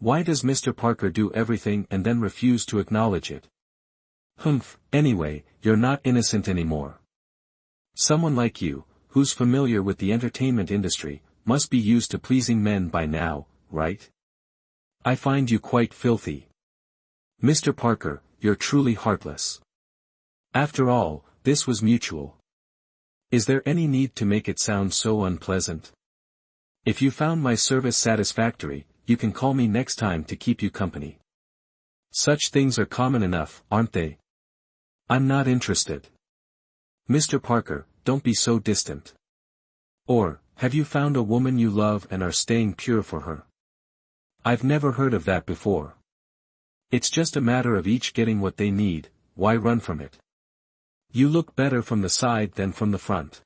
Why does Mr. Parker do everything and then refuse to acknowledge it? Humph, anyway, you're not innocent anymore. Someone like you, who's familiar with the entertainment industry, must be used to pleasing men by now, right? I find you quite filthy. Mr. Parker, you're truly heartless. After all, this was mutual. Is there any need to make it sound so unpleasant? If you found my service satisfactory, you can call me next time to keep you company. Such things are common enough, aren't they? I'm not interested. Mr. Parker, don't be so distant. Or, have you found a woman you love and are staying pure for her? I've never heard of that before. It's just a matter of each getting what they need, why run from it? You look better from the side than from the front.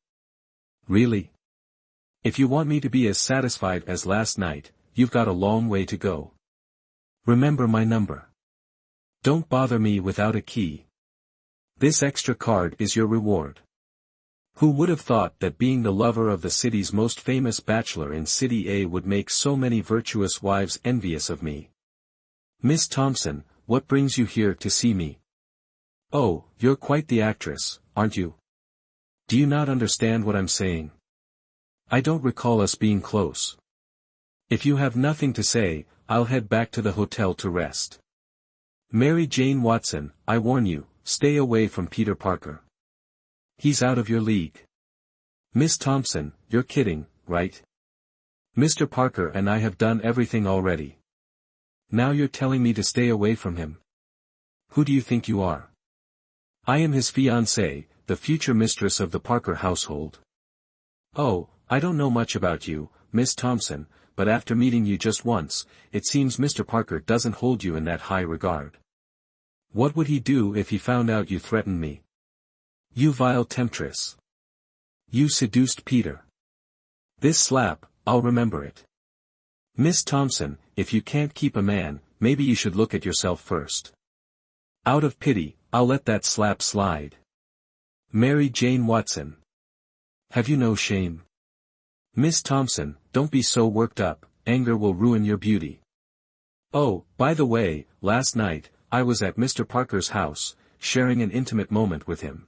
Really? If you want me to be as satisfied as last night, you've got a long way to go. Remember my number. Don't bother me without a key. This extra card is your reward. Who would have thought that being the lover of the city's most famous bachelor in City A would make so many virtuous wives envious of me? Miss Thompson, what brings you here to see me? Oh, you're quite the actress, aren't you? Do you not understand what I'm saying? I don't recall us being close. If you have nothing to say, I'll head back to the hotel to rest. Mary Jane Watson, I warn you, stay away from Peter Parker. He's out of your league. Miss Thompson, you're kidding, right? Mr. Parker and I have done everything already. Now you're telling me to stay away from him. Who do you think you are? I am his fiancée, the future mistress of the Parker household. Oh, I don't know much about you, Miss Thompson, but after meeting you just once, it seems Mr. Parker doesn't hold you in that high regard. What would he do if he found out you threatened me? You vile temptress. You seduced Peter. This slap, I'll remember it. Miss Thompson, if you can't keep a man, maybe you should look at yourself first. Out of pity, I'll let that slap slide. Mary Jane Watson. Have you no shame? Miss Thompson, don't be so worked up, anger will ruin your beauty. Oh, by the way, last night, I was at Mr. Parker's house, sharing an intimate moment with him.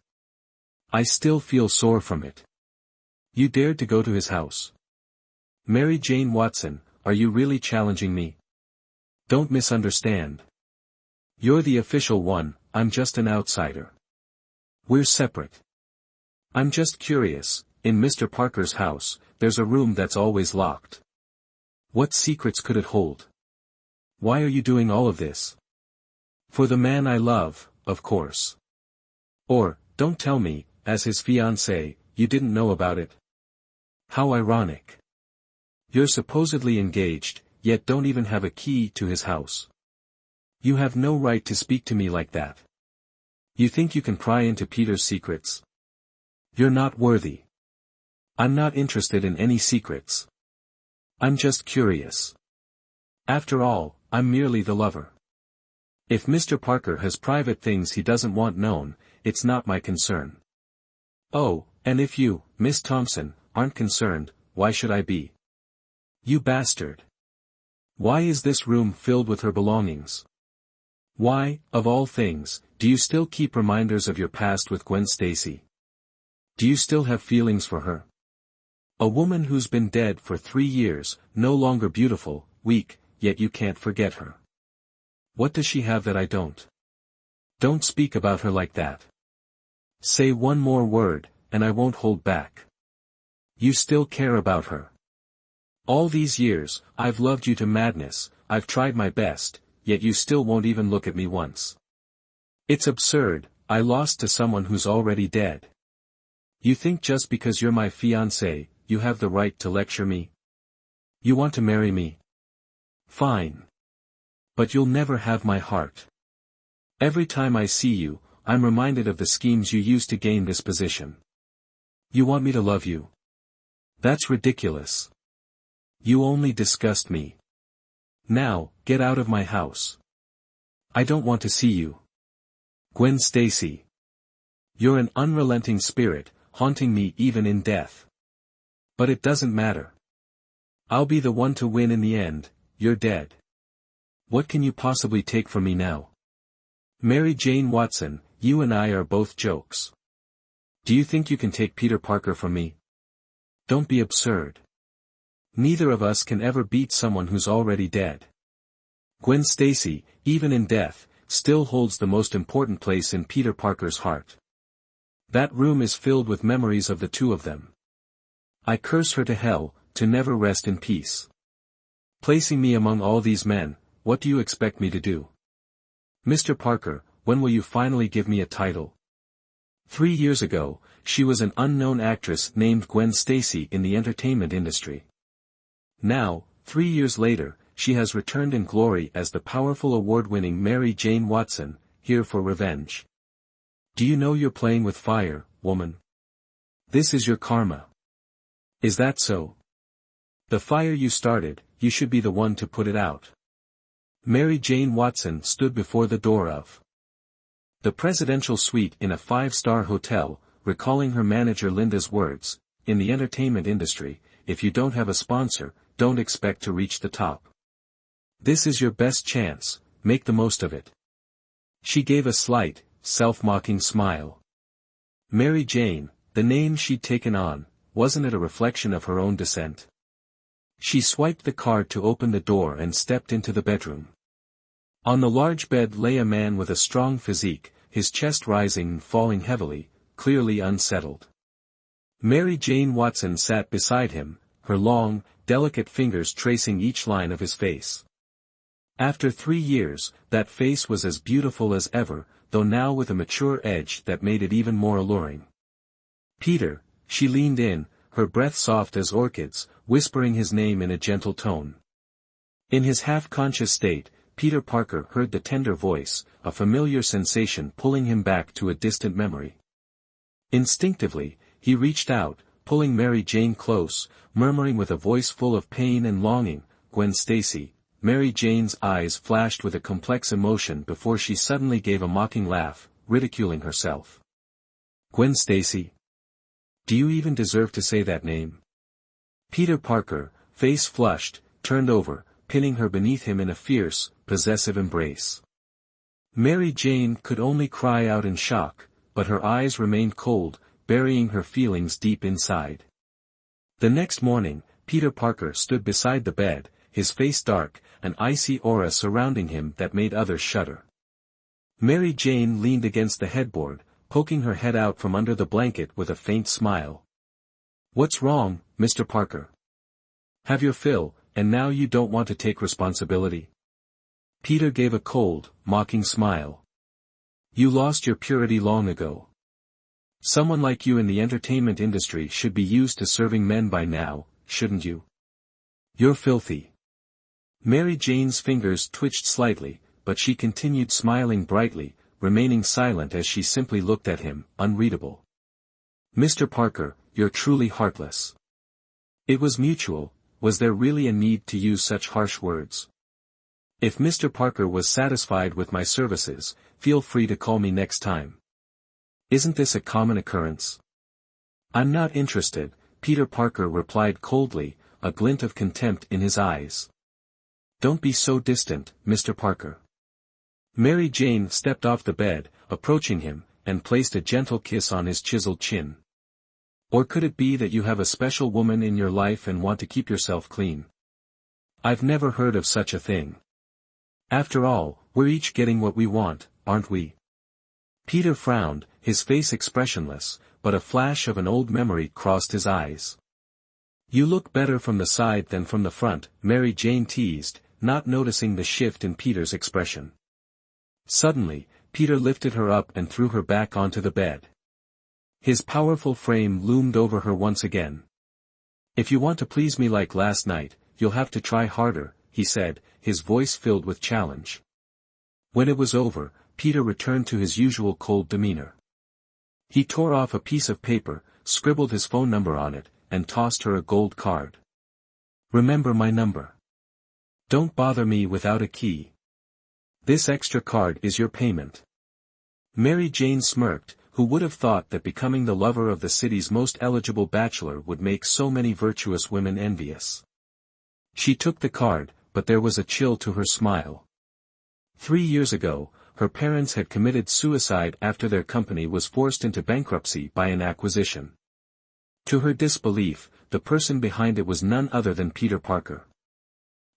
I still feel sore from it. You dared to go to his house. Mary Jane Watson, are you really challenging me? Don't misunderstand. You're the official one, I'm just an outsider. We're separate. I'm just curious, in Mr. Parker's house, there's a room that's always locked. What secrets could it hold? Why are you doing all of this? For the man I love, of course. Or, don't tell me, as his fiancée, you didn't know about it. How ironic. You're supposedly engaged, yet don't even have a key to his house. You have no right to speak to me like that. You think you can pry into Peter's secrets? You're not worthy. I'm not interested in any secrets. I'm just curious. After all, I'm merely the lover. If Mr. Parker has private things he doesn't want known, it's not my concern. Oh, and if you, Miss Thompson, aren't concerned, why should I be? You bastard. Why is this room filled with her belongings? Why, of all things, do you still keep reminders of your past with Gwen Stacy? Do you still have feelings for her? A woman who's been dead for 3 years, no longer beautiful, weak, yet you can't forget her. What does she have that I don't? Don't speak about her like that. Say one more word, and I won't hold back. You still care about her. All these years, I've loved you to madness, I've tried my best, yet you still won't even look at me once. It's absurd, I lost to someone who's already dead. You think just because you're my fiancé, you have the right to lecture me? You want to marry me? Fine. But you'll never have my heart. Every time I see you, I'm reminded of the schemes you used to gain this position. You want me to love you? That's ridiculous. You only disgust me. Now, get out of my house. I don't want to see you. Gwen Stacy. You're an unrelenting spirit, haunting me even in death. But it doesn't matter. I'll be the one to win in the end, you're dead. What can you possibly take from me now? Mary Jane Watson, you and I are both jokes. Do you think you can take Peter Parker from me? Don't be absurd. Neither of us can ever beat someone who's already dead. Gwen Stacy, even in death, still holds the most important place in Peter Parker's heart. That room is filled with memories of the two of them. I curse her to hell, to never rest in peace. Placing me among all these men, what do you expect me to do? Mr. Parker, when will you finally give me a title? 3 years ago, she was an unknown actress named Gwen Stacy in the entertainment industry. Now, 3 years later, she has returned in glory as the powerful award-winning Mary Jane Watson, here for revenge. Do you know you're playing with fire, woman? This is your karma. Is that so? The fire you started, you should be the one to put it out. Mary Jane Watson stood before the door of the presidential suite in a 5-star hotel, recalling her manager Linda's words, in the entertainment industry, if you don't have a sponsor, don't expect to reach the top. This is your best chance, make the most of it. She gave a slight, self-mocking smile. Mary Jane, the name she'd taken on, wasn't it a reflection of her own descent? She swiped the card to open the door and stepped into the bedroom. On the large bed lay a man with a strong physique, his chest rising and falling heavily, clearly unsettled. Mary Jane Watson sat beside him, her long, delicate fingers tracing each line of his face. After 3 years, that face was as beautiful as ever, though now with a mature edge that made it even more alluring. Peter, she leaned in, her breath soft as orchids, whispering his name in a gentle tone. In his half-conscious state, Peter Parker heard the tender voice, a familiar sensation pulling him back to a distant memory. Instinctively, he reached out, pulling Mary Jane close, murmuring with a voice full of pain and longing, "Gwen Stacy." Mary Jane's eyes flashed with a complex emotion before she suddenly gave a mocking laugh, ridiculing herself. "Gwen Stacy? Do you even deserve to say that name?" Peter Parker, face flushed, turned over, pinning her beneath him in a fierce, possessive embrace. Mary Jane could only cry out in shock, but her eyes remained cold, burying her feelings deep inside. The next morning, Peter Parker stood beside the bed, his face dark, an icy aura surrounding him that made others shudder. Mary Jane leaned against the headboard, poking her head out from under the blanket with a faint smile. "What's wrong, Mr. Parker? Have your fill, and now you don't want to take responsibility?" Peter gave a cold, mocking smile. "You lost your purity long ago. Someone like you in the entertainment industry should be used to serving men by now, shouldn't you? You're filthy." Mary Jane's fingers twitched slightly, but she continued smiling brightly, remaining silent as she simply looked at him, unreadable. "Mr. Parker, you're truly heartless." It was mutual. Was there really a need to use such harsh words? "If Mr. Parker was satisfied with my services, feel free to call me next time. Isn't this a common occurrence?" "I'm not interested," Peter Parker replied coldly, a glint of contempt in his eyes. "Don't be so distant, Mr. Parker." Mary Jane stepped off the bed, approaching him, and placed a gentle kiss on his chiseled chin. "Or could it be that you have a special woman in your life and want to keep yourself clean? I've never heard of such a thing. After all, we're each getting what we want, aren't we?" Peter frowned, his face expressionless, but a flash of an old memory crossed his eyes. "You look better from the side than from the front," Mary Jane teased, not noticing the shift in Peter's expression. Suddenly, Peter lifted her up and threw her back onto the bed. His powerful frame loomed over her once again. "If you want to please me like last night, you'll have to try harder," he said, his voice filled with challenge. When it was over, Peter returned to his usual cold demeanor. He tore off a piece of paper, scribbled his phone number on it, and tossed her a gold card. "Remember my number. Don't bother me without a key. This extra card is your payment." Mary Jane smirked, who would have thought that becoming the lover of the city's most eligible bachelor would make so many virtuous women envious. She took the card, but there was a chill to her smile. 3 years ago, her parents had committed suicide after their company was forced into bankruptcy by an acquisition. To her disbelief, the person behind it was none other than Peter Parker.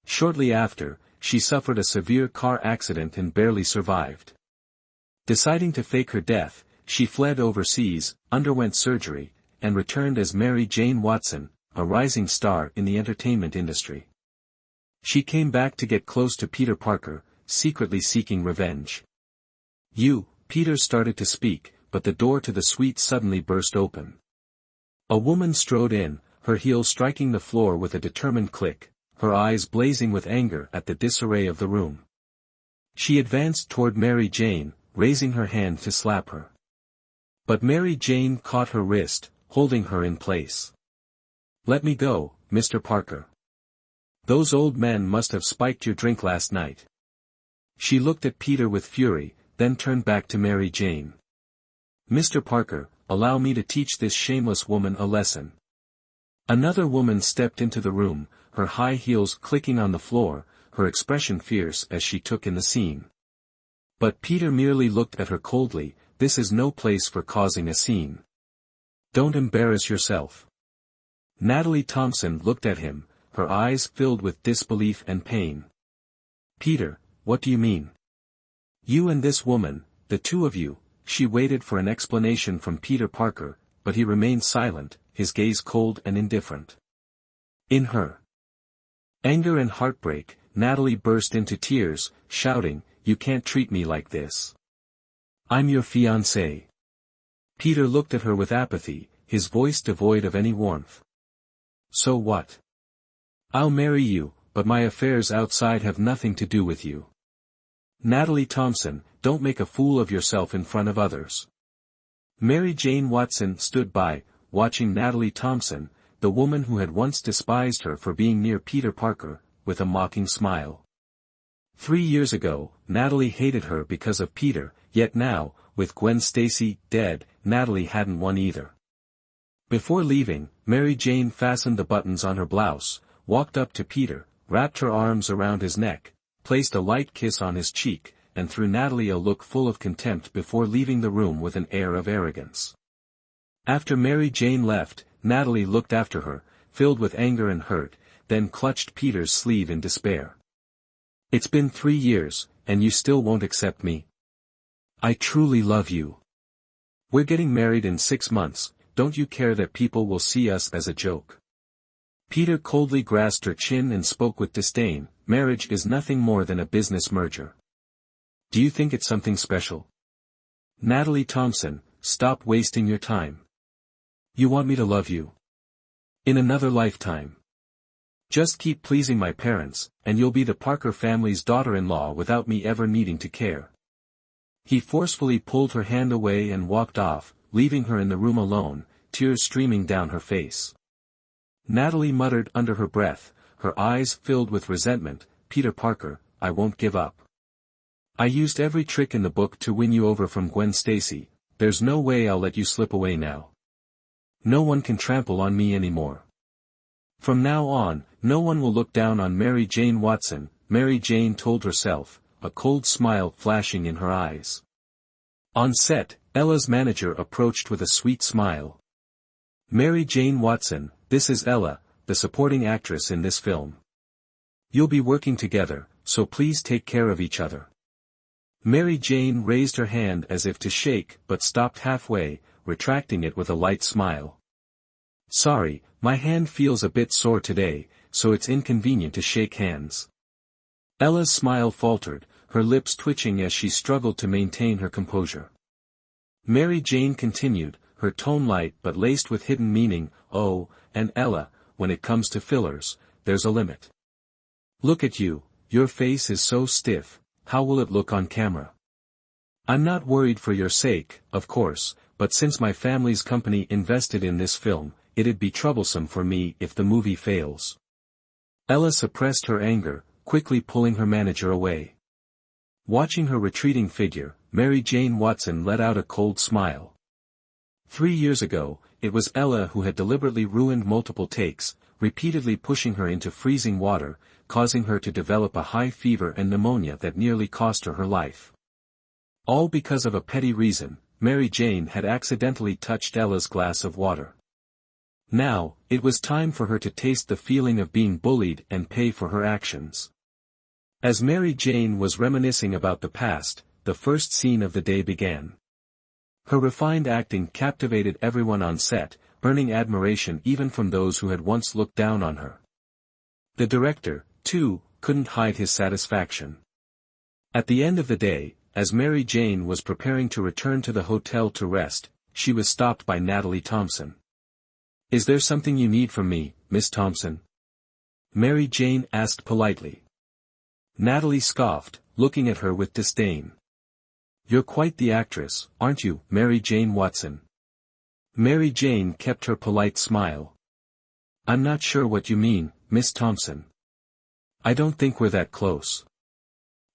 Shortly after, she suffered a severe car accident and barely survived. Deciding to fake her death, she fled overseas, underwent surgery, and returned as Mary Jane Watson, a rising star in the entertainment industry. She came back to get close to Peter Parker, secretly seeking revenge. Peter started to speak, but the door to the suite suddenly burst open. A woman strode in, her heel striking the floor with a determined click, her eyes blazing with anger at the disarray of the room. She advanced toward Mary Jane, raising her hand to slap her. But Mary Jane caught her wrist, holding her in place. "Let me go, Mr. Parker. Those old men must have spiked your drink last night." She looked at Peter with fury, then turned back to Mary Jane. "Mr. Parker, allow me to teach this shameless woman a lesson." Another woman stepped into the room, her high heels clicking on the floor, her expression fierce as she took in the scene. But Peter merely looked at her coldly. "This is no place for causing a scene. Don't embarrass yourself." Natalie Thompson looked at him, her eyes filled with disbelief and pain. "Peter, what do you mean? You and this woman, the two of you?" She waited for an explanation from Peter Parker, but he remained silent, his gaze cold and indifferent. In her anger and heartbreak, Natalie burst into tears, shouting, "You can't treat me like this. I'm your fiancée." Peter looked at her with apathy, his voice devoid of any warmth. "So what? I'll marry you, but my affairs outside have nothing to do with you. Natalie Thompson, don't make a fool of yourself in front of others." Mary Jane Watson stood by, watching Natalie Thompson, the woman who had once despised her for being near Peter Parker, with a mocking smile. 3 years ago, Natalie hated her because of Peter, yet now, with Gwen Stacy dead, Natalie hadn't won either. Before leaving, Mary Jane fastened the buttons on her blouse, walked up to Peter, wrapped her arms around his neck, placed a light kiss on his cheek, and threw Natalie a look full of contempt before leaving the room with an air of arrogance. After Mary Jane left, Natalie looked after her, filled with anger and hurt, then clutched Peter's sleeve in despair. "It's been 3 years, and you still won't accept me? I truly love you. We're getting married in 6 months, don't you care that people will see us as a joke?" Peter coldly grasped her chin and spoke with disdain. "Marriage is nothing more than a business merger. Do you think it's something special? Natalie Thompson, stop wasting your time. You want me to love you? In another lifetime. Just keep pleasing my parents, and you'll be the Parker family's daughter-in-law without me ever needing to care." He forcefully pulled her hand away and walked off, leaving her in the room alone, tears streaming down her face. Natalie muttered under her breath, her eyes filled with resentment, "Peter Parker, I won't give up. I used every trick in the book to win you over from Gwen Stacy, there's no way I'll let you slip away now. No one can trample on me anymore. From now on, no one will look down on Mary Jane Watson," Mary Jane told herself, a cold smile flashing in her eyes. On set, Ella's manager approached with a sweet smile. "Mary Jane Watson, this is Ella, the supporting actress in this film. You'll be working together, so please take care of each other." Mary Jane raised her hand as if to shake but stopped halfway, retracting it with a light smile. "Sorry, my hand feels a bit sore today, so it's inconvenient to shake hands." Ella's smile faltered, her lips twitching as she struggled to maintain her composure. Mary Jane continued, her tone light but laced with hidden meaning, "Oh, and Ella, when it comes to fillers, there's a limit. Look at you, your face is so stiff, how will it look on camera? I'm not worried for your sake, of course, but since my family's company invested in this film, it'd be troublesome for me if the movie fails." Ella suppressed her anger, quickly pulling her manager away. Watching her retreating figure, Mary Jane Watson let out a cold smile. 3 years ago, it was Ella who had deliberately ruined multiple takes, repeatedly pushing her into freezing water, causing her to develop a high fever and pneumonia that nearly cost her her life. All because of a petty reason: Mary Jane had accidentally touched Ella's glass of water. Now, it was time for her to taste the feeling of being bullied and pay for her actions. As Mary Jane was reminiscing about the past, the first scene of the day began. Her refined acting captivated everyone on set, earning admiration even from those who had once looked down on her. The director, too, couldn't hide his satisfaction. At the end of the day, as Mary Jane was preparing to return to the hotel to rest, she was stopped by Natalie Thompson. "Is there something you need from me, Miss Thompson?" Mary Jane asked politely. Natalie scoffed, looking at her with disdain. "You're quite the actress, aren't you, Mary Jane Watson?" Mary Jane kept her polite smile. "I'm not sure what you mean, Miss Thompson. I don't think we're that close.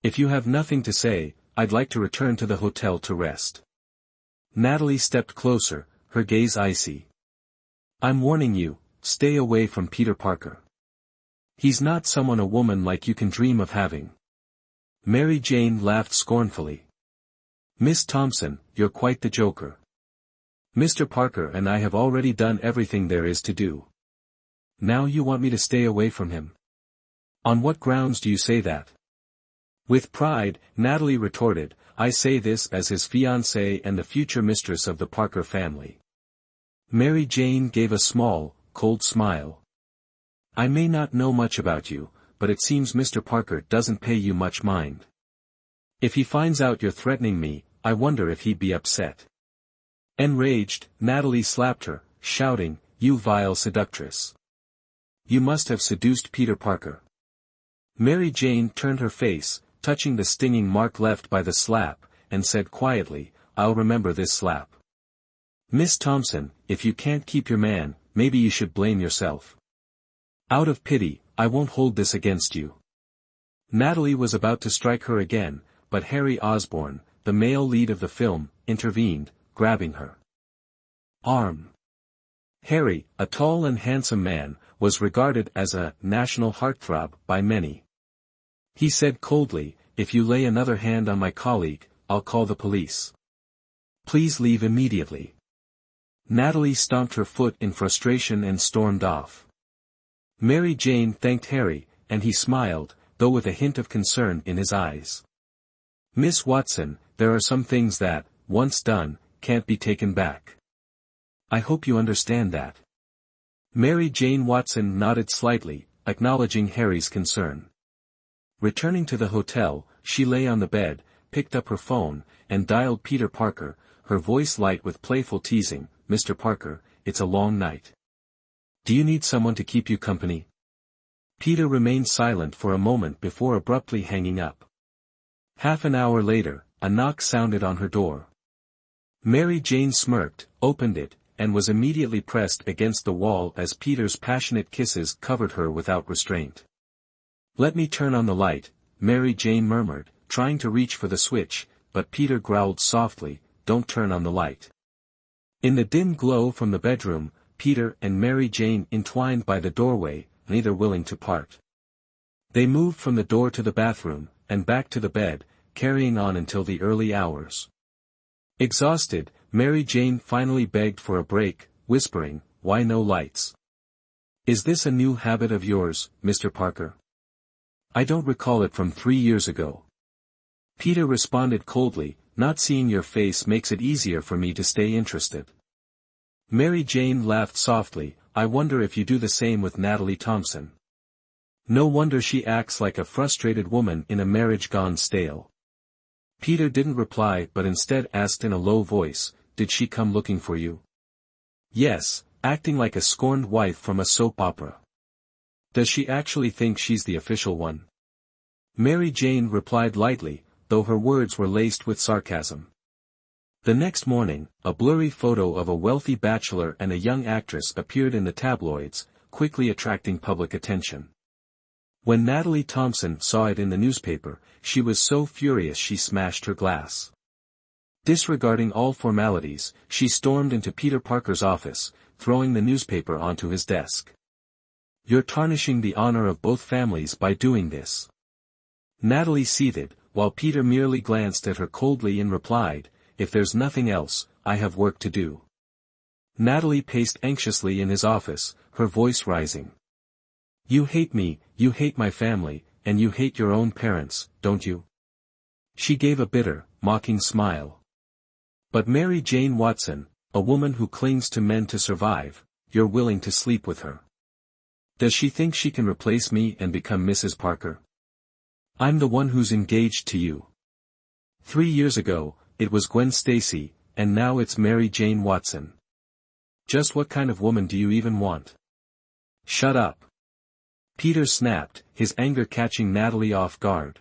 If you have nothing to say, I'd like to return to the hotel to rest." Natalie stepped closer, her gaze icy. "I'm warning you, stay away from Peter Parker. He's not someone a woman like you can dream of having." Mary Jane laughed scornfully. "Miss Thompson, you're quite the joker. Mr. Parker and I have already done everything there is to do. Now you want me to stay away from him? On what grounds do you say that?" With pride, Natalie retorted, "I say this as his fiancée and the future mistress of the Parker family." Mary Jane gave a small, cold smile. "I may not know much about you, but it seems Mr. Parker doesn't pay you much mind. If he finds out you're threatening me, I wonder if he'd be upset." Enraged, Natalie slapped her, shouting, "You vile seductress! You must have seduced Peter Parker." Mary Jane turned her face, touching the stinging mark left by the slap, and said quietly, "I'll remember this slap. Miss Thompson, if you can't keep your man, maybe you should blame yourself. Out of pity, I won't hold this against you." Natalie was about to strike her again, but Harry Osborn, the male lead of the film, intervened, grabbing her arm. Harry, a tall and handsome man, was regarded as a national heartthrob by many. He said coldly, "If you lay another hand on my colleague, I'll call the police. Please leave immediately." Natalie stomped her foot in frustration and stormed off. Mary Jane thanked Harry, and he smiled, though with a hint of concern in his eyes. "Miss Watson, there are some things that, once done, can't be taken back. I hope you understand that." Mary Jane Watson nodded slightly, acknowledging Harry's concern. Returning to the hotel, she lay on the bed, picked up her phone, and dialed Peter Parker, her voice light with playful teasing. "Mr. Parker, it's a long night. Do you need someone to keep you company?" Peter remained silent for a moment before abruptly hanging up. Half an hour later, a knock sounded on her door. Mary Jane smirked, opened it, and was immediately pressed against the wall as Peter's passionate kisses covered her without restraint. "Let me turn on the light," Mary Jane murmured, trying to reach for the switch, but Peter growled softly, "Don't turn on the light." In the dim glow from the bedroom, Peter and Mary Jane entwined by the doorway, neither willing to part. They moved from the door to the bathroom, and back to the bed, carrying on until the early hours. Exhausted, Mary Jane finally begged for a break, whispering, "Why no lights? Is this a new habit of yours, Mr. Parker? I don't recall it from 3 years ago." Peter responded coldly, "Not seeing your face makes it easier for me to stay interested." Mary Jane laughed softly, "I wonder if you do the same with Natalie Thompson. No wonder she acts like a frustrated woman in a marriage gone stale." Peter didn't reply but instead asked in a low voice, "Did she come looking for you?" "Yes, acting like a scorned wife from a soap opera." "Does she actually think she's the official one?" Mary Jane replied lightly, though her words were laced with sarcasm. The next morning, a blurry photo of a wealthy bachelor and a young actress appeared in the tabloids, quickly attracting public attention. When Natalie Thompson saw it in the newspaper, she was so furious she smashed her glass. Disregarding all formalities, she stormed into Peter Parker's office, throwing the newspaper onto his desk. You're tarnishing the honor of both families by doing this. Natalie seethed, while Peter merely glanced at her coldly and replied, if there's nothing else, I have work to do. Natalie paced anxiously in his office, her voice rising. You hate me, you hate my family, and you hate your own parents, don't you? She gave a bitter, mocking smile. But Mary Jane Watson, a woman who clings to men to survive, you're willing to sleep with her. Does she think she can replace me and become Mrs. Parker? I'm the one who's engaged to you. 3 years ago, it was Gwen Stacy, and now it's Mary Jane Watson. Just what kind of woman do you even want? Shut up. Peter snapped, his anger catching Natalie off guard.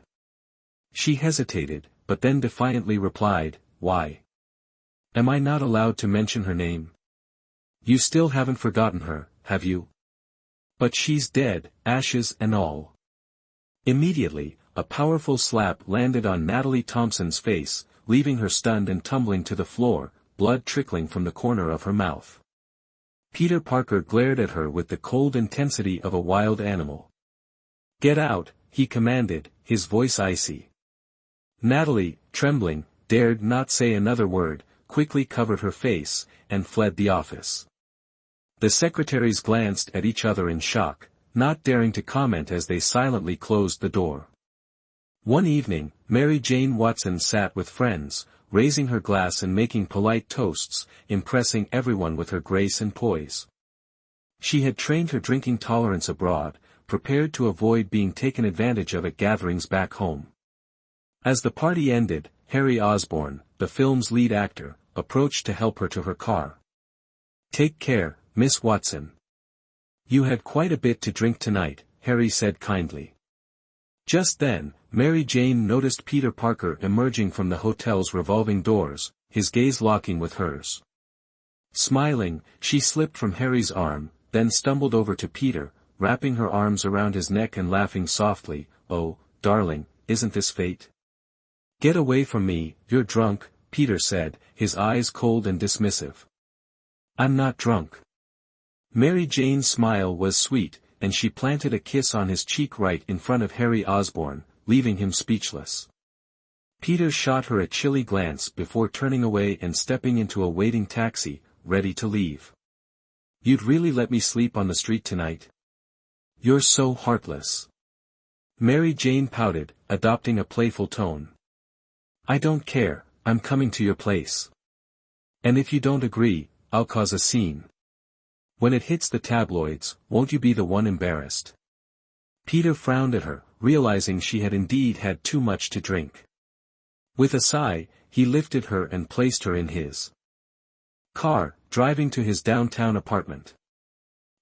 She hesitated, but then defiantly replied, why? Am I not allowed to mention her name? You still haven't forgotten her, have you? But she's dead, ashes and all. Immediately, a powerful slap landed on Natalie Thompson's face, leaving her stunned and tumbling to the floor, blood trickling from the corner of her mouth. Peter Parker glared at her with the cold intensity of a wild animal. Get out, he commanded, his voice icy. Natalie, trembling, dared not say another word, quickly covered her face, and fled the office. The secretaries glanced at each other in shock, not daring to comment as they silently closed the door. One evening, Mary Jane Watson sat with friends, raising her glass and making polite toasts, impressing everyone with her grace and poise. She had trained her drinking tolerance abroad, prepared to avoid being taken advantage of at gatherings back home. As the party ended, Harry Osborn, the film's lead actor, approached to help her to her car. Take care, Miss Watson. You had quite a bit to drink tonight, Harry said kindly. Just then, Mary Jane noticed Peter Parker emerging from the hotel's revolving doors, his gaze locking with hers. Smiling, she slipped from Harry's arm, then stumbled over to Peter, wrapping her arms around his neck and laughing softly, oh, darling, isn't this fate? Get away from me, you're drunk, Peter said, his eyes cold and dismissive. I'm not drunk. Mary Jane's smile was sweet, and she planted a kiss on his cheek right in front of Harry Osborn, leaving him speechless. Peter shot her a chilly glance before turning away and stepping into a waiting taxi, ready to leave. You'd really let me sleep on the street tonight? You're so heartless. Mary Jane pouted, adopting a playful tone. I don't care, I'm coming to your place. And if you don't agree, I'll cause a scene. When it hits the tabloids, won't you be the one embarrassed? Peter frowned at her, realizing she had indeed had too much to drink. With a sigh, he lifted her and placed her in his car, driving to his downtown apartment.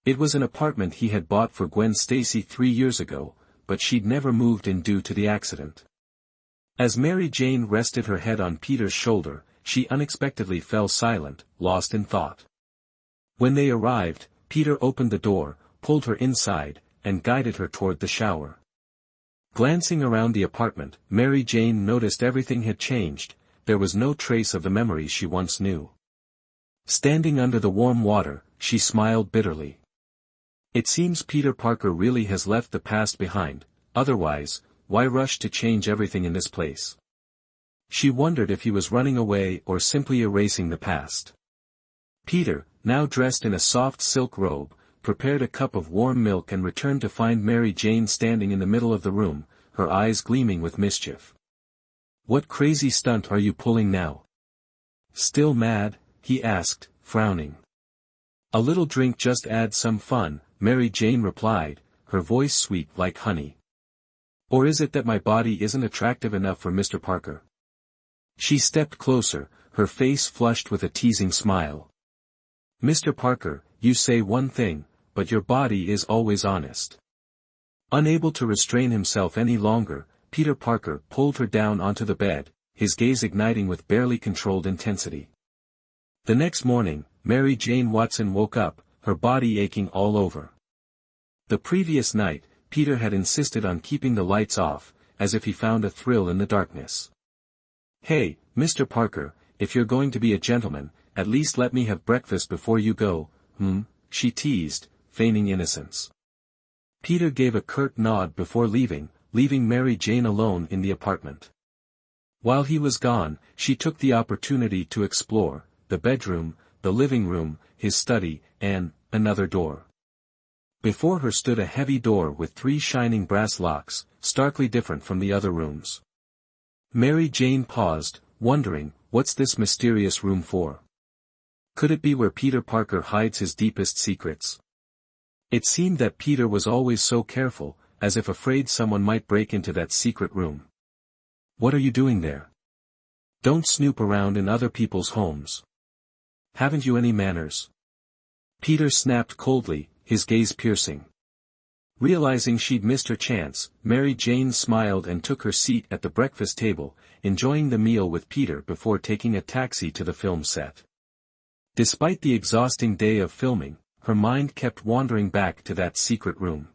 It was an apartment he had bought for Gwen Stacy 3 years ago, but she'd never moved in due to the accident. As Mary Jane rested her head on Peter's shoulder, she unexpectedly fell silent, lost in thought. When they arrived, Peter opened the door, pulled her inside, and guided her toward the shower. Glancing around the apartment, Mary Jane noticed everything had changed, there was no trace of the memories she once knew. Standing under the warm water, she smiled bitterly. It seems Peter Parker really has left the past behind, otherwise, why rush to change everything in this place? She wondered if he was running away or simply erasing the past. Peter, now dressed in a soft silk robe, prepared a cup of warm milk and returned to find Mary Jane standing in the middle of the room, her eyes gleaming with mischief. What crazy stunt are you pulling now? Still mad? He asked, frowning. A little drink just adds some fun, Mary Jane replied, her voice sweet like honey. Or is it that my body isn't attractive enough for Mr. Parker? She stepped closer, her face flushed with a teasing smile. Mr. Parker, you say one thing, but your body is always honest. Unable to restrain himself any longer, Peter Parker pulled her down onto the bed, his gaze igniting with barely controlled intensity. The next morning, Mary Jane Watson woke up, her body aching all over. The previous night, Peter had insisted on keeping the lights off, as if he found a thrill in the darkness. Hey, Mr. Parker, if you're going to be a gentleman, at least let me have breakfast before you go, she teased, feigning innocence. Peter gave a curt nod before leaving Mary Jane alone in the apartment. While he was gone, she took the opportunity to explore the bedroom, the living room, his study, and another door. Before her stood a heavy door with 3 shining brass locks, starkly different from the other rooms. Mary Jane paused, wondering, what's this mysterious room for? Could it be where Peter Parker hides his deepest secrets? It seemed that Peter was always so careful, as if afraid someone might break into that secret room. What are you doing there? Don't snoop around in other people's homes. Haven't you any manners? Peter snapped coldly, his gaze piercing. Realizing she'd missed her chance, Mary Jane smiled and took her seat at the breakfast table, enjoying the meal with Peter before taking a taxi to the film set. Despite the exhausting day of filming, her mind kept wandering back to that secret room.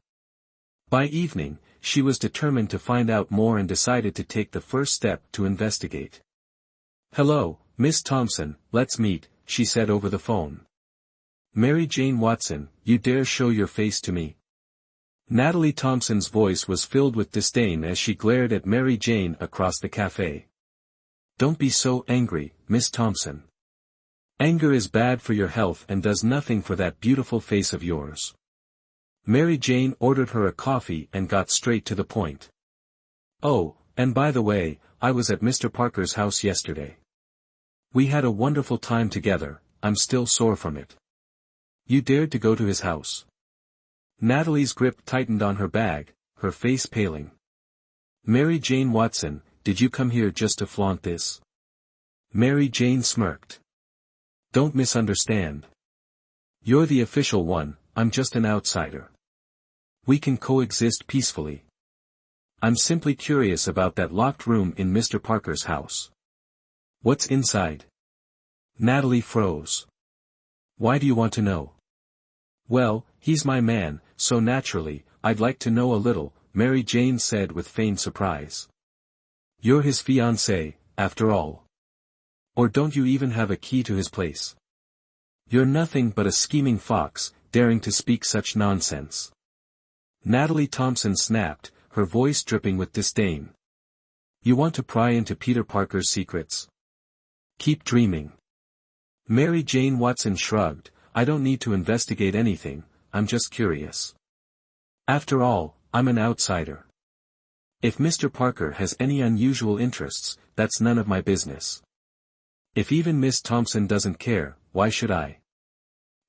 By evening, she was determined to find out more and decided to take the first step to investigate. "Hello, Miss Thompson, let's meet," she said over the phone. "Mary Jane Watson, you dare show your face to me?" Natalie Thompson's voice was filled with disdain as she glared at Mary Jane across the cafe. "Don't be so angry, Miss Thompson. Anger is bad for your health and does nothing for that beautiful face of yours." Mary Jane ordered her a coffee and got straight to the point. "Oh, and by the way, I was at Mr. Parker's house yesterday. We had a wonderful time together, I'm still sore from it." "You dared to go to his house?" Natalie's grip tightened on her bag, her face paling. "Mary Jane Watson, did you come here just to flaunt this?" Mary Jane smirked. "Don't misunderstand. You're the official one, I'm just an outsider. We can coexist peacefully. I'm simply curious about that locked room in Mr. Parker's house. What's inside?" Natalie froze. "Why do you want to know?" "Well, he's my man, so naturally, I'd like to know a little," Mary Jane said with feigned surprise. "You're his fiancée, after all. Or don't you even have a key to his place? You're nothing but a scheming fox, daring to speak such nonsense." Natalie Thompson snapped, her voice dripping with disdain. "You want to pry into Peter Parker's secrets? Keep dreaming." Mary Jane Watson shrugged, "I don't need to investigate anything, I'm just curious. After all, I'm an outsider. If Mr. Parker has any unusual interests, that's none of my business. If even Miss Thompson doesn't care, why should I?"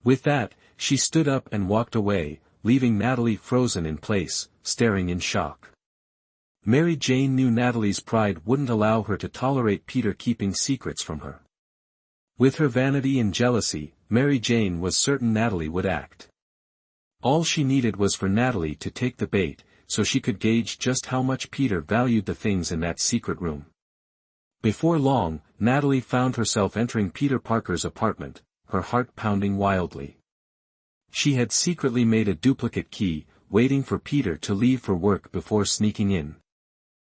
With that, she stood up and walked away, leaving Natalie frozen in place, staring in shock. Mary Jane knew Natalie's pride wouldn't allow her to tolerate Peter keeping secrets from her. With her vanity and jealousy, Mary Jane was certain Natalie would act. All she needed was for Natalie to take the bait, so she could gauge just how much Peter valued the things in that secret room. Before long, Natalie found herself entering Peter Parker's apartment, her heart pounding wildly. She had secretly made a duplicate key, waiting for Peter to leave for work before sneaking in.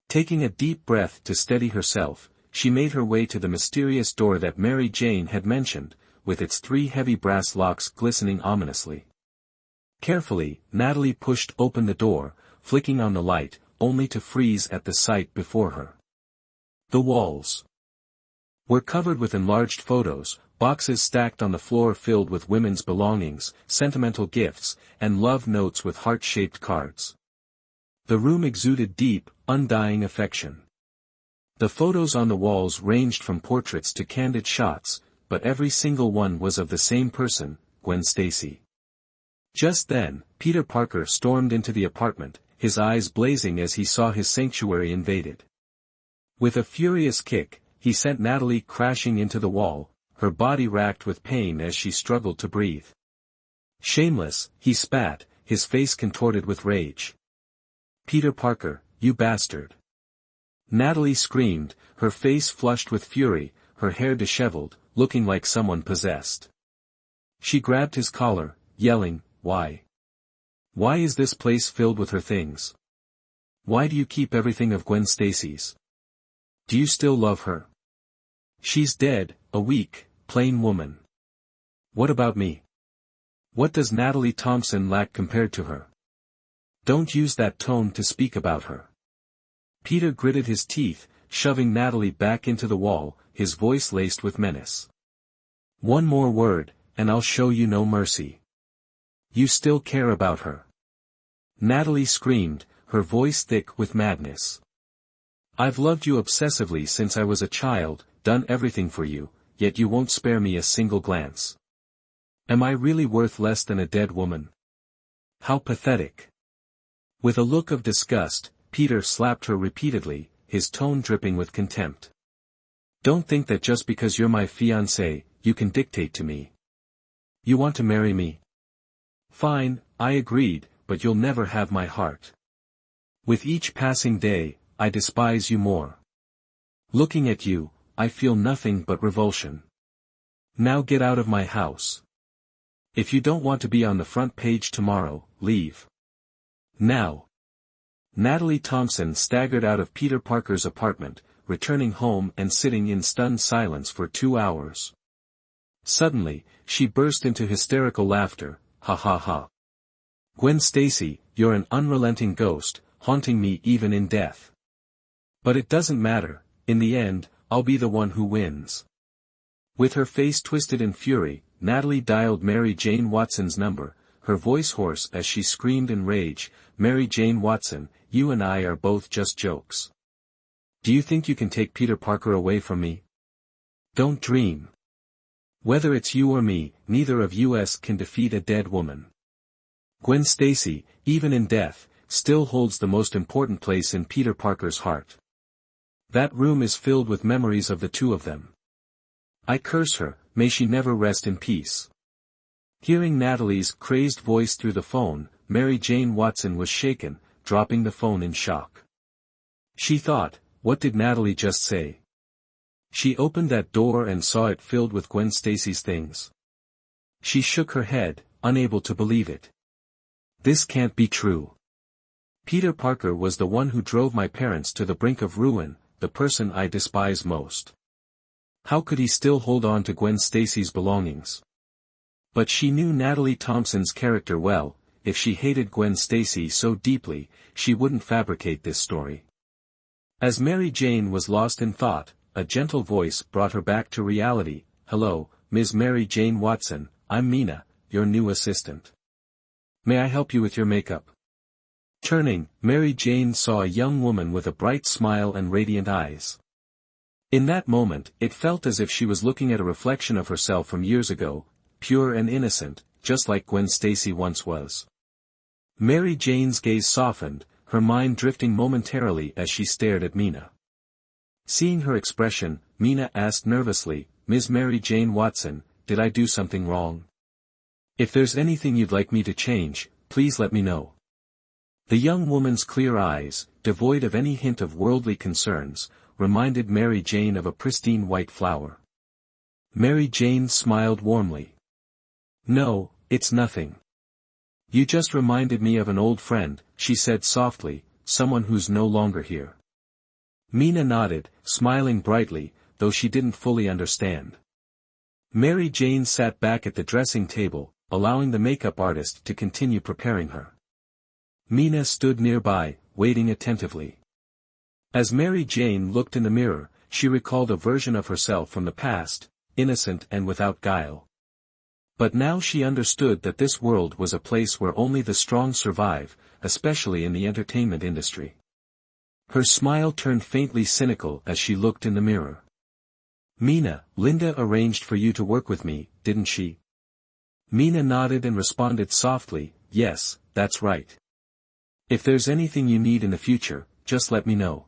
Taking a deep breath to steady herself, she made her way to the mysterious door that Mary Jane had mentioned, with its 3 heavy brass locks glistening ominously. Carefully, Natalie pushed open the door, flicking on the light, only to freeze at the sight before her. The walls were covered with enlarged photos, boxes stacked on the floor filled with women's belongings, sentimental gifts, and love notes with heart-shaped cards. The room exuded deep, undying affection. The photos on the walls ranged from portraits to candid shots, but every single one was of the same person, Gwen Stacy. Just then, Peter Parker stormed into the apartment, his eyes blazing as he saw his sanctuary invaded. With a furious kick, he sent Natalie crashing into the wall, her body racked with pain as she struggled to breathe. "Shameless," he spat, his face contorted with rage. "Peter Parker, you bastard!" Natalie screamed, her face flushed with fury, her hair disheveled, looking like someone possessed. She grabbed his collar, yelling, "Why? Why is this place filled with her things? Why do you keep everything of Gwen Stacy's? Do you still love her? She's dead, a weak, plain woman. What about me? What does Natalie Thompson lack compared to her? Don't use that tone to speak about her. Peter gritted his teeth, shoving Natalie back into the wall, his voice laced with menace. One more word, and I'll show you no mercy. You still care about her. Natalie screamed, her voice thick with madness. I've loved you obsessively since I was a child, done everything for you, yet you won't spare me a single glance. Am I really worth less than a dead woman? How pathetic. With a look of disgust, Peter slapped her repeatedly, his tone dripping with contempt. Don't think that just because you're my fiancée, you can dictate to me. You want to marry me? Fine, I agreed, but you'll never have my heart. With each passing day, I despise you more. Looking at you, I feel nothing but revulsion. Now get out of my house. If you don't want to be on the front page tomorrow, leave. Now. Natalie Thompson staggered out of Peter Parker's apartment, returning home and sitting in stunned silence for 2 hours. Suddenly, she burst into hysterical laughter, ha ha ha. Gwen Stacy, you're an unrelenting ghost, haunting me even in death. But it doesn't matter, in the end, I'll be the one who wins. With her face twisted in fury, Natalie dialed Mary Jane Watson's number, her voice hoarse as she screamed in rage, Mary Jane Watson, you and I are both just jokes. Do you think you can take Peter Parker away from me? Don't dream. Whether it's you or me, neither of us can defeat a dead woman. Gwen Stacy, even in death, still holds the most important place in Peter Parker's heart. That room is filled with memories of the two of them. I curse her, may she never rest in peace. Hearing Natalie's crazed voice through the phone, Mary Jane Watson was shaken, dropping the phone in shock. She thought, what did Natalie just say? She opened that door and saw it filled with Gwen Stacy's things. She shook her head, unable to believe it. This can't be true. Peter Parker was the one who drove my parents to the brink of ruin, the person I despise most. How could he still hold on to Gwen Stacy's belongings? But she knew Natalie Thompson's character well. If she hated Gwen Stacy so deeply, she wouldn't fabricate this story. As Mary Jane was lost in thought, a gentle voice brought her back to reality. Hello, Ms. Mary Jane Watson, I'm Mina, your new assistant. May I help you with your makeup? Turning, Mary Jane saw a young woman with a bright smile and radiant eyes. In that moment, it felt as if she was looking at a reflection of herself from years ago, pure and innocent, just like Gwen Stacy once was. Mary Jane's gaze softened, her mind drifting momentarily as she stared at Mina. Seeing her expression, Mina asked nervously, Ms. Mary Jane Watson, did I do something wrong? If there's anything you'd like me to change, please let me know. The young woman's clear eyes, devoid of any hint of worldly concerns, reminded Mary Jane of a pristine white flower. Mary Jane smiled warmly. No, it's nothing. You just reminded me of an old friend, she said softly, someone who's no longer here. Mina nodded, smiling brightly, though she didn't fully understand. Mary Jane sat back at the dressing table, allowing the makeup artist to continue preparing her. Mina stood nearby, waiting attentively. As Mary Jane looked in the mirror, she recalled a version of herself from the past, innocent and without guile. But now she understood that this world was a place where only the strong survive, especially in the entertainment industry. Her smile turned faintly cynical as she looked in the mirror. Mina, Linda arranged for you to work with me, didn't she? Mina nodded and responded softly, yes, that's right. If there's anything you need in the future, just let me know.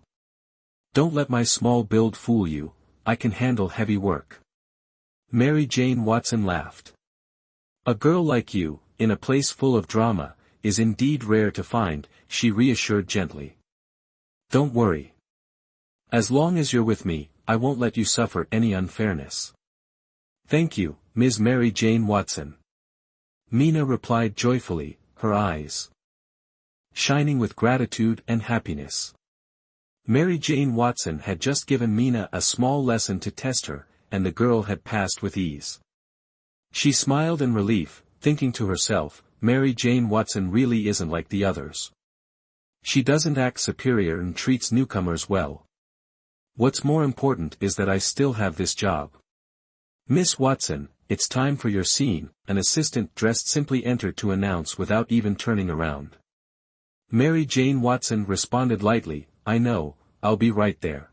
Don't let my small build fool you, I can handle heavy work. Mary Jane Watson laughed. A girl like you, in a place full of drama, is indeed rare to find, she reassured gently. Don't worry. As long as you're with me, I won't let you suffer any unfairness. Thank you, Ms. Mary Jane Watson. Mina replied joyfully, her eyes shining with gratitude and happiness. Mary Jane Watson had just given Mina a small lesson to test her, and the girl had passed with ease. She smiled in relief, thinking to herself, Mary Jane Watson really isn't like the others. She doesn't act superior and treats newcomers well. What's more important is that I still have this job. Miss Watson, it's time for your scene, an assistant dressed simply entered to announce without even turning around. Mary Jane Watson responded lightly, I know, I'll be right there.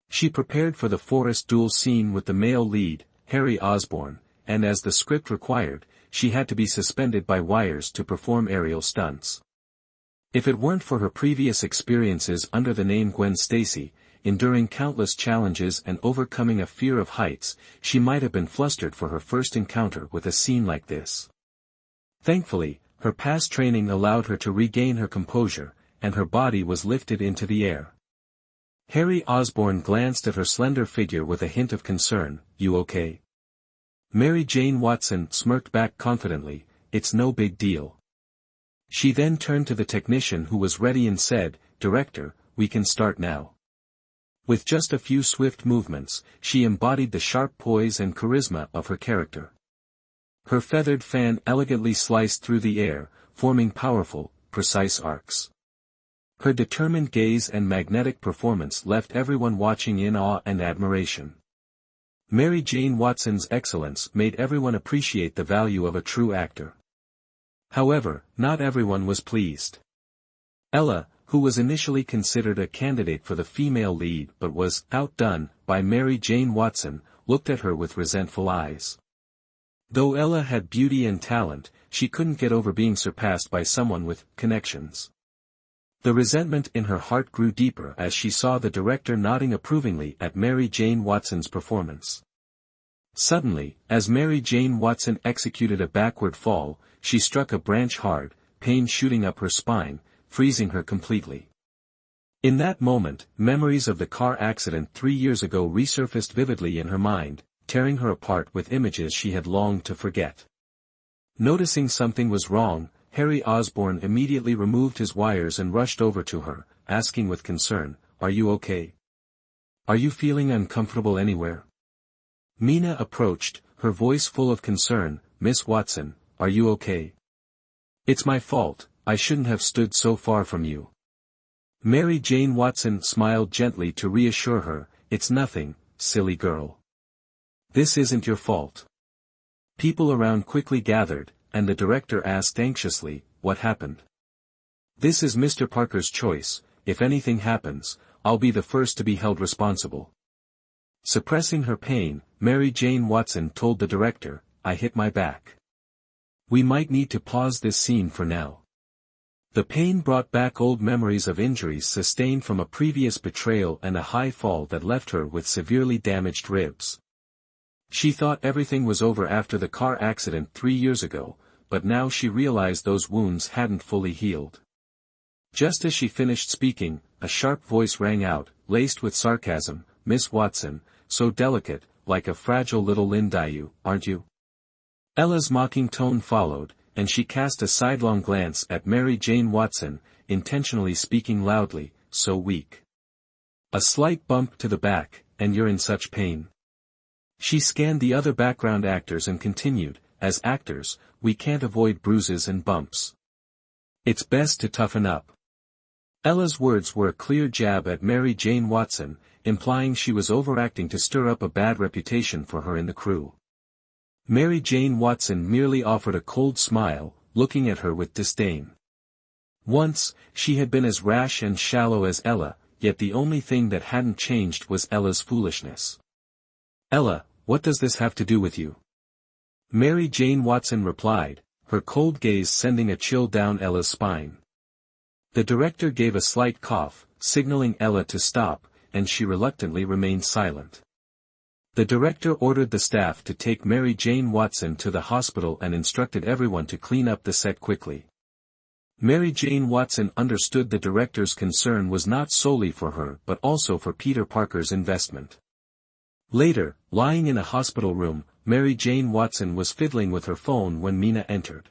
She prepared for the forest duel scene with the male lead, Harry Osborn, and as the script required, she had to be suspended by wires to perform aerial stunts. If it weren't for her previous experiences under the name Gwen Stacy, enduring countless challenges and overcoming a fear of heights, she might have been flustered for her first encounter with a scene like this. Thankfully, her past training allowed her to regain her composure, and her body was lifted into the air. Harry Osborn glanced at her slender figure with a hint of concern, You okay? Mary Jane Watson smirked back confidently, It's no big deal. She then turned to the technician who was ready and said, Director, we can start now. With just a few swift movements, she embodied the sharp poise and charisma of her character. Her feathered fan elegantly sliced through the air, forming powerful, precise arcs. Her determined gaze and magnetic performance left everyone watching in awe and admiration. Mary Jane Watson's excellence made everyone appreciate the value of a true actor. However, not everyone was pleased. Ella, who was initially considered a candidate for the female lead but was outdone by Mary Jane Watson, looked at her with resentful eyes. Though Ella had beauty and talent, she couldn't get over being surpassed by someone with connections. The resentment in her heart grew deeper as she saw the director nodding approvingly at Mary Jane Watson's performance. Suddenly, as Mary Jane Watson executed a backward fall, she struck a branch hard, pain shooting up her spine, freezing her completely. In that moment, memories of the car accident 3 years ago resurfaced vividly in her mind, tearing her apart with images she had longed to forget. Noticing something was wrong, Harry Osborn immediately removed his wires and rushed over to her, asking with concern, Are you okay? Are you feeling uncomfortable anywhere? Mina approached, her voice full of concern, Miss Watson, are you okay? It's my fault, I shouldn't have stood so far from you. Mary Jane Watson smiled gently to reassure her, It's nothing, silly girl. This isn't your fault. People around quickly gathered, and the director asked anxiously, What happened? This is Mr. Parker's choice, if anything happens, I'll be the first to be held responsible. Suppressing her pain, Mary Jane Watson told the director, I hit my back. We might need to pause this scene for now. The pain brought back old memories of injuries sustained from a previous betrayal and a high fall that left her with severely damaged ribs. She thought everything was over after the car accident 3 years ago, but now she realized those wounds hadn't fully healed. Just as she finished speaking, a sharp voice rang out, laced with sarcasm, Miss Watson, so delicate, like a fragile little Lindayu, aren't you? Ella's mocking tone followed, and she cast a sidelong glance at Mary Jane Watson, intentionally speaking loudly, so weak. A slight bump to the back, and you're in such pain. She scanned the other background actors and continued, as actors, we can't avoid bruises and bumps. It's best to toughen up. Ella's words were a clear jab at Mary Jane Watson, implying she was overacting to stir up a bad reputation for her in the crew. Mary Jane Watson merely offered a cold smile, looking at her with disdain. Once, she had been as rash and shallow as Ella, yet the only thing that hadn't changed was Ella's foolishness. Ella, what does this have to do with you? Mary Jane Watson replied, her cold gaze sending a chill down Ella's spine. The director gave a slight cough, signaling Ella to stop, and she reluctantly remained silent. The director ordered the staff to take Mary Jane Watson to the hospital and instructed everyone to clean up the set quickly. Mary Jane Watson understood the director's concern was not solely for her but also for Peter Parker's investment. Later, lying in a hospital room, Mary Jane Watson was fiddling with her phone when Mina entered.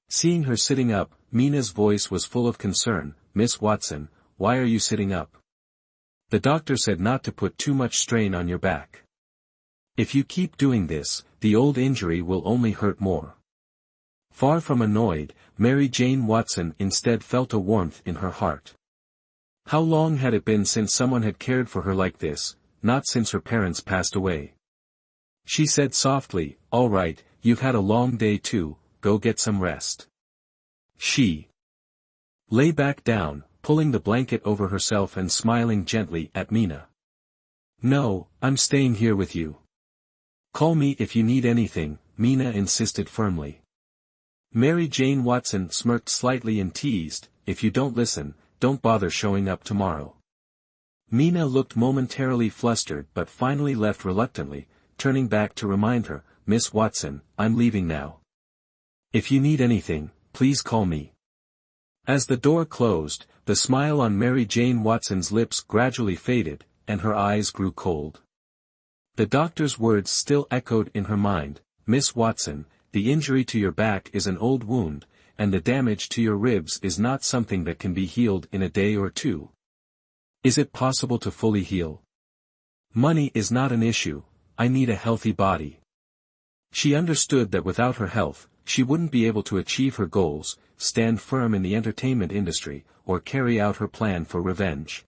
Seeing her sitting up, Mina's voice was full of concern, Miss Watson, why are you sitting up? The doctor said not to put too much strain on your back. If you keep doing this, the old injury will only hurt more. Far from annoyed, Mary Jane Watson instead felt a warmth in her heart. How long had it been since someone had cared for her like this? Not since her parents passed away. She said softly, "All right, you've had a long day too, go get some rest." She lay back down, pulling the blanket over herself and smiling gently at Mina. "No, I'm staying here with you. Call me if you need anything," Mina insisted firmly. Mary Jane Watson smirked slightly and teased, "If you don't listen, don't bother showing up tomorrow." Mina looked momentarily flustered but finally left reluctantly, turning back to remind her, "Miss Watson, I'm leaving now. If you need anything, please call me." As the door closed, the smile on Mary Jane Watson's lips gradually faded, and her eyes grew cold. The doctor's words still echoed in her mind, "Miss Watson, the injury to your back is an old wound, and the damage to your ribs is not something that can be healed in a day or two. Is it possible to fully heal? Money is not an issue, I need a healthy body." She understood that without her health, she wouldn't be able to achieve her goals, stand firm in the entertainment industry, or carry out her plan for revenge.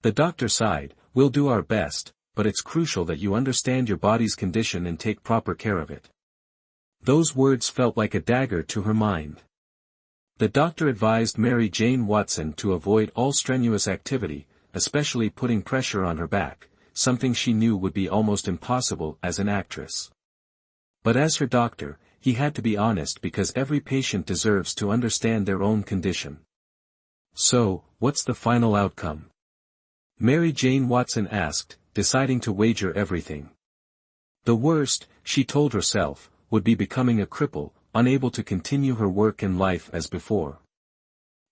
The doctor sighed, "We'll do our best, but it's crucial that you understand your body's condition and take proper care of it." Those words felt like a dagger to her mind. The doctor advised Mary Jane Watson to avoid all strenuous activity, especially putting pressure on her back, something she knew would be almost impossible as an actress. But as her doctor, he had to be honest because every patient deserves to understand their own condition. "So, what's the final outcome?" Mary Jane Watson asked, deciding to wager everything. The worst, she told herself, would be becoming a cripple, unable to continue her work and life as before.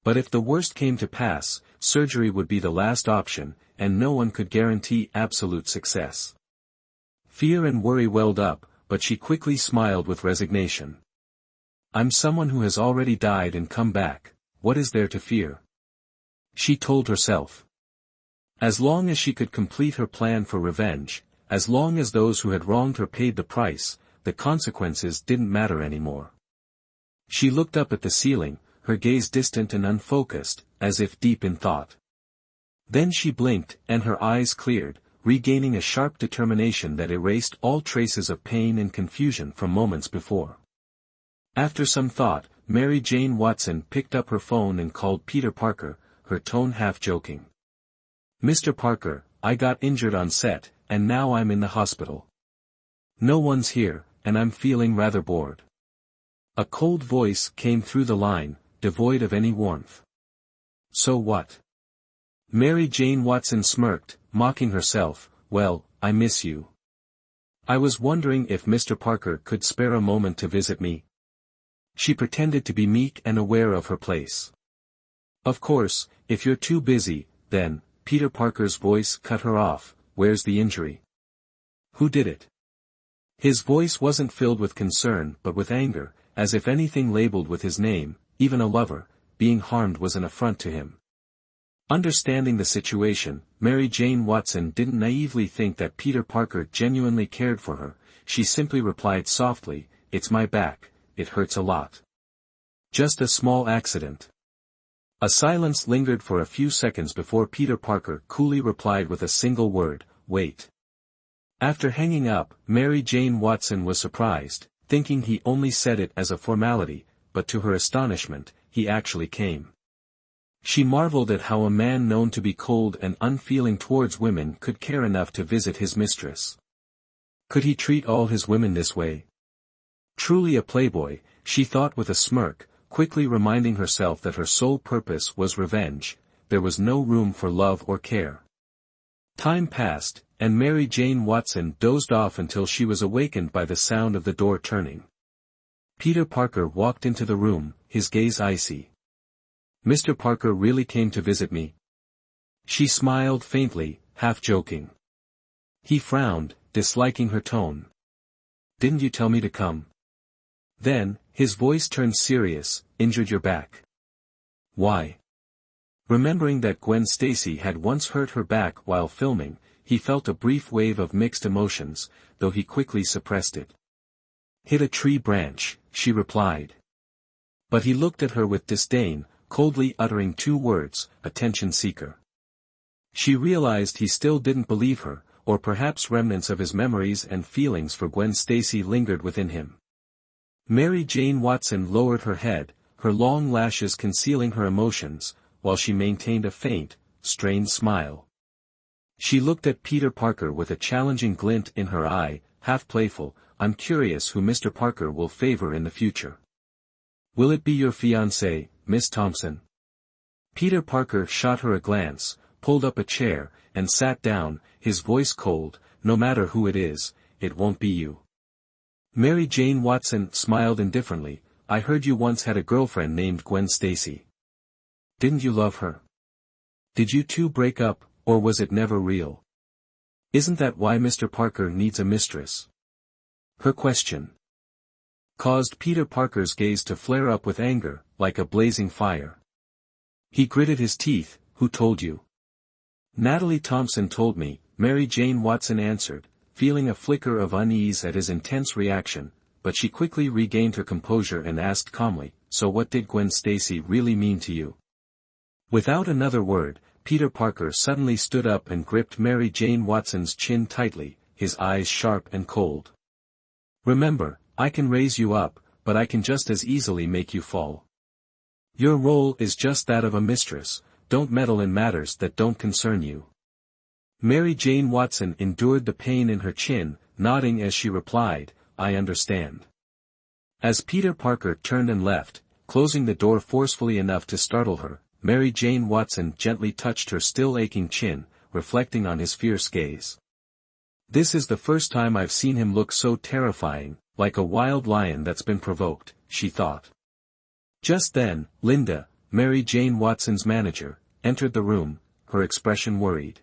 But if the worst came to pass, surgery would be the last option, and no one could guarantee absolute success. Fear and worry welled up, but she quickly smiled with resignation. "I'm someone who has already died and come back, what is there to fear?" she told herself. As long as she could complete her plan for revenge, as long as those who had wronged her paid the price, the consequences didn't matter anymore. She looked up at the ceiling, her gaze distant and unfocused, as if deep in thought. Then she blinked, and her eyes cleared, regaining a sharp determination that erased all traces of pain and confusion from moments before. After some thought, Mary Jane Watson picked up her phone and called Peter Parker, her tone half joking. "Mr. Parker, I got injured on set, and now I'm in the hospital. No one's here, and I'm feeling rather bored." A cold voice came through the line, devoid of any warmth. "So what?" Mary Jane Watson smirked, mocking herself, "Well, I miss you. I was wondering if Mr. Parker could spare a moment to visit me." She pretended to be meek and aware of her place. "Of course, if you're too busy, then," Peter Parker's voice cut her off, "where's the injury? Who did it?" His voice wasn't filled with concern but with anger, as if anything labeled with his name, even a lover, being harmed was an affront to him. Understanding the situation, Mary Jane Watson didn't naively think that Peter Parker genuinely cared for her, she simply replied softly, "It's my back, it hurts a lot. Just a small accident." A silence lingered for a few seconds before Peter Parker coolly replied with a single word, "Wait." After hanging up, Mary Jane Watson was surprised, thinking he only said it as a formality, but to her astonishment, he actually came. She marveled at how a man known to be cold and unfeeling towards women could care enough to visit his mistress. Could he treat all his women this way? Truly a playboy, she thought with a smirk, quickly reminding herself that her sole purpose was revenge, there was no room for love or care. Time passed, and Mary Jane Watson dozed off until she was awakened by the sound of the door turning. Peter Parker walked into the room, his gaze icy. "Mr. Parker really came to visit me?" She smiled faintly, half joking. He frowned, disliking her tone. "Didn't you tell me to come?" Then, his voice turned serious, "Injured your back. Why?" Remembering that Gwen Stacy had once hurt her back while filming, he felt a brief wave of mixed emotions, though he quickly suppressed it. Hit a tree branch, she replied. But he looked at her with disdain, coldly uttering 2 words, attention seeker. She realized he still didn't believe her, or perhaps remnants of his memories and feelings for Gwen Stacy lingered within him. Mary Jane Watson lowered her head, her long lashes concealing her emotions, while she maintained a faint, strained smile. She looked at Peter Parker with a challenging glint in her eye, half playful. I'm curious who Mr. Parker will favor in the future. Will it be your fiancée, Miss Thompson? Peter Parker shot her a glance, pulled up a chair, and sat down, his voice cold. No matter who it is, it won't be you. Mary Jane Watson smiled indifferently. I heard you once had a girlfriend named Gwen Stacy. Didn't you love her? Did you two break up, or was it never real? Isn't that why Mr. Parker needs a mistress? Her question caused Peter Parker's gaze to flare up with anger, like a blazing fire. He gritted his teeth. Who told you? Natalie Thompson told me, Mary Jane Watson answered, feeling a flicker of unease at his intense reaction, but she quickly regained her composure and asked calmly, so what did Gwen Stacy really mean to you? Without another word, Peter Parker suddenly stood up and gripped Mary Jane Watson's chin tightly, his eyes sharp and cold. Remember, I can raise you up, but I can just as easily make you fall. Your role is just that of a mistress. Don't meddle in matters that don't concern you. Mary Jane Watson endured the pain in her chin, nodding as she replied, I understand. As Peter Parker turned and left, closing the door forcefully enough to startle her, Mary Jane Watson gently touched her still aching chin, reflecting on his fierce gaze. This is the first time I've seen him look so terrifying, like a wild lion that's been provoked, she thought. Just then, Linda, Mary Jane Watson's manager, entered the room, her expression worried.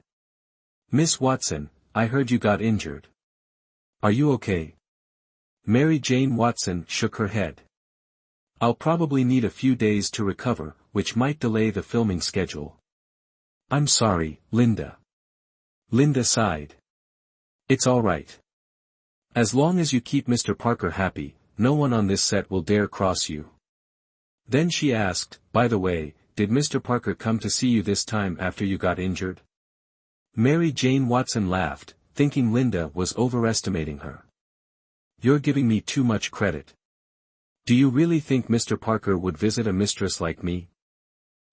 Miss Watson, I heard you got injured. Are you okay? Mary Jane Watson shook her head. I'll probably need a few days to recover, which might delay the filming schedule. I'm sorry, Linda. Linda sighed. It's all right. As long as you keep Mr. Parker happy, no one on this set will dare cross you. Then she asked, by the way, did Mr. Parker come to see you this time after you got injured? Mary Jane Watson laughed, thinking Linda was overestimating her. You're giving me too much credit. Do you really think Mr. Parker would visit a mistress like me?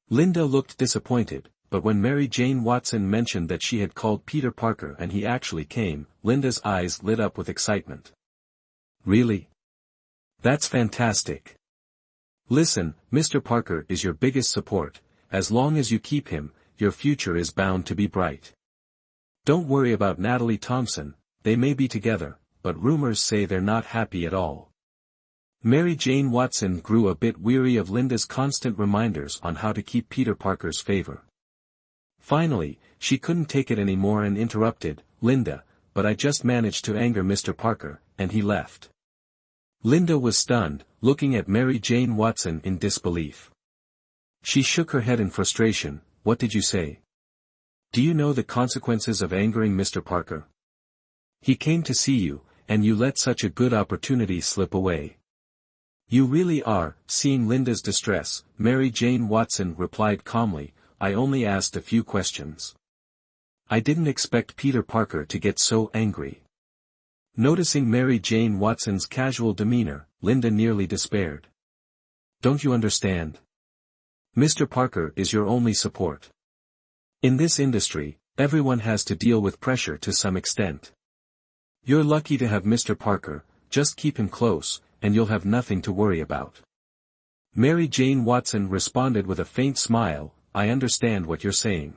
Linda looked disappointed, but when Mary Jane Watson mentioned that she had called Peter Parker and he actually came, Linda's eyes lit up with excitement. Really? That's fantastic. Listen, Mr. Parker is your biggest support. As long as you keep him, your future is bound to be bright. Don't worry about Natalie Thompson, they may be together, but rumors say they're not happy at all. Mary Jane Watson grew a bit weary of Linda's constant reminders on how to keep Peter Parker's favor. Finally, she couldn't take it anymore and interrupted, Linda, but I just managed to anger Mr. Parker, and he left. Linda was stunned, looking at Mary Jane Watson in disbelief. She shook her head in frustration. What did you say? Do you know the consequences of angering Mr. Parker? He came to see you, and you let such a good opportunity slip away. You really are. Seeing Linda's distress, Mary Jane Watson replied calmly, I only asked a few questions. I didn't expect Peter Parker to get so angry. Noticing Mary Jane Watson's casual demeanor, Linda nearly despaired. Don't you understand? Mr. Parker is your only support. In this industry, everyone has to deal with pressure to some extent. You're lucky to have Mr. Parker, just keep him close, and you'll have nothing to worry about. Mary Jane Watson responded with a faint smile, I understand what you're saying.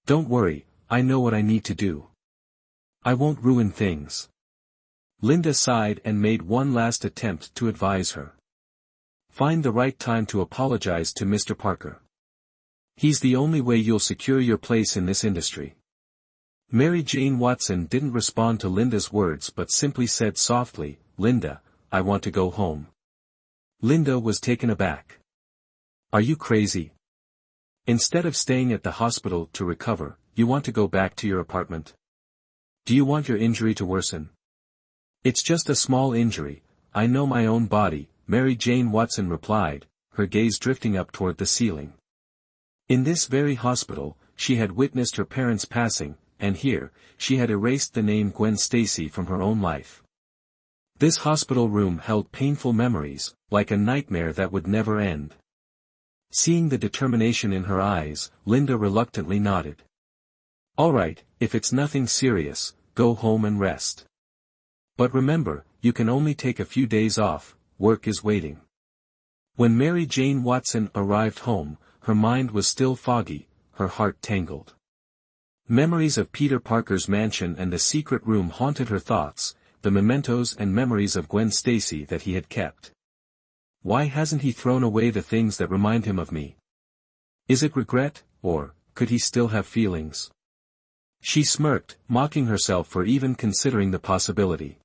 Don't worry, I know what I need to do. I won't ruin things. Linda sighed and made one last attempt to advise her. Find the right time to apologize to Mr. Parker. He's the only way you'll secure your place in this industry. Mary Jane Watson didn't respond to Linda's words but simply said softly, Linda, I want to go home. Linda was taken aback. Are you crazy? Instead of staying at the hospital to recover, you want to go back to your apartment? Do you want your injury to worsen? It's just a small injury, I know my own body, Mary Jane Watson replied, her gaze drifting up toward the ceiling. In this very hospital, she had witnessed her parents' passing, and here, she had erased the name Gwen Stacy from her own life. This hospital room held painful memories, like a nightmare that would never end. Seeing the determination in her eyes, Linda reluctantly nodded. All right, if it's nothing serious, go home and rest. But remember, you can only take a few days off, work is waiting. When Mary Jane Watson arrived home, her mind was still foggy, her heart tangled. Memories of Peter Parker's mansion and the secret room haunted her thoughts, the mementos and memories of Gwen Stacy that he had kept. Why hasn't he thrown away the things that remind him of me? Is it regret, or could he still have feelings? She smirked, mocking herself for even considering the possibility.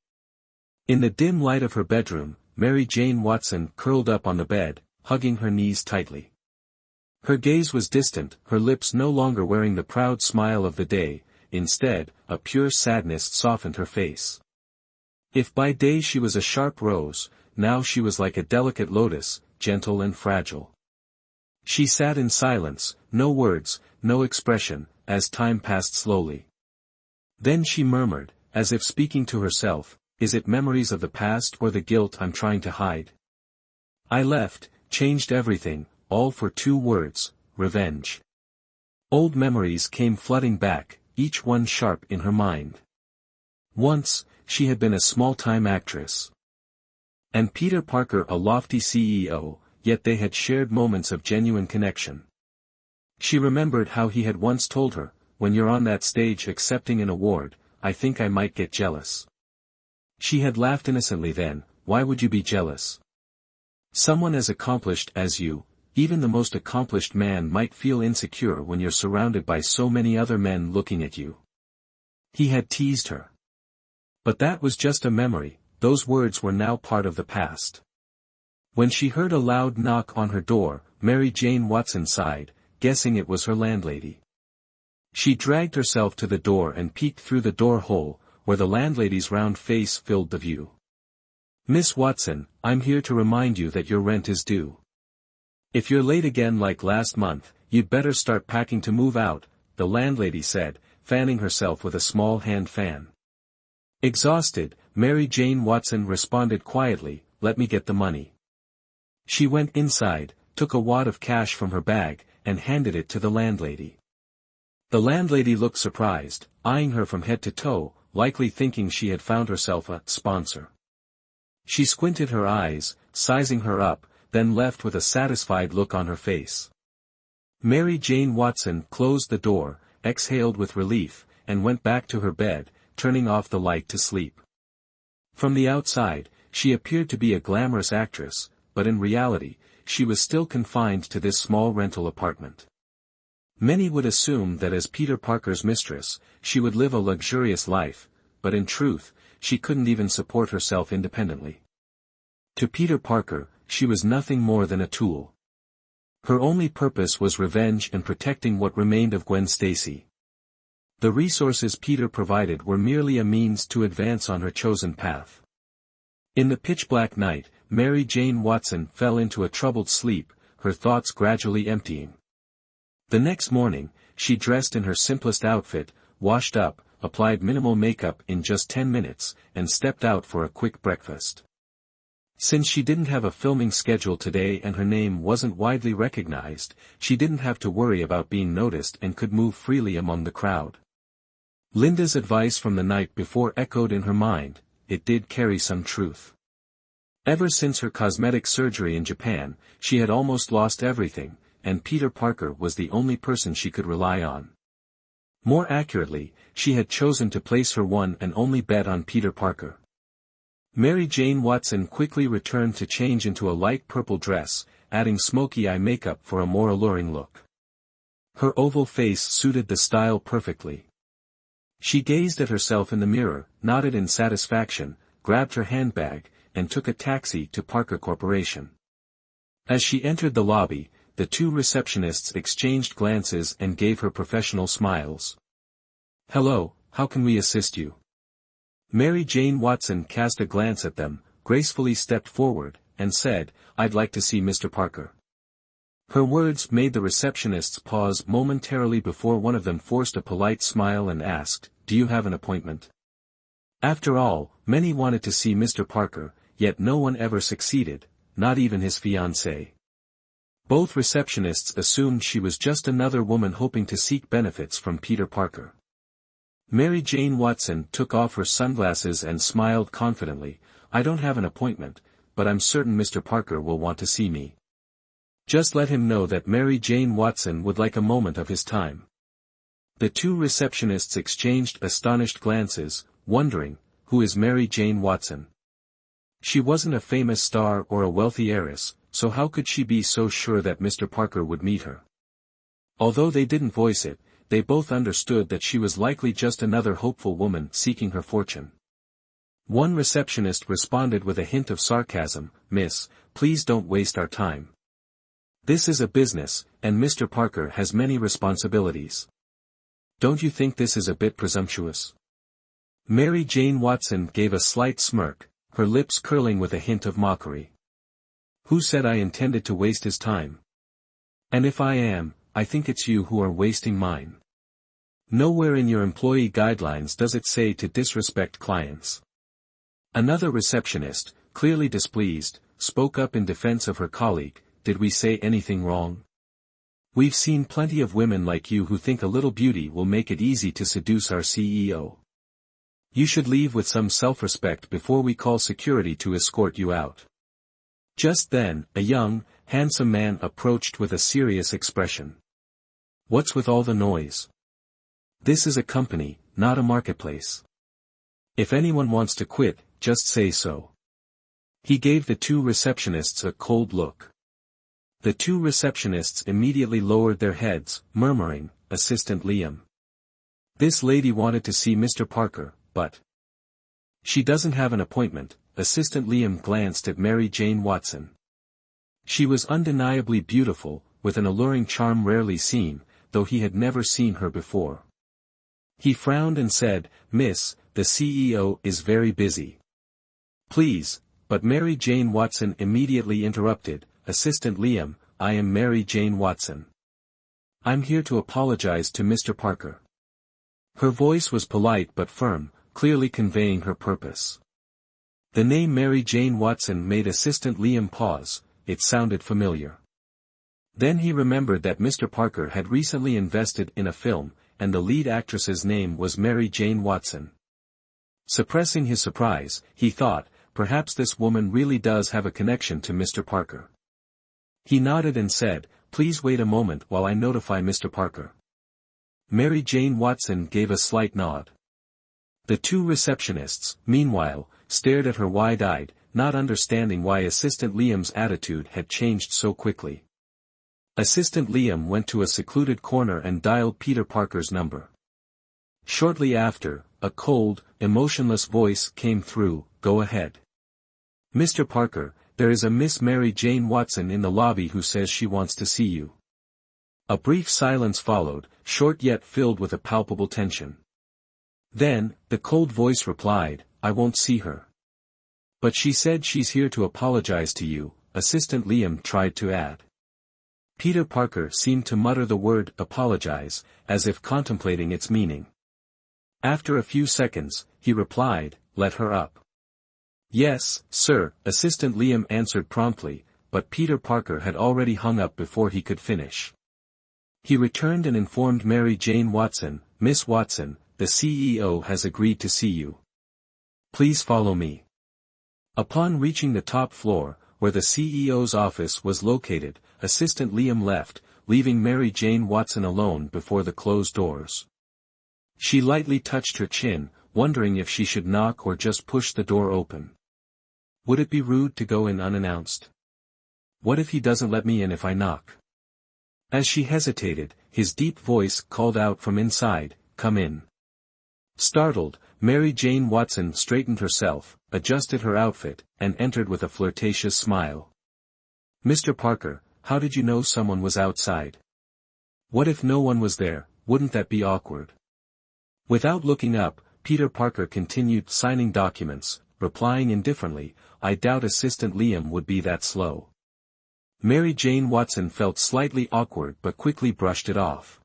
In the dim light of her bedroom, Mary Jane Watson curled up on the bed, hugging her knees tightly. Her gaze was distant, her lips no longer wearing the proud smile of the day, instead, a pure sadness softened her face. If by day she was a sharp rose, now she was like a delicate lotus, gentle and fragile. She sat in silence, no words, no expression, as time passed slowly. Then she murmured, as if speaking to herself, is it memories of the past or the guilt I'm trying to hide? I left, changed everything, all for 2 words, revenge. Old memories came flooding back, each one sharp in her mind. Once, she had been a small-time actress. And Peter Parker a lofty CEO, yet they had shared moments of genuine connection. She remembered how he had once told her, when you're on that stage accepting an award, I think I might get jealous. She had laughed innocently then, why would you be jealous? Someone as accomplished as you, even the most accomplished man might feel insecure when you're surrounded by so many other men looking at you. He had teased her. But that was just a memory, those words were now part of the past. When she heard a loud knock on her door, Mary Jane Watson sighed, guessing it was her landlady. She dragged herself to the door and peeked through the door hole, where the landlady's round face filled the view. Miss Watson, I'm here to remind you that your rent is due. If you're late again like last month, you'd better start packing to move out, the landlady said, fanning herself with a small hand fan. Exhausted, Mary Jane Watson responded quietly, let me get the money. She went inside, took a wad of cash from her bag, and handed it to the landlady. The landlady looked surprised, eyeing her from head to toe, likely thinking she had found herself a sponsor. She squinted her eyes, sizing her up, then left with a satisfied look on her face. Mary Jane Watson closed the door, exhaled with relief, and went back to her bed, turning off the light to sleep. From the outside, she appeared to be a glamorous actress, but in reality, she was still confined to this small rental apartment. Many would assume that as Peter Parker's mistress, she would live a luxurious life, but in truth, she couldn't even support herself independently. To Peter Parker, she was nothing more than a tool. Her only purpose was revenge and protecting what remained of Gwen Stacy. The resources Peter provided were merely a means to advance on her chosen path. In the pitch-black night, Mary Jane Watson fell into a troubled sleep, her thoughts gradually emptying. The next morning, she dressed in her simplest outfit, washed up, applied minimal makeup in just 10 minutes, and stepped out for a quick breakfast. Since she didn't have a filming schedule today and her name wasn't widely recognized, she didn't have to worry about being noticed and could move freely among the crowd. Linda's advice from the night before echoed in her mind, it did carry some truth. Ever since her cosmetic surgery in Japan, she had almost lost everything, and Peter Parker was the only person she could rely on. More accurately, she had chosen to place her one and only bet on Peter Parker. Mary Jane Watson quickly returned to change into a light purple dress, adding smoky eye makeup for a more alluring look. Her oval face suited the style perfectly. She gazed at herself in the mirror, nodded in satisfaction, grabbed her handbag, and took a taxi to Parker Corporation. As she entered the lobby, the 2 receptionists exchanged glances and gave her professional smiles. "Hello, how can we assist you?" Mary Jane Watson cast a glance at them, gracefully stepped forward, and said, "I'd like to see Mr. Parker." Her words made the receptionists pause momentarily before one of them forced a polite smile and asked, "Do you have an appointment?" After all, many wanted to see Mr. Parker, yet no one ever succeeded, not even his fiancée. Both receptionists assumed she was just another woman hoping to seek benefits from Peter Parker. Mary Jane Watson took off her sunglasses and smiled confidently. "I don't have an appointment, but I'm certain Mr. Parker will want to see me. Just let him know that Mary Jane Watson would like a moment of his time." The two receptionists exchanged astonished glances, wondering, who is Mary Jane Watson? She wasn't a famous star or a wealthy heiress, so how could she be so sure that Mr. Parker would meet her? Although they didn't voice it, they both understood that she was likely just another hopeful woman seeking her fortune. One receptionist responded with a hint of sarcasm, "Miss, please don't waste our time. This is a business, and Mr. Parker has many responsibilities. Don't you think this is a bit presumptuous?" Mary Jane Watson gave a slight smirk, her lips curling with a hint of mockery. "Who said I intended to waste his time? And if I am, I think it's you who are wasting mine. Nowhere in your employee guidelines does it say to disrespect clients." Another receptionist, clearly displeased, spoke up in defense of her colleague, "Did we say anything wrong? We've seen plenty of women like you who think a little beauty will make it easy to seduce our CEO. You should leave with some self-respect before we call security to escort you out." Just then, a young, handsome man approached with a serious expression. "What's with all the noise? This is a company, not a marketplace. If anyone wants to quit, just say so." He gave the two receptionists a cold look. The two receptionists immediately lowered their heads, murmuring, "Assistant Liam. This lady wanted to see Mr. Parker, but she doesn't have an appointment." Assistant Liam glanced at Mary Jane Watson. She was undeniably beautiful, with an alluring charm rarely seen, though he had never seen her before. He frowned and said, "Miss, the CEO is very busy." "Please," but Mary Jane Watson immediately interrupted, "Assistant Liam, I am Mary Jane Watson. I'm here to apologize to Mr. Parker." Her voice was polite but firm, clearly conveying her purpose. The name Mary Jane Watson made Assistant Liam pause. It sounded familiar. Then he remembered that Mr. Parker had recently invested in a film, and the lead actress's name was Mary Jane Watson. Suppressing his surprise, he thought, perhaps this woman really does have a connection to Mr. Parker. He nodded and said, "Please wait a moment while I notify Mr. Parker." Mary Jane Watson gave a slight nod. The two receptionists, meanwhile, stared at her wide-eyed, not understanding why Assistant Liam's attitude had changed so quickly. Assistant Liam went to a secluded corner and dialed Peter Parker's number. Shortly after, a cold, emotionless voice came through, "Go ahead. Mr. Parker, there is a Miss Mary Jane Watson in the lobby who says she wants to see you." A brief silence followed, short yet filled with a palpable tension. Then, the cold voice replied, "I won't see her. But she said she's here to apologize to you," Assistant Liam tried to add. Peter Parker seemed to mutter the word apologize, as if contemplating its meaning. After a few seconds, he replied, "Let her up." "Yes, sir," Assistant Liam answered promptly, but Peter Parker had already hung up before he could finish. He returned and informed Mary Jane Watson, "Miss Watson, the CEO has agreed to see you. Please follow me." Upon reaching the top floor, where the CEO's office was located, Assistant Liam left, leaving Mary Jane Watson alone before the closed doors. She lightly touched her chin, wondering if she should knock or just push the door open. Would it be rude to go in unannounced? What if he doesn't let me in if I knock? As she hesitated, his deep voice called out from inside, "Come in." Startled, Mary Jane Watson straightened herself, adjusted her outfit, and entered with a flirtatious smile. "Mr. Parker, how did you know someone was outside? What if no one was there, wouldn't that be awkward?" Without looking up, Peter Parker continued signing documents, replying indifferently, I doubt Assistant Liam would be that slow. Mary Jane Watson felt slightly awkward but quickly brushed it off.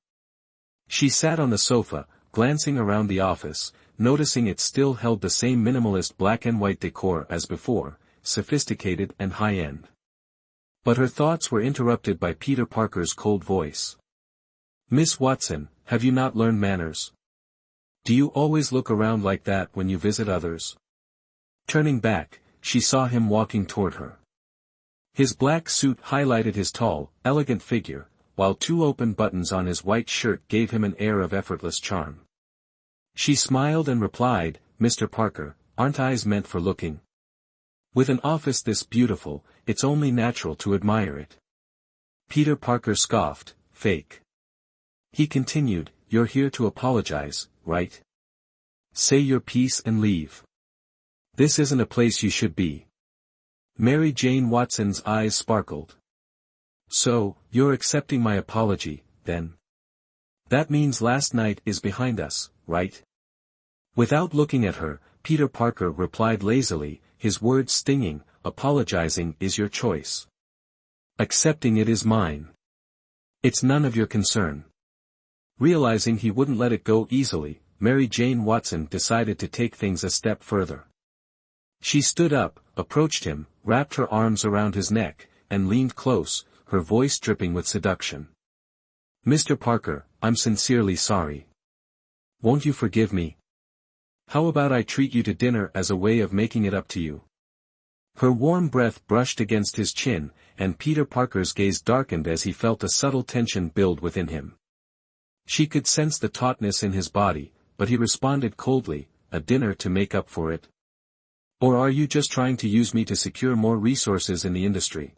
She sat on the sofa, glancing around the office, noticing it still held the same minimalist black and white decor as before, sophisticated and high-end. But her thoughts were interrupted by Peter Parker's cold voice. Miss Watson, have you not learned manners? Do you always look around like that when you visit others? Turning back, she saw him walking toward her. His black suit highlighted his tall, elegant figure, while two open buttons on his white shirt gave him an air of effortless charm. She smiled and replied, Mr. Parker, aren't eyes meant for looking? With an office this beautiful, it's only natural to admire it. Peter Parker scoffed, fake. He continued, you're here to apologize, right? Say your piece and leave. This isn't a place you should be. Mary Jane Watson's eyes sparkled. So, you're accepting my apology, then? That means last night is behind us, right? Without looking at her, Peter Parker replied lazily, his words stinging, apologizing is your choice. Accepting it is mine. It's none of your concern. Realizing he wouldn't let it go easily, Mary Jane Watson decided to take things a step further. She stood up, approached him, wrapped her arms around his neck, and leaned close, her voice dripping with seduction. Mr. Parker, I'm sincerely sorry. Won't you forgive me? How about I treat you to dinner as a way of making it up to you? Her warm breath brushed against his chin, and Peter Parker's gaze darkened as he felt a subtle tension build within him. She could sense the tautness in his body, but he responded coldly, a dinner to make up for it? Or are you just trying to use me to secure more resources in the industry?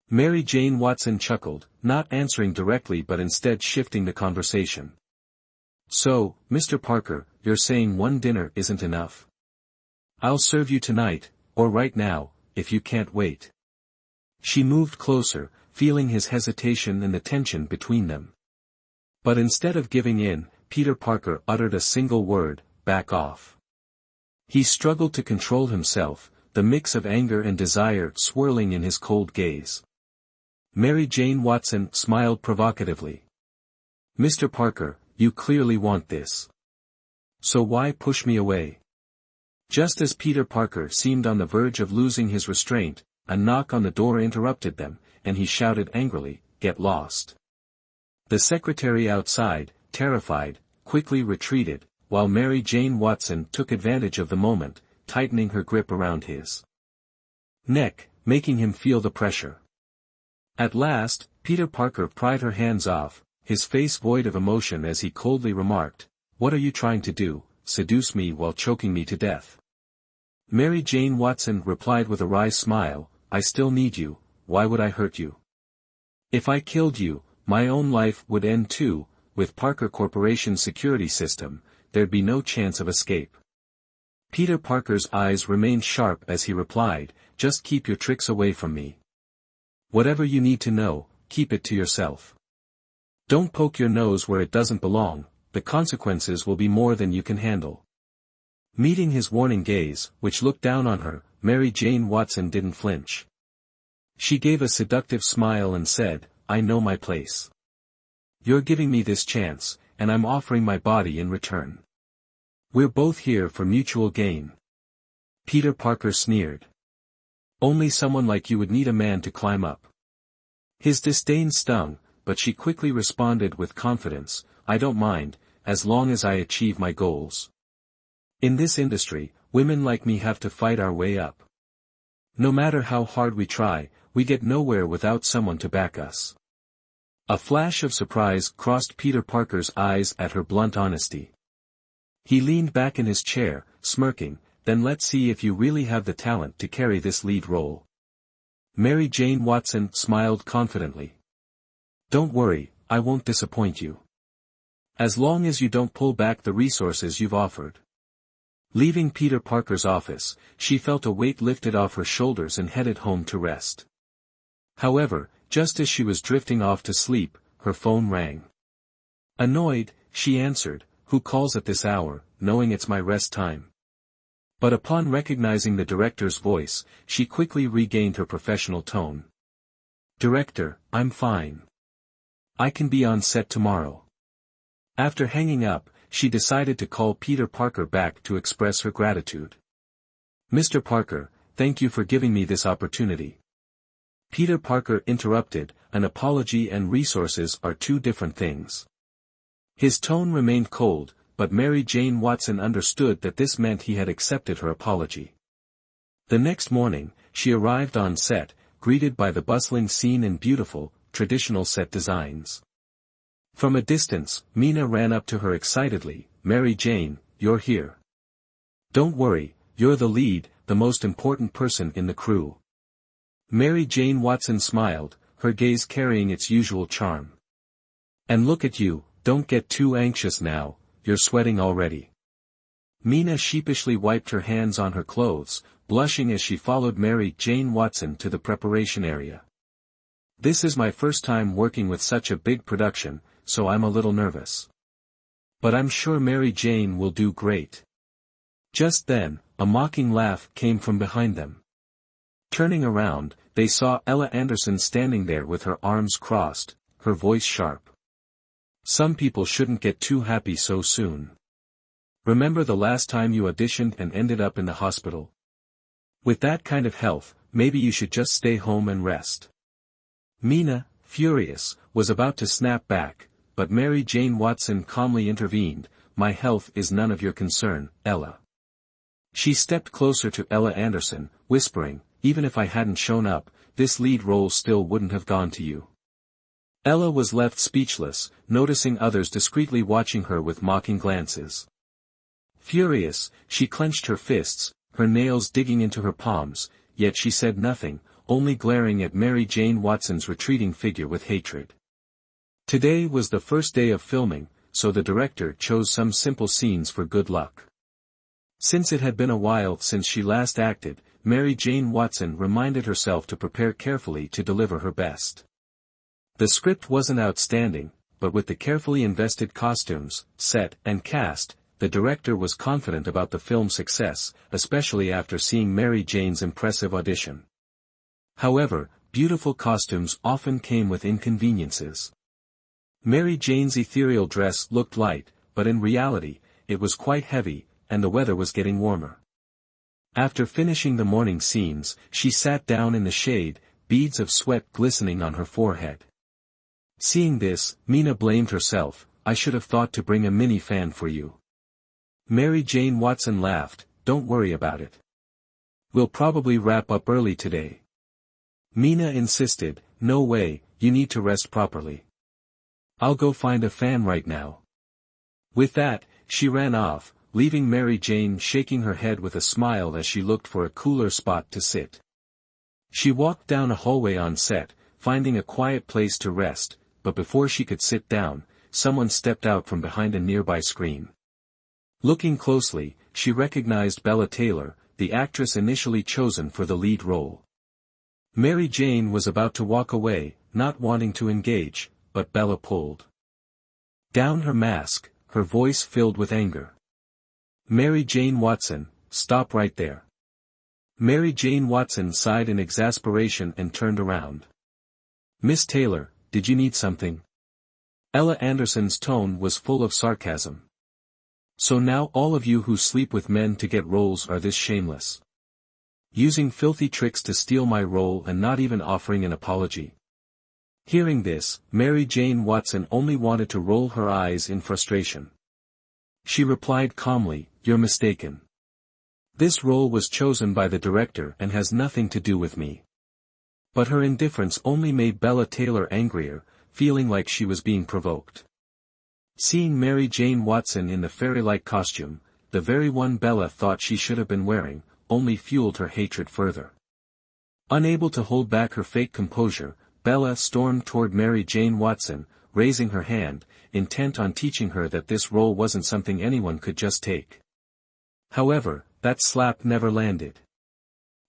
Mary Jane Watson chuckled, not answering directly but instead shifting the conversation. So, Mr. Parker, you're saying one dinner isn't enough? I'll serve you tonight, or right now, if you can't wait. She moved closer, feeling his hesitation and the tension between them. But instead of giving in, Peter Parker uttered a single word, back off. He struggled to control himself, the mix of anger and desire swirling in his cold gaze. Mary Jane Watson smiled provocatively. Mr. Parker, you clearly want this. So why push me away? Just as Peter Parker seemed on the verge of losing his restraint, a knock on the door interrupted them, and he shouted angrily, Get lost. The secretary outside, terrified, quickly retreated, while Mary Jane Watson took advantage of the moment, tightening her grip around his neck, making him feel the pressure. At last, Peter Parker pried her hands off, his face void of emotion as he coldly remarked, What are you trying to do, seduce me while choking me to death? Mary Jane Watson replied with a wry smile, I still need you, why would I hurt you? If I killed you, my own life would end too, with Parker Corporation's security system, there'd be no chance of escape. Peter Parker's eyes remained sharp as he replied, Just keep your tricks away from me. Whatever you need to know, keep it to yourself. Don't poke your nose where it doesn't belong, the consequences will be more than you can handle. Meeting his warning gaze, which looked down on her, Mary Jane Watson didn't flinch. She gave a seductive smile and said, I know my place. You're giving me this chance, and I'm offering my body in return. We're both here for mutual gain. Peter Parker sneered. Only someone like you would need a man to climb up. His disdain stung, but she quickly responded with confidence, I don't mind, as long as I achieve my goals. In this industry, women like me have to fight our way up. No matter how hard we try, we get nowhere without someone to back us. A flash of surprise crossed Peter Parker's eyes at her blunt honesty. He leaned back in his chair, smirking, then let's see if you really have the talent to carry this lead role. Mary Jane Watson smiled confidently. Don't worry, I won't disappoint you. As long as you don't pull back the resources you've offered. Leaving Peter Parker's office, she felt a weight lifted off her shoulders and headed home to rest. However, just as she was drifting off to sleep, her phone rang. Annoyed, she answered, Who calls at this hour, knowing it's my rest time? But upon recognizing the director's voice, she quickly regained her professional tone. "Director, I'm fine. I can be on set tomorrow." After hanging up, she decided to call Peter Parker back to express her gratitude. "Mr. Parker, thank you for giving me this opportunity." Peter Parker interrupted, "An apology and resources are two different things." His tone remained cold, but Mary Jane Watson understood that this meant he had accepted her apology. The next morning, she arrived on set, greeted by the bustling scene and beautiful, traditional set designs. From a distance, Mina ran up to her excitedly, "Mary Jane, you're here. Don't worry, you're the lead, the most important person in the crew." Mary Jane Watson smiled, her gaze carrying its usual charm. "And look at you, don't get too anxious now, you're sweating already." Mina sheepishly wiped her hands on her clothes, blushing as she followed Mary Jane Watson to the preparation area. "This is my first time working with such a big production, so I'm a little nervous. But I'm sure Mary Jane will do great." Just then, a mocking laugh came from behind them. Turning around, they saw Ella Anderson standing there with her arms crossed, her voice sharp. "Some people shouldn't get too happy so soon. Remember the last time you auditioned and ended up in the hospital? With that kind of health, maybe you should just stay home and rest." Mina, furious, was about to snap back, but Mary Jane Watson calmly intervened, "My health is none of your concern, Ella." She stepped closer to Ella Anderson, whispering, "Even if I hadn't shown up, this lead role still wouldn't have gone to you." Ella was left speechless, noticing others discreetly watching her with mocking glances. Furious, she clenched her fists, her nails digging into her palms, yet she said nothing, only glaring at Mary Jane Watson's retreating figure with hatred. Today was the first day of filming, so the director chose some simple scenes for good luck. Since it had been a while since she last acted, Mary Jane Watson reminded herself to prepare carefully to deliver her best. The script wasn't outstanding, but with the carefully invested costumes, set, and cast, the director was confident about the film's success, especially after seeing Mary Jane's impressive audition. However, beautiful costumes often came with inconveniences. Mary Jane's ethereal dress looked light, but in reality, it was quite heavy, and the weather was getting warmer. After finishing the morning scenes, she sat down in the shade, beads of sweat glistening on her forehead. Seeing this, Mina blamed herself, "I should have thought to bring a mini fan for you." Mary Jane Watson laughed, "Don't worry about it. We'll probably wrap up early today." Mina insisted, "No way, you need to rest properly. I'll go find a fan right now." With that, she ran off, leaving Mary Jane shaking her head with a smile as she looked for a cooler spot to sit. She walked down a hallway on set, finding a quiet place to rest, but before she could sit down, someone stepped out from behind a nearby screen. Looking closely, she recognized Bella Taylor, the actress initially chosen for the lead role. Mary Jane was about to walk away, not wanting to engage, but Bella pulled down her mask, her voice filled with anger. "Mary Jane Watson, stop right there." Mary Jane Watson sighed in exasperation and turned around. "Miss Taylor, did you need something?" Ella Anderson's tone was full of sarcasm. "So now all of you who sleep with men to get roles are this shameless? Using filthy tricks to steal my role and not even offering an apology?" Hearing this, Mary Jane Watson only wanted to roll her eyes in frustration. She replied calmly, "You're mistaken. This role was chosen by the director and has nothing to do with me." But her indifference only made Bella Taylor angrier, feeling like she was being provoked. Seeing Mary Jane Watson in the fairy-like costume, the very one Bella thought she should have been wearing, only fueled her hatred further. Unable to hold back her fake composure, Bella stormed toward Mary Jane Watson, raising her hand, intent on teaching her that this role wasn't something anyone could just take. However, that slap never landed.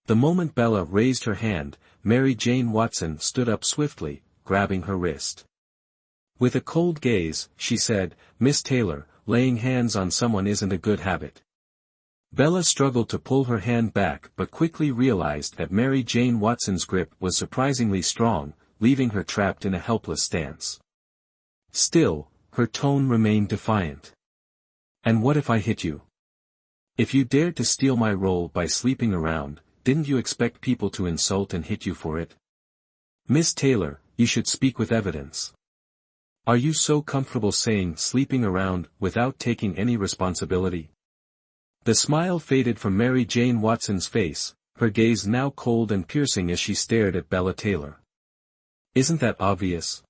The moment Bella raised her hand, Mary Jane Watson stood up swiftly, grabbing her wrist. With a cold gaze, she said, "Miss Taylor, laying hands on someone isn't a good habit. Bella struggled to pull her hand back but quickly realized that Mary Jane Watson's grip was surprisingly strong, leaving her trapped in a helpless stance. Still, her tone remained defiant. "And what if I hit you? If you dared to steal my role by sleeping around, didn't you expect people to insult and hit you for it? Miss Taylor, you should speak with evidence. Are you so comfortable saying sleeping around without taking any responsibility?" The smile faded from Mary Jane Watson's face, her gaze now cold and piercing as she stared at Bella Taylor. "Isn't that obvious?"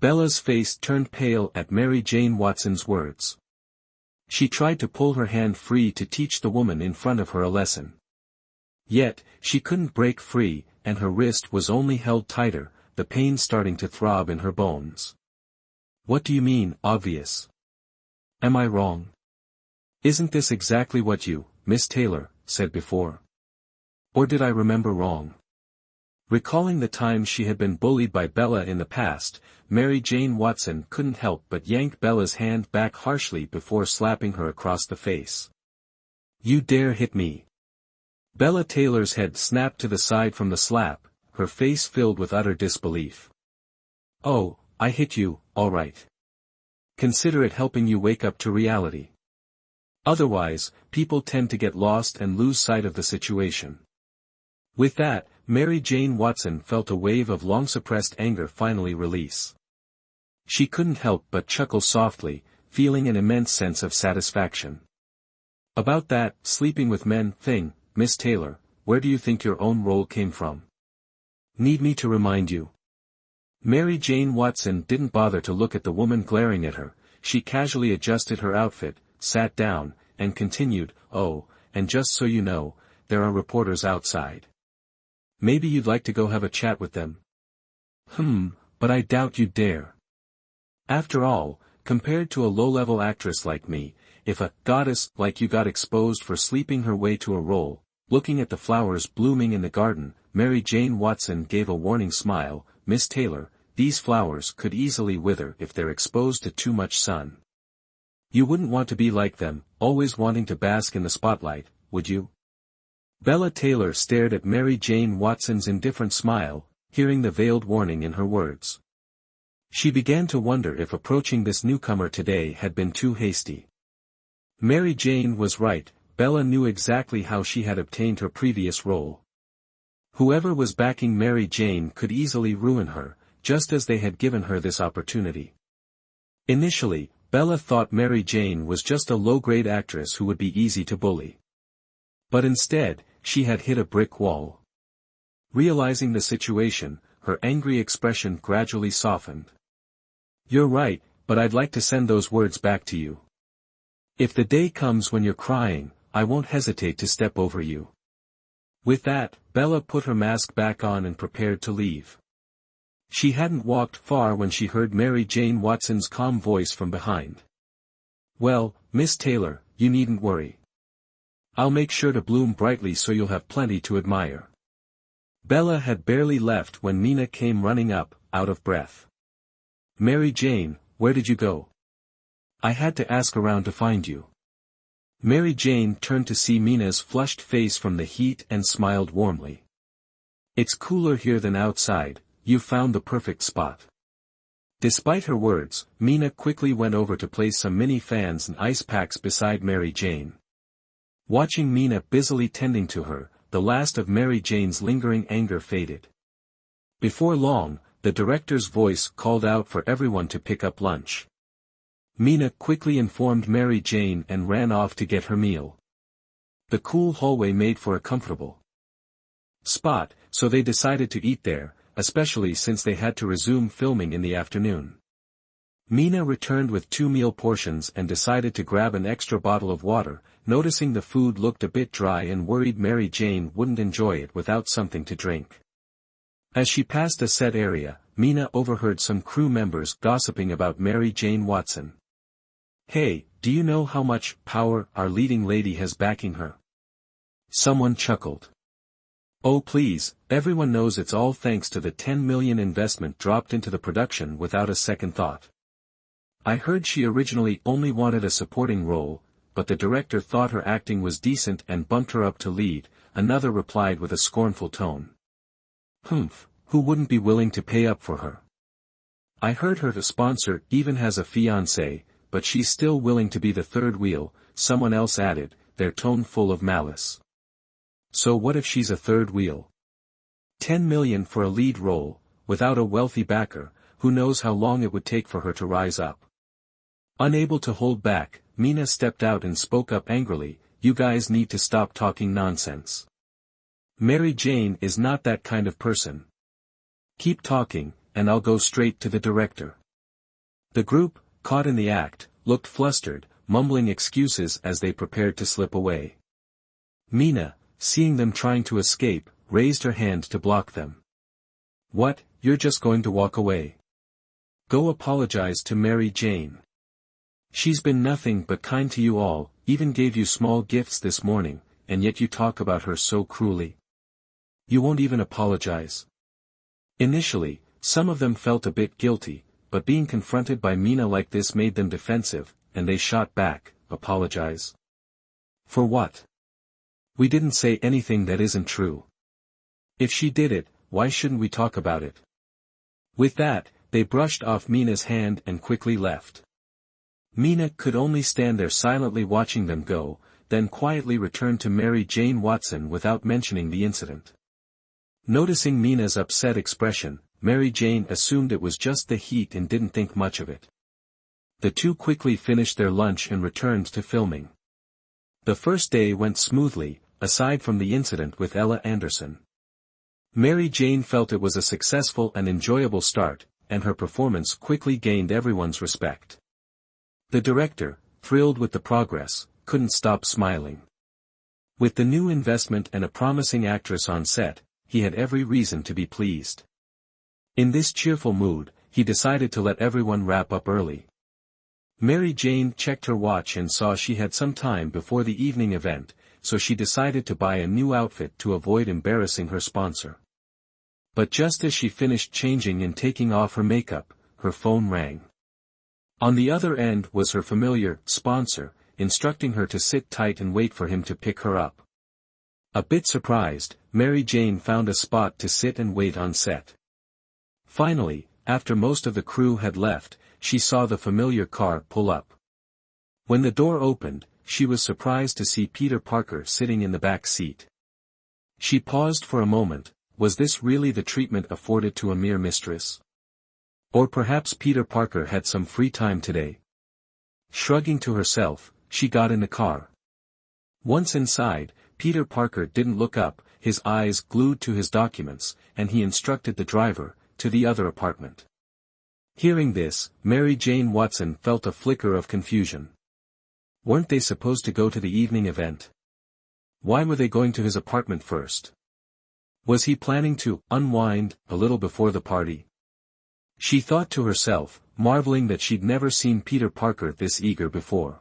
Bella's face turned pale at Mary Jane Watson's words. She tried to pull her hand free to teach the woman in front of her a lesson. Yet, she couldn't break free, and her wrist was only held tighter, the pain starting to throb in her bones. "What do you mean, obvious? Am I wrong? Isn't this exactly what you, Miss Taylor, said before? Or did I remember wrong?" Recalling the times she had been bullied by Bella in the past, Mary Jane Watson couldn't help but yank Bella's hand back harshly before slapping her across the face. "You dare hit me!" Bella Taylor's head snapped to the side from the slap, her face filled with utter disbelief. "Oh, I hit you, all right. Consider it helping you wake up to reality. Otherwise, people tend to get lost and lose sight of the situation." With that, Mary Jane Watson felt a wave of long-suppressed anger finally release. She couldn't help but chuckle softly, feeling an immense sense of satisfaction. "About that sleeping with men thing, Miss Taylor, where do you think your own role came from? Need me to remind you?" Mary Jane Watson didn't bother to look at the woman glaring at her. She casually adjusted her outfit, sat down, and continued, "Oh, and just so you know, there are reporters outside. Maybe you'd like to go have a chat with them?" But I doubt you'd dare. After all, compared to a low-level actress like me, if a goddess like you got exposed for sleeping her way to a role." Looking at the flowers blooming in the garden, Mary Jane Watson gave a warning smile. "Miss Taylor, these flowers could easily wither if they're exposed to too much sun. You wouldn't want to be like them, always wanting to bask in the spotlight, would you?" Bella Taylor stared at Mary Jane Watson's indifferent smile, hearing the veiled warning in her words. She began to wonder if approaching this newcomer today had been too hasty. Mary Jane was right, Bella knew exactly how she had obtained her previous role. Whoever was backing Mary Jane could easily ruin her, just as they had given her this opportunity. Initially, Bella thought Mary Jane was just a low-grade actress who would be easy to bully. But instead, she had hit a brick wall. Realizing the situation, her angry expression gradually softened. "You're right, but I'd like to send those words back to you. If the day comes when you're crying, I won't hesitate to step over you." With that, Bella put her mask back on and prepared to leave. She hadn't walked far when she heard Mary Jane Watson's calm voice from behind. "Well, Miss Taylor, you needn't worry. I'll make sure to bloom brightly so you'll have plenty to admire." Bella had barely left when Mina came running up, out of breath. "Mary Jane, where did you go? I had to ask around to find you." Mary Jane turned to see Mina's flushed face from the heat and smiled warmly. "It's cooler here than outside, you found the perfect spot." Despite her words, Mina quickly went over to place some mini fans and ice packs beside Mary Jane. Watching Mina busily tending to her, the last of Mary Jane's lingering anger faded. Before long, the director's voice called out for everyone to pick up lunch. Mina quickly informed Mary Jane and ran off to get her meal. The cool hallway made for a comfortable spot, so they decided to eat there, especially since they had to resume filming in the afternoon. Mina returned with 2 meal portions and decided to grab an extra bottle of water, noticing the food looked a bit dry and worried Mary Jane wouldn't enjoy it without something to drink. As she passed a set area, Mina overheard some crew members gossiping about Mary Jane Watson. "Hey, do you know how much power our leading lady has backing her?" Someone chuckled. "Oh please, everyone knows it's all thanks to the 10 million investment dropped into the production without a second thought. I heard she originally only wanted a supporting role, but the director thought her acting was decent and bumped her up to lead. Another replied with a scornful tone. Who wouldn't be willing to pay up for her? I heard her sponsor even has a fiancée, but she's still willing to be the third wheel, someone else added, their tone full of malice. So what if she's a third wheel? 10 million for a lead role, without a wealthy backer, who knows how long it would take for her to rise up. Unable to hold back, Mina stepped out and spoke up angrily, you guys need to stop talking nonsense. Mary Jane is not that kind of person. Keep talking, and I'll go straight to the director. The group, caught in the act, looked flustered, mumbling excuses as they prepared to slip away. Mina, seeing them trying to escape, raised her hand to block them. What, you're just going to walk away? Go apologize to Mary Jane. She's been nothing but kind to you all, even gave you small gifts this morning, and yet you talk about her so cruelly. You won't even apologize. Initially, some of them felt a bit guilty, but being confronted by Mina like this made them defensive, and they shot back, apologize. For what? We didn't say anything that isn't true. If she did it, why shouldn't we talk about it? With that, they brushed off Mina's hand and quickly left. Mina could only stand there silently watching them go, then quietly returned to Mary Jane Watson without mentioning the incident. Noticing Mina's upset expression, Mary Jane assumed it was just the heat and didn't think much of it. The two quickly finished their lunch and returned to filming. The first day went smoothly, aside from the incident with Ella Anderson. Mary Jane felt it was a successful and enjoyable start, and her performance quickly gained everyone's respect. The director, thrilled with the progress, couldn't stop smiling. With the new investment and a promising actress on set, he had every reason to be pleased. In this cheerful mood, he decided to let everyone wrap up early. Mary Jane checked her watch and saw she had some time before the evening event, so she decided to buy a new outfit to avoid embarrassing her sponsor. But just as she finished changing and taking off her makeup, her phone rang. On the other end was her familiar sponsor, instructing her to sit tight and wait for him to pick her up. A bit surprised, Mary Jane found a spot to sit and wait on set. Finally, after most of the crew had left, she saw the familiar car pull up. When the door opened, she was surprised to see Peter Parker sitting in the back seat. She paused for a moment. Was this really the treatment afforded to a mere mistress? Or perhaps Peter Parker had some free time today. Shrugging to herself, she got in the car. Once inside, Peter Parker didn't look up, his eyes glued to his documents, and he instructed the driver, to the other apartment. Hearing this, Mary Jane Watson felt a flicker of confusion. Weren't they supposed to go to the evening event? Why were they going to his apartment first? Was he planning to unwind a little before the party? She thought to herself, marveling that she'd never seen Peter Parker this eager before.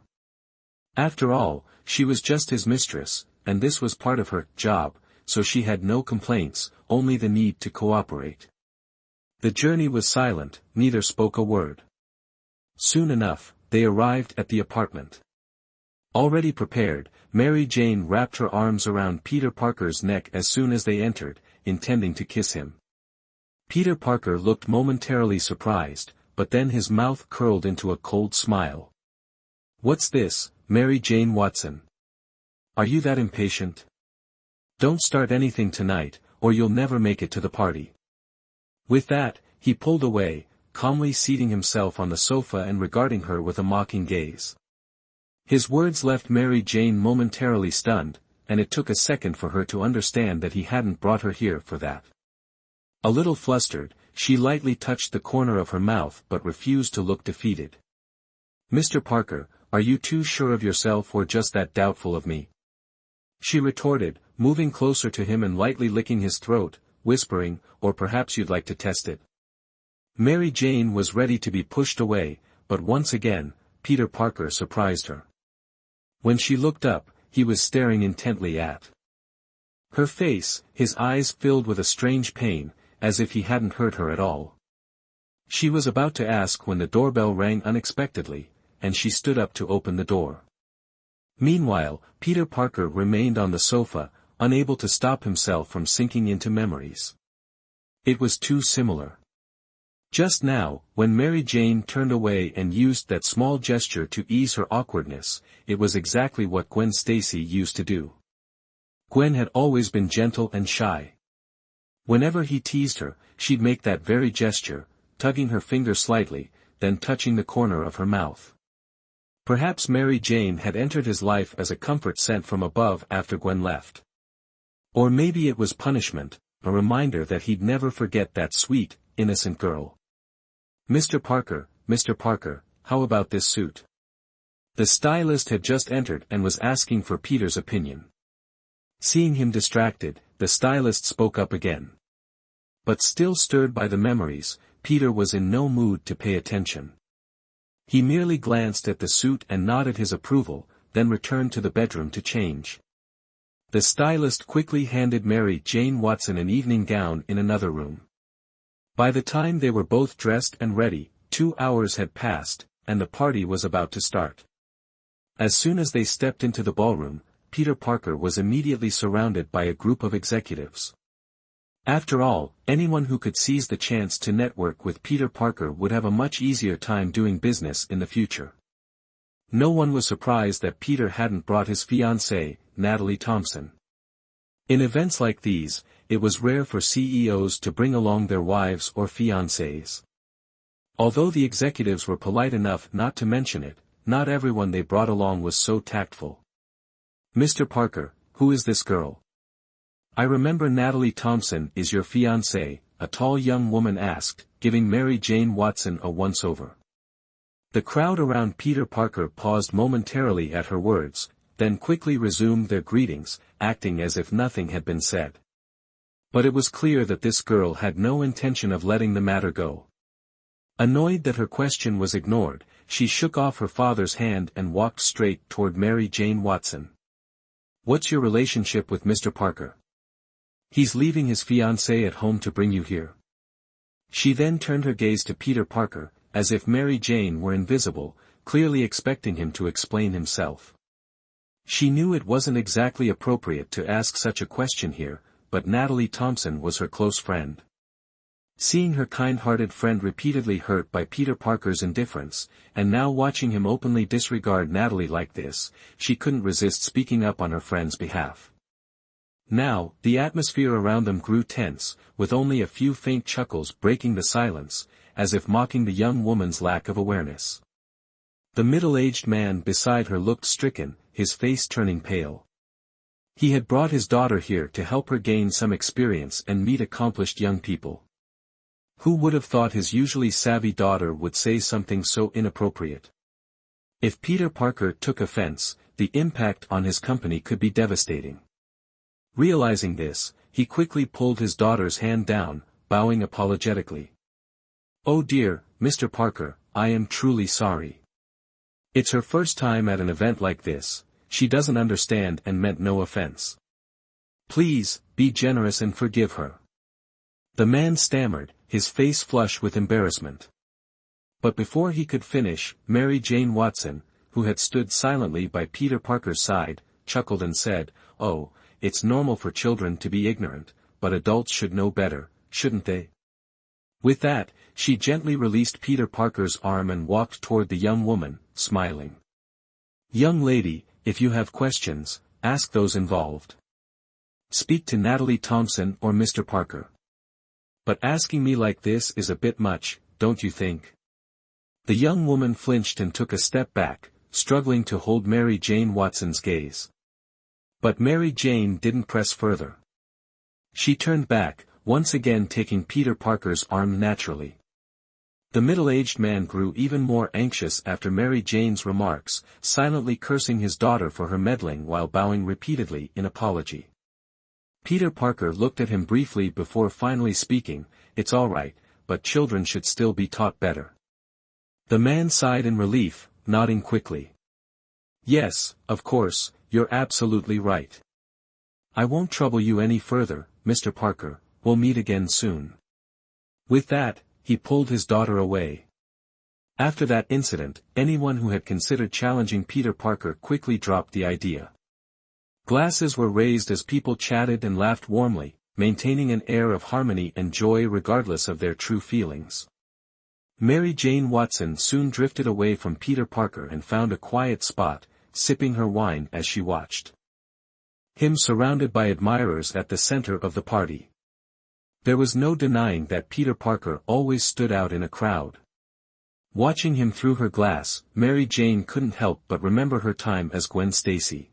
After all, she was just his mistress, and this was part of her job, so she had no complaints, only the need to cooperate. The journey was silent, neither spoke a word. Soon enough, they arrived at the apartment. Already prepared, Mary Jane wrapped her arms around Peter Parker's neck as soon as they entered, intending to kiss him. Peter Parker looked momentarily surprised, but then his mouth curled into a cold smile. What's this, Mary Jane Watson? Are you that impatient? Don't start anything tonight, or you'll never make it to the party. With that, he pulled away, calmly seating himself on the sofa and regarding her with a mocking gaze. His words left Mary Jane momentarily stunned, and it took a second for her to understand that he hadn't brought her here for that. A little flustered, she lightly touched the corner of her mouth but refused to look defeated. Mr. Parker, are you too sure of yourself or just that doubtful of me? She retorted, moving closer to him and lightly licking his throat, whispering, or perhaps you'd like to test it. Mary Jane was ready to be pushed away, but once again, Peter Parker surprised her. When she looked up, he was staring intently at her face, his eyes filled with a strange pain, as if he hadn't hurt her at all. She was about to ask when the doorbell rang unexpectedly, and she stood up to open the door. Meanwhile, Peter Parker remained on the sofa, unable to stop himself from sinking into memories. It was too similar. Just now, when Mary Jane turned away and used that small gesture to ease her awkwardness, it was exactly what Gwen Stacy used to do. Gwen had always been gentle and shy. Whenever he teased her, she'd make that very gesture, tugging her finger slightly, then touching the corner of her mouth. Perhaps Mary Jane had entered his life as a comfort sent from above after Gwen left. Or maybe it was punishment, a reminder that he'd never forget that sweet, innocent girl. Mr. Parker, how about this suit? The stylist had just entered and was asking for Peter's opinion. Seeing him distracted, the stylist spoke up again. But still stirred by the memories, Peter was in no mood to pay attention. He merely glanced at the suit and nodded his approval, then returned to the bedroom to change. The stylist quickly handed Mary Jane Watson an evening gown in another room. By the time they were both dressed and ready, 2 hours had passed, and the party was about to start. As soon as they stepped into the ballroom, Peter Parker was immediately surrounded by a group of executives. After all, anyone who could seize the chance to network with Peter Parker would have a much easier time doing business in the future. No one was surprised that Peter hadn't brought his fiancée, Natalie Thompson. In events like these, it was rare for CEOs to bring along their wives or fiancées. Although the executives were polite enough not to mention it, not everyone they brought along was so tactful. Mr. Parker, who is this girl? I remember Natalie Thompson is your fiancée, a tall young woman asked, giving Mary Jane Watson a once-over. The crowd around Peter Parker paused momentarily at her words, then quickly resumed their greetings, acting as if nothing had been said. But it was clear that this girl had no intention of letting the matter go. Annoyed that her question was ignored, she shook off her father's hand and walked straight toward Mary Jane Watson. What's your relationship with Mr. Parker? He's leaving his fiancée at home to bring you here. She then turned her gaze to Peter Parker, as if Mary Jane were invisible, clearly expecting him to explain himself. She knew it wasn't exactly appropriate to ask such a question here, but Natalie Thompson was her close friend. Seeing her kind-hearted friend repeatedly hurt by Peter Parker's indifference, and now watching him openly disregard Natalie like this, she couldn't resist speaking up on her friend's behalf. Now, the atmosphere around them grew tense, with only a few faint chuckles breaking the silence, as if mocking the young woman's lack of awareness. The middle-aged man beside her looked stricken, his face turning pale. He had brought his daughter here to help her gain some experience and meet accomplished young people. Who would have thought his usually savvy daughter would say something so inappropriate? If Peter Parker took offense, the impact on his company could be devastating. Realizing this, he quickly pulled his daughter's hand down, bowing apologetically. Oh dear, Mr. Parker, I am truly sorry. It's her first time at an event like this, she doesn't understand and meant no offense. Please, be generous and forgive her. The man stammered, his face flushed with embarrassment. But before he could finish, Mary Jane Watson, who had stood silently by Peter Parker's side, chuckled and said, "Oh, it's normal for children to be ignorant, but adults should know better, shouldn't they?" With that, she gently released Peter Parker's arm and walked toward the young woman, smiling. "Young lady, if you have questions, ask those involved. Speak to Natalie Thompson or Mr. Parker. But asking me like this is a bit much, don't you think?" The young woman flinched and took a step back, struggling to hold Mary Jane Watson's gaze. But Mary Jane didn't press further. She turned back, once again taking Peter Parker's arm naturally. The middle-aged man grew even more anxious after Mary Jane's remarks, silently cursing his daughter for her meddling while bowing repeatedly in apology. Peter Parker looked at him briefly before finally speaking, "It's all right, but children should still be taught better." The man sighed in relief, nodding quickly. "Yes, of course, you're absolutely right. I won't trouble you any further, Mr. Parker, we'll meet again soon." With that, he pulled his daughter away. After that incident, anyone who had considered challenging Peter Parker quickly dropped the idea. Glasses were raised as people chatted and laughed warmly, maintaining an air of harmony and joy regardless of their true feelings. Mary Jane Watson soon drifted away from Peter Parker and found a quiet spot, sipping her wine as she watched him surrounded by admirers at the center of the party. There was no denying that Peter Parker always stood out in a crowd. Watching him through her glass, Mary Jane couldn't help but remember her time as Gwen Stacy.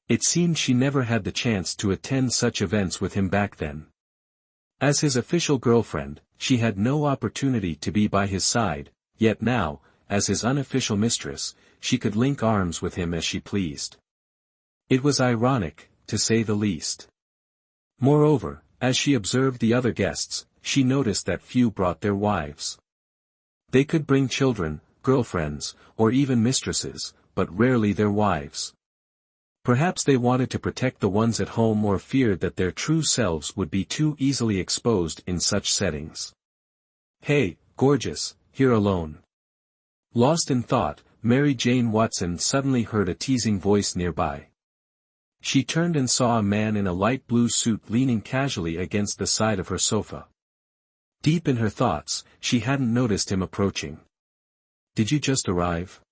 It seemed she never had the chance to attend such events with him back then. As his official girlfriend, she had no opportunity to be by his side, yet now, as his unofficial mistress, she could link arms with him as she pleased. It was ironic, to say the least. Moreover, as she observed the other guests, she noticed that few brought their wives. They could bring children, girlfriends, or even mistresses, but rarely their wives. Perhaps they wanted to protect the ones at home or feared that their true selves would be too easily exposed in such settings. "Hey, gorgeous, here alone." Lost in thought, Mary Jane Watson suddenly heard a teasing voice nearby. She turned and saw a man in a light blue suit leaning casually against the side of her sofa. Deep in her thoughts, she hadn't noticed him approaching. "Did you just arrive?"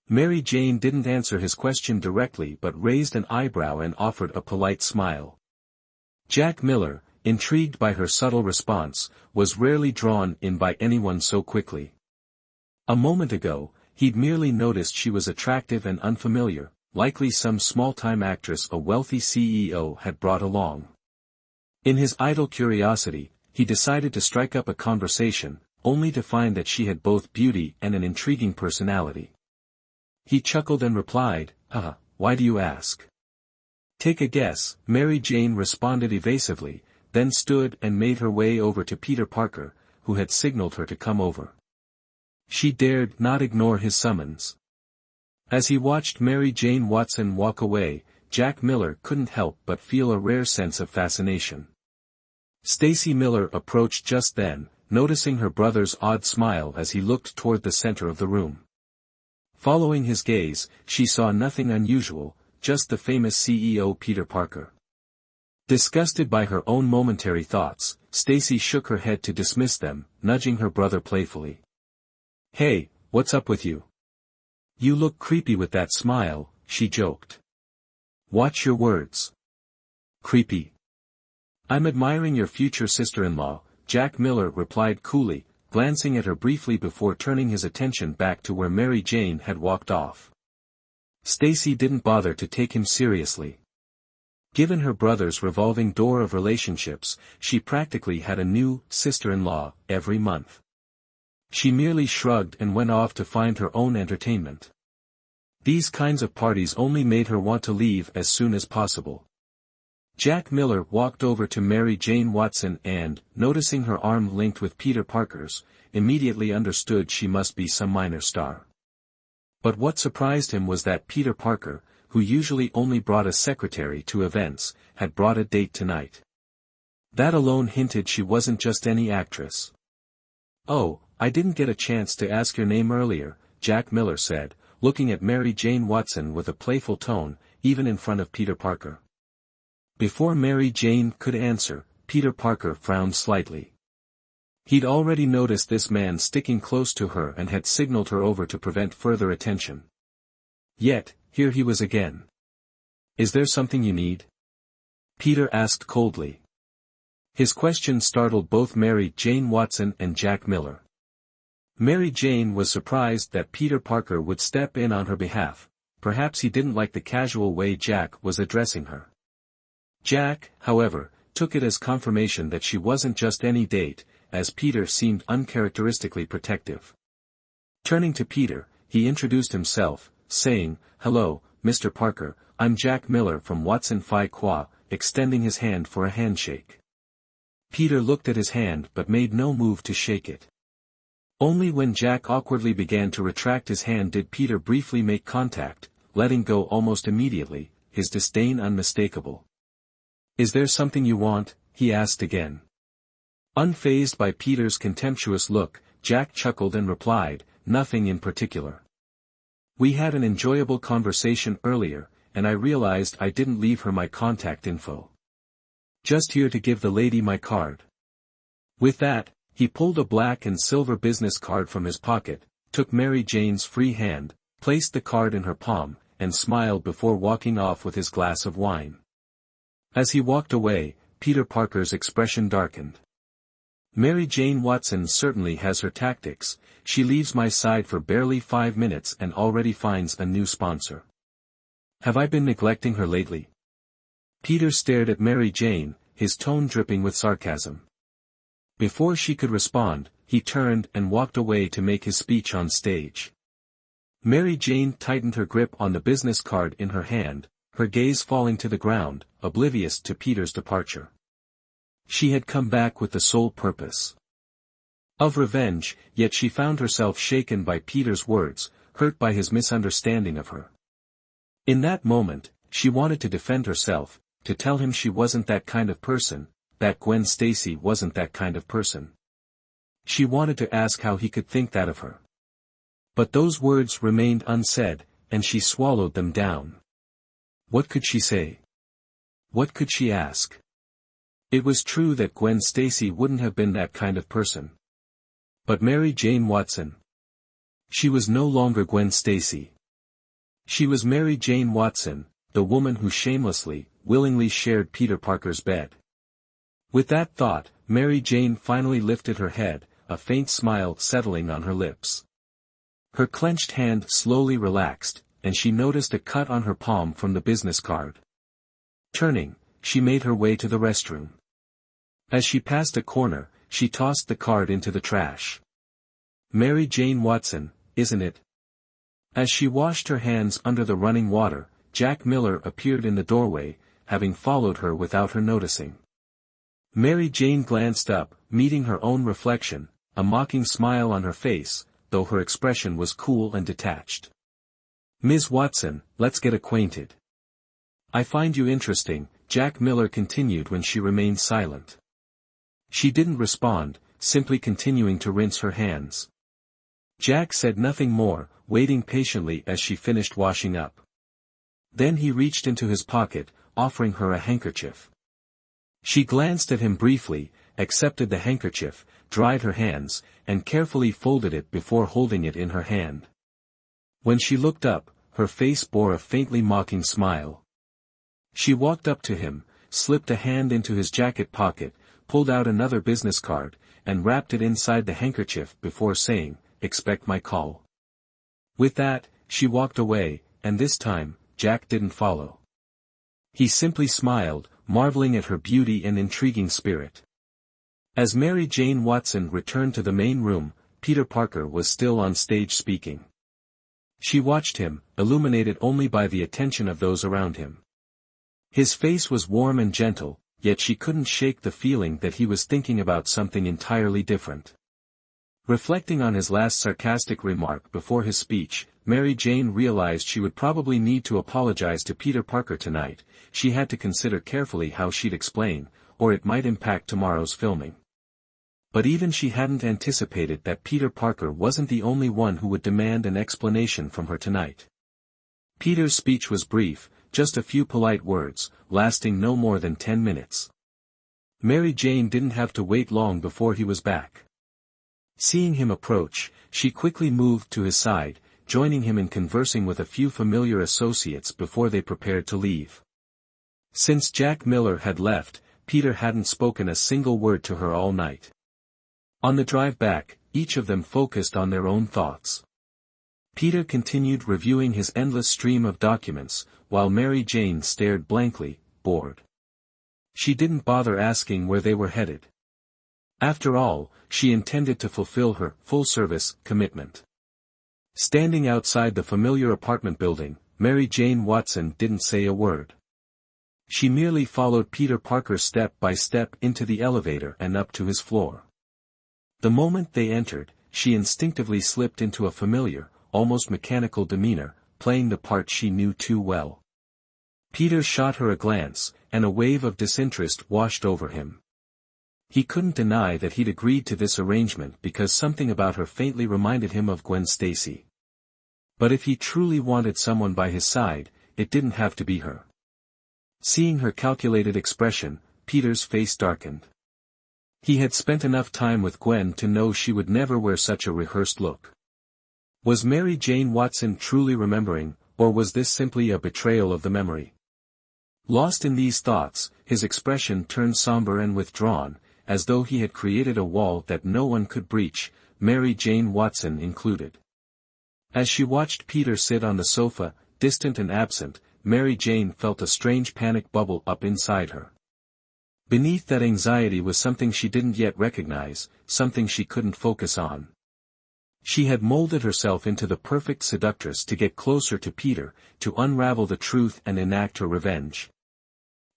Mary Jane didn't answer his question directly but raised an eyebrow and offered a polite smile. Jack Miller, intrigued by her subtle response, was rarely drawn in by anyone so quickly. A moment ago, he'd merely noticed she was attractive and unfamiliar, likely some small-time actress a wealthy CEO had brought along. In his idle curiosity, he decided to strike up a conversation, only to find that she had both beauty and an intriguing personality. He chuckled and replied, "Why do you ask?" "Take a guess," Mary Jane responded evasively, then stood and made her way over to Peter Parker, who had signaled her to come over. She dared not ignore his summons. As he watched Mary Jane Watson walk away, Jack Miller couldn't help but feel a rare sense of fascination. Stacy Miller approached just then, noticing her brother's odd smile as he looked toward the center of the room. Following his gaze, she saw nothing unusual, just the famous CEO Peter Parker. Disgusted by her own momentary thoughts, Stacy shook her head to dismiss them, nudging her brother playfully. "Hey, what's up with you? You look creepy with that smile," she joked. "Watch your words." "Creepy? I'm admiring your future sister-in-law," Jack Miller replied coolly, glancing at her briefly before turning his attention back to where Mary Jane had walked off. Stacy didn't bother to take him seriously. Given her brother's revolving door of relationships, she practically had a new sister-in-law every month. She merely shrugged and went off to find her own entertainment. These kinds of parties only made her want to leave as soon as possible. Jack Miller walked over to Mary Jane Watson and, noticing her arm linked with Peter Parker's, immediately understood she must be some minor star. But what surprised him was that Peter Parker, who usually only brought a secretary to events, had brought a date tonight. That alone hinted she wasn't just any actress. "Oh, I didn't get a chance to ask your name earlier," Jack Miller said, looking at Mary Jane Watson with a playful tone, even in front of Peter Parker. Before Mary Jane could answer, Peter Parker frowned slightly. He'd already noticed this man sticking close to her and had signaled her over to prevent further attention. Yet, here he was again. "Is there something you need?" Peter asked coldly. His question startled both Mary Jane Watson and Jack Miller. Mary Jane was surprised that Peter Parker would step in on her behalf. Perhaps he didn't like the casual way Jack was addressing her. Jack, however, took it as confirmation that she wasn't just any date, as Peter seemed uncharacteristically protective. Turning to Peter, he introduced himself, saying, "Hello, Mr. Parker, I'm Jack Miller from Watson Phi Qua," extending his hand for a handshake. Peter looked at his hand but made no move to shake it. Only when Jack awkwardly began to retract his hand did Peter briefly make contact, letting go almost immediately, his disdain unmistakable. "Is there something you want?" he asked again. Unfazed by Peter's contemptuous look, Jack chuckled and replied, "Nothing in particular. We had an enjoyable conversation earlier, and I realized I didn't leave her my contact info. Just here to give the lady my card." With that, he pulled a black and silver business card from his pocket, took Mary Jane's free hand, placed the card in her palm, and smiled before walking off with his glass of wine. As he walked away, Peter Parker's expression darkened. Mary Jane Watson certainly has her tactics. She leaves my side for barely 5 minutes and already finds a new sponsor. Have I been neglecting her lately? Peter stared at Mary Jane, his tone dripping with sarcasm. Before she could respond, he turned and walked away to make his speech on stage. Mary Jane tightened her grip on the business card in her hand, her gaze falling to the ground, oblivious to Peter's departure. She had come back with the sole purpose of revenge, yet she found herself shaken by Peter's words, hurt by his misunderstanding of her. In that moment, she wanted to defend herself, to tell him she wasn't that kind of person, that Gwen Stacy wasn't that kind of person. She wanted to ask how he could think that of her. But those words remained unsaid, and she swallowed them down. What could she say? What could she ask? It was true that Gwen Stacy wouldn't have been that kind of person. But Mary Jane Watson? She was no longer Gwen Stacy. She was Mary Jane Watson, the woman who shamelessly, willingly shared Peter Parker's bed. With that thought, Mary Jane finally lifted her head, a faint smile settling on her lips. Her clenched hand slowly relaxed, and she noticed a cut on her palm from the business card. Turning, she made her way to the restroom. As she passed a corner, she tossed the card into the trash. Mary Jane Watson, isn't it? As she washed her hands under the running water, Jack Miller appeared in the doorway, having followed her without her noticing. Mary Jane glanced up, meeting her own reflection, a mocking smile on her face, though her expression was cool and detached. "Ms. Watson, let's get acquainted." "I find you interesting," Jack Miller continued when she remained silent. She didn't respond, simply continuing to rinse her hands. Jack said nothing more, waiting patiently as she finished washing up. Then he reached into his pocket, offering her a handkerchief. She glanced at him briefly, accepted the handkerchief, dried her hands, and carefully folded it before holding it in her hand. When she looked up, her face bore a faintly mocking smile. She walked up to him, slipped a hand into his jacket pocket, pulled out another business card, and wrapped it inside the handkerchief before saying, "Expect my call." With that, she walked away, and this time, Jack didn't follow. He simply smiled, marveling at her beauty and intriguing spirit. As Mary Jane Watson returned to the main room, Peter Parker was still on stage speaking. She watched him, illuminated only by the attention of those around him. His face was warm and gentle, yet she couldn't shake the feeling that he was thinking about something entirely different. Reflecting on his last sarcastic remark before his speech, Mary Jane realized she would probably need to apologize to Peter Parker tonight. She had to consider carefully how she'd explain, or it might impact tomorrow's filming. But even she hadn't anticipated that Peter Parker wasn't the only one who would demand an explanation from her tonight. Peter's speech was brief, just a few polite words, lasting no more than 10 minutes. Mary Jane didn't have to wait long before he was back. Seeing him approach, she quickly moved to his side, joining him in conversing with a few familiar associates before they prepared to leave. Since Jack Miller had left, Peter hadn't spoken a single word to her all night. On the drive back, each of them focused on their own thoughts. Peter continued reviewing his endless stream of documents, while Mary Jane stared blankly, bored. She didn't bother asking where they were headed. After all, she intended to fulfill her full-service commitment. Standing outside the familiar apartment building, Mary Jane Watson didn't say a word. She merely followed Peter Parker step by step into the elevator and up to his floor. The moment they entered, she instinctively slipped into a familiar, almost mechanical demeanor, playing the part she knew too well. Peter shot her a glance, and a wave of disinterest washed over him. He couldn't deny that he'd agreed to this arrangement because something about her faintly reminded him of Gwen Stacy. But if he truly wanted someone by his side, it didn't have to be her. Seeing her calculated expression, Peter's face darkened. He had spent enough time with Gwen to know she would never wear such a rehearsed look. Was Mary Jane Watson truly remembering, or was this simply a betrayal of the memory? Lost in these thoughts, his expression turned somber and withdrawn, as though he had created a wall that no one could breach, Mary Jane Watson included. As she watched Peter sit on the sofa, distant and absent, Mary Jane felt a strange panic bubble up inside her. Beneath that anxiety was something she didn't yet recognize, something she couldn't focus on. She had molded herself into the perfect seductress to get closer to Peter, to unravel the truth and enact her revenge.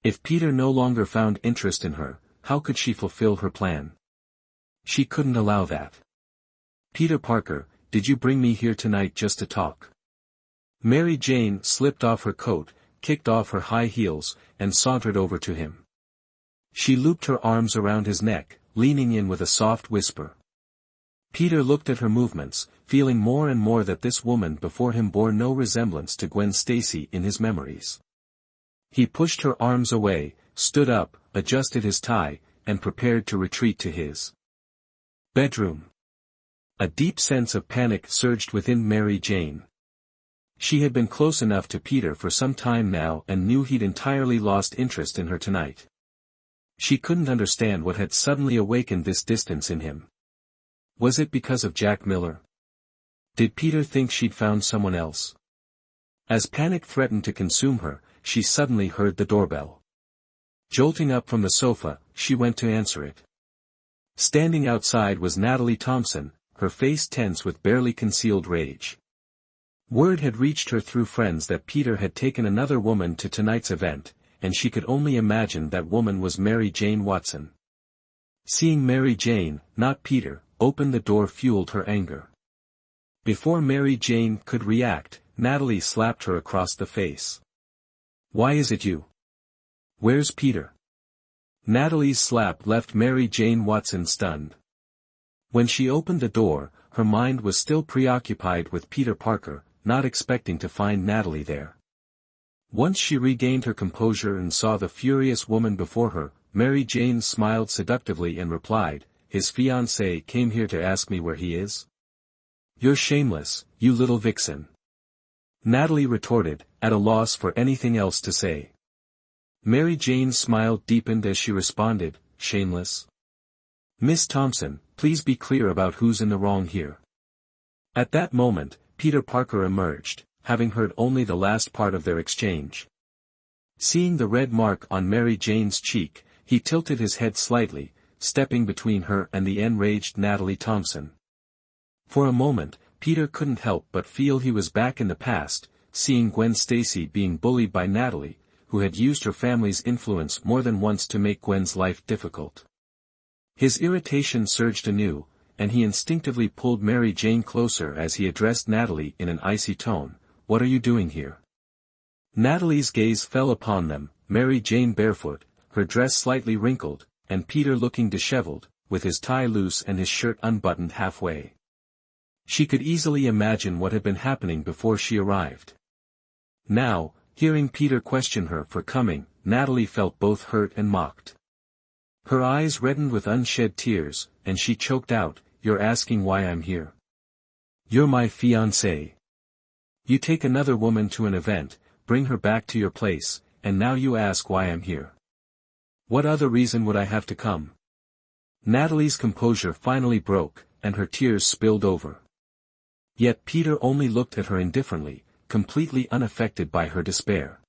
If Peter no longer found interest in her, how could she fulfill her plan? She couldn't allow that. "Peter Parker, did you bring me here tonight just to talk?" Mary Jane slipped off her coat, kicked off her high heels, and sauntered over to him. She looped her arms around his neck, leaning in with a soft whisper. Peter looked at her movements, feeling more and more that this woman before him bore no resemblance to Gwen Stacy in his memories. He pushed her arms away, stood up, adjusted his tie, and prepared to retreat to his bedroom. A deep sense of panic surged within Mary Jane. She had been close enough to Peter for some time now and knew he'd entirely lost interest in her tonight. She couldn't understand what had suddenly awakened this distance in him. Was it because of Jack Miller? Did Peter think she'd found someone else? As panic threatened to consume her, she suddenly heard the doorbell. Jolting up from the sofa, she went to answer it. Standing outside was Natalie Thompson, her face tense with barely concealed rage. Word had reached her through friends that Peter had taken another woman to tonight's event, and she could only imagine that woman was Mary Jane Watson. Seeing Mary Jane, not Peter, open the door fueled her anger. Before Mary Jane could react, Natalie slapped her across the face. "Why is it you? Where's Peter?" Natalie's slap left Mary Jane Watson stunned. When she opened the door, her mind was still preoccupied with Peter Parker, not expecting to find Natalie there. Once she regained her composure and saw the furious woman before her, Mary Jane smiled seductively and replied, "His fiancée came here to ask me where he is?" "You're shameless, you little vixen," Natalie retorted, at a loss for anything else to say. Mary Jane's smile deepened as she responded, "Shameless? Miss Thompson, please be clear about who's in the wrong here." At that moment, Peter Parker emerged, having heard only the last part of their exchange. Seeing the red mark on Mary Jane's cheek, he tilted his head slightly, stepping between her and the enraged Natalie Thompson. For a moment, Peter couldn't help but feel he was back in the past, seeing Gwen Stacy being bullied by Natalie, who had used her family's influence more than once to make Gwen's life difficult. His irritation surged anew, and he instinctively pulled Mary Jane closer as he addressed Natalie in an icy tone, "What are you doing here?" Natalie's gaze fell upon them, Mary Jane barefoot, her dress slightly wrinkled, and Peter looking disheveled, with his tie loose and his shirt unbuttoned halfway. She could easily imagine what had been happening before she arrived. Now, hearing Peter question her for coming, Natalie felt both hurt and mocked. Her eyes reddened with unshed tears, and she choked out, "You're asking why I'm here? You're my fiancée. You take another woman to an event, bring her back to your place, and now you ask why I'm here. What other reason would I have to come?" Natalie's composure finally broke, and her tears spilled over. Yet Peter only looked at her indifferently, completely unaffected by her despair.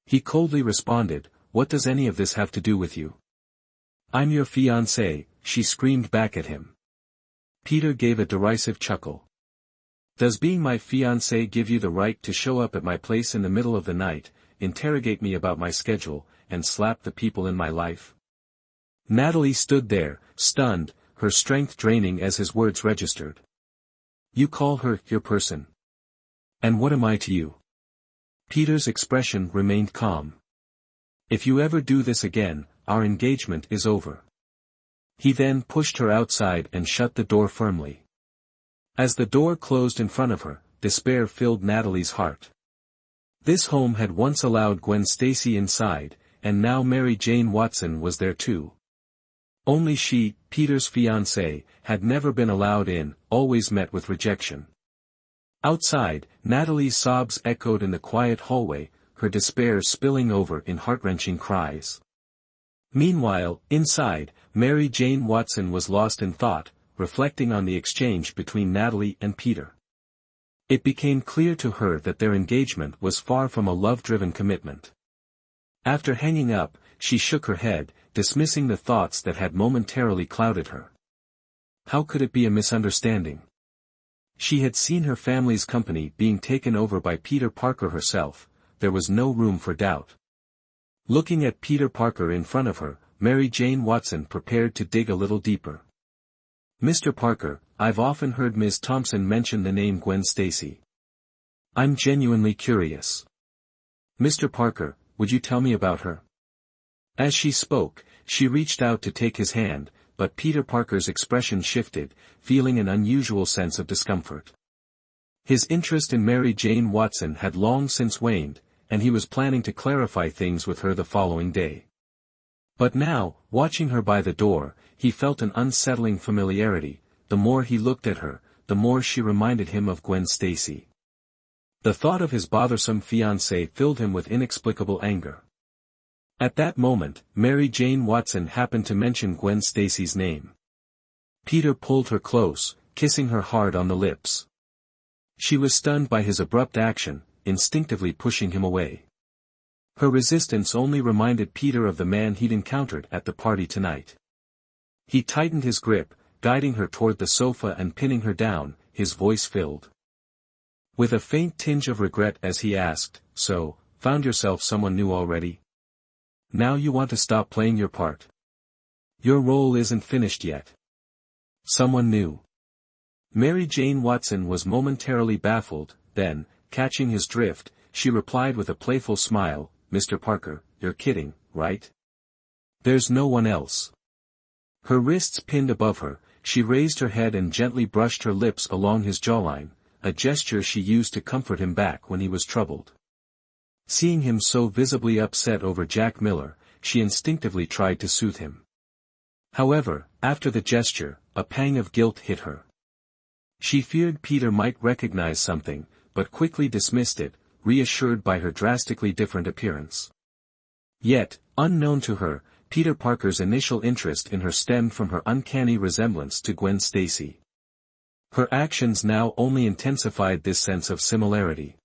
He coldly responded, "What does any of this have to do with you?" "I'm your fiancée," she screamed back at him. Peter gave a derisive chuckle. "Does being my fiancée give you the right to show up at my place in the middle of the night, interrogate me about my schedule, and slap the people in my life?" Natalie stood there, stunned, her strength draining as his words registered. "You call her your person? And what am I to you?" Peter's expression remained calm. "If you ever do this again, our engagement is over." He then pushed her outside and shut the door firmly. As the door closed in front of her, despair filled Natalie's heart. This home had once allowed Gwen Stacy inside, and now Mary Jane Watson was there too. Only she, Peter's fiancée, had never been allowed in, always met with rejection. Outside, Natalie's sobs echoed in the quiet hallway, her despair spilling over in heart-wrenching cries. Meanwhile, inside, Mary Jane Watson was lost in thought, reflecting on the exchange between Natalie and Peter. It became clear to her that their engagement was far from a love-driven commitment. After hanging up, she shook her head, dismissing the thoughts that had momentarily clouded her. How could it be a misunderstanding? She had seen her family's company being taken over by Peter Parker herself, there was no room for doubt. Looking at Peter Parker in front of her, Mary Jane Watson prepared to dig a little deeper. Mr. Parker, I've often heard Ms. Thompson mention the name Gwen Stacy. I'm genuinely curious. Mr. Parker, would you tell me about her? As she spoke, she reached out to take his hand, but Peter Parker's expression shifted, feeling an unusual sense of discomfort. His interest in Mary Jane Watson had long since waned, and he was planning to clarify things with her the following day. But now, watching her by the door, he felt an unsettling familiarity. The more he looked at her, the more she reminded him of Gwen Stacy. The thought of his bothersome fiancée filled him with inexplicable anger. At that moment, Mary Jane Watson happened to mention Gwen Stacy's name. Peter pulled her close, kissing her hard on the lips. She was stunned by his abrupt action, instinctively pushing him away. Her resistance only reminded Peter of the man he'd encountered at the party tonight. He tightened his grip, guiding her toward the sofa and pinning her down, his voice filled with a faint tinge of regret as he asked, "So, found yourself someone new already? Now you want to stop playing your part? Your role isn't finished yet." Someone new. Mary Jane Watson was momentarily baffled, then, catching his drift, she replied with a playful smile, "Mr. Parker, you're kidding, right? There's no one else." Her wrists pinned above her, she raised her head and gently brushed her lips along his jawline, a gesture she used to comfort him back when he was troubled. Seeing him so visibly upset over Jack Miller, she instinctively tried to soothe him. However, after the gesture, a pang of guilt hit her. She feared Peter might recognize something, but quickly dismissed it, reassured by her drastically different appearance. Yet, unknown to her, Peter Parker's initial interest in her stemmed from her uncanny resemblance to Gwen Stacy. Her actions now only intensified this sense of similarity.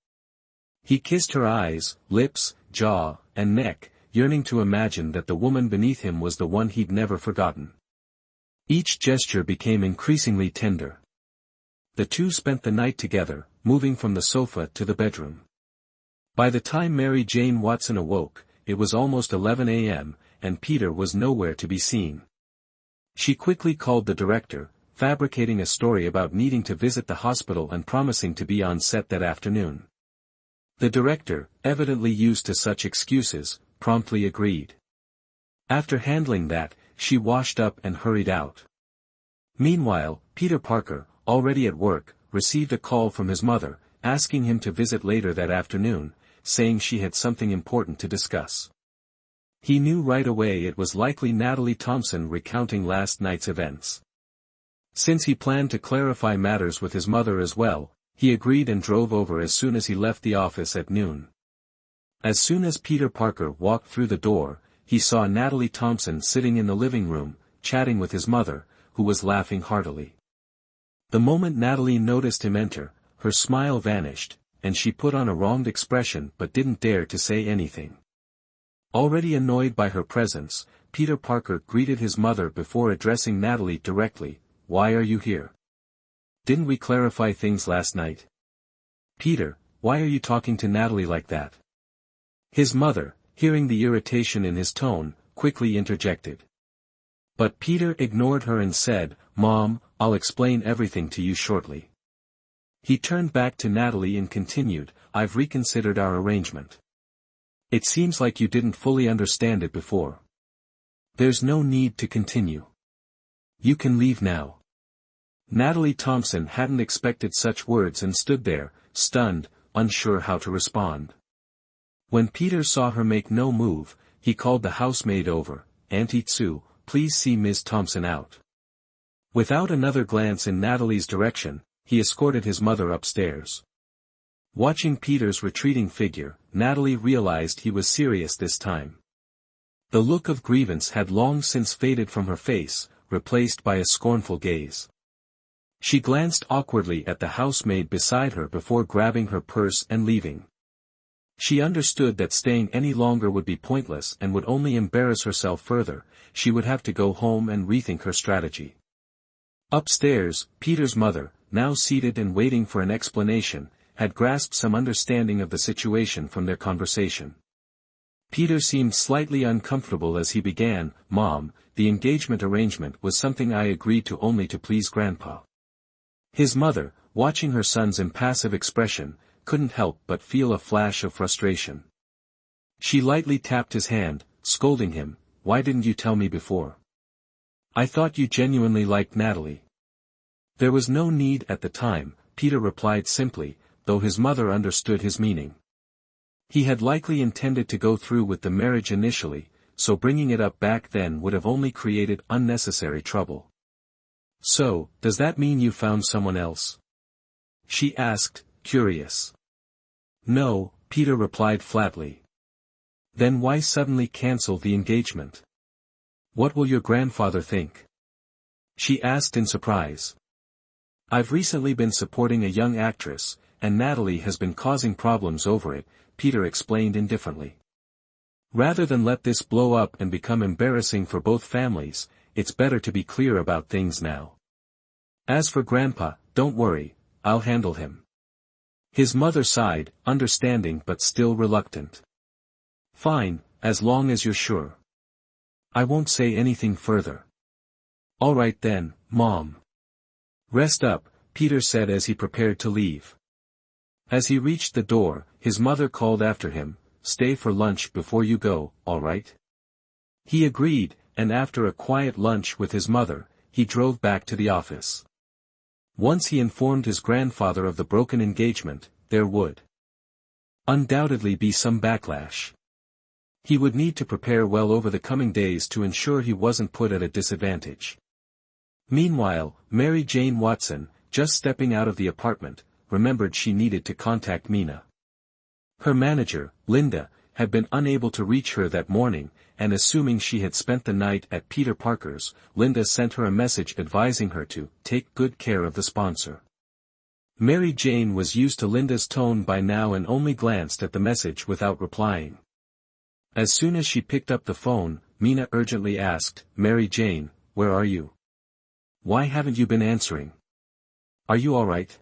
He kissed her eyes, lips, jaw, and neck, yearning to imagine that the woman beneath him was the one he'd never forgotten. Each gesture became increasingly tender. The two spent the night together, moving from the sofa to the bedroom. By the time Mary Jane Watson awoke, it was almost 11 a.m., and Peter was nowhere to be seen. She quickly called the director, fabricating a story about needing to visit the hospital and promising to be on set that afternoon. The director, evidently used to such excuses, promptly agreed. After handling that, she washed up and hurried out. Meanwhile, Peter Parker, already at work, received a call from his mother, asking him to visit later that afternoon, saying she had something important to discuss. He knew right away it was likely Natalie Thompson recounting last night's events. Since he planned to clarify matters with his mother as well, he agreed and drove over as soon as he left the office at noon. As soon as Peter Parker walked through the door, he saw Natalie Thompson sitting in the living room, chatting with his mother, who was laughing heartily. The moment Natalie noticed him enter, her smile vanished, and she put on a wronged expression but didn't dare to say anything. Already annoyed by her presence, Peter Parker greeted his mother before addressing Natalie directly, "Why are you here? Didn't we clarify things last night? Peter, why are you talking to Natalie like that?" His mother, hearing the irritation in his tone, quickly interjected. But Peter ignored her and said, "Mom, I'll explain everything to you shortly." He turned back to Natalie and continued, "I've reconsidered our arrangement. It seems like you didn't fully understand it before. There's no need to continue. You can leave now. Natalie Thompson hadn't expected such words and stood there, stunned, unsure how to respond. When Peter saw her make no move, he called the housemaid over. Auntie Tsu, please see Ms. Thompson out. Without another glance in Natalie's direction, he escorted his mother upstairs. Watching Peter's retreating figure, Natalie realized he was serious this time. The look of grievance had long since faded from her face, replaced by a scornful gaze. She glanced awkwardly at the housemaid beside her before grabbing her purse and leaving. She understood that staying any longer would be pointless and would only embarrass herself further. She would have to go home and rethink her strategy. Upstairs, Peter's mother, now seated and waiting for an explanation, had grasped some understanding of the situation from their conversation. Peter seemed slightly uncomfortable as he began, "Mom, the engagement arrangement was something I agreed to only to please Grandpa." His mother, watching her son's impassive expression, couldn't help but feel a flash of frustration. She lightly tapped his hand, scolding him, "Why didn't you tell me before? I thought you genuinely liked Natalie." "There was no need at the time," Peter replied simply, though his mother understood his meaning. He had likely intended to go through with the marriage initially, so bringing it up back then would have only created unnecessary trouble. "So, does that mean you found someone else?" she asked, curious. "No," Peter replied flatly. "Then why suddenly cancel the engagement? What will your grandfather think?" she asked in surprise. "I've recently been supporting a young actress, and Natalie has been causing problems over it," Peter explained indifferently. "Rather than let this blow up and become embarrassing for both families, it's better to be clear about things now. As for Grandpa, don't worry, I'll handle him." His mother sighed, understanding but still reluctant. "Fine, as long as you're sure. I won't say anything further." "All right then, Mom. Rest up," Peter said as he prepared to leave. As he reached the door, his mother called after him, "Stay for lunch before you go, all right?" He agreed, and after a quiet lunch with his mother, he drove back to the office. Once he informed his grandfather of the broken engagement, there would undoubtedly be some backlash. He would need to prepare well over the coming days to ensure he wasn't put at a disadvantage. Meanwhile, Mary Jane Watson, just stepping out of the apartment, remembered she needed to contact Mina. Her manager, Linda, had been unable to reach her that morning, and assuming she had spent the night at Peter Parker's, Linda sent her a message advising her to take good care of the sponsor. Mary Jane was used to Linda's tone by now and only glanced at the message without replying. As soon as she picked up the phone, Mina urgently asked, "Mary Jane, where are you? Why haven't you been answering? Are you all right?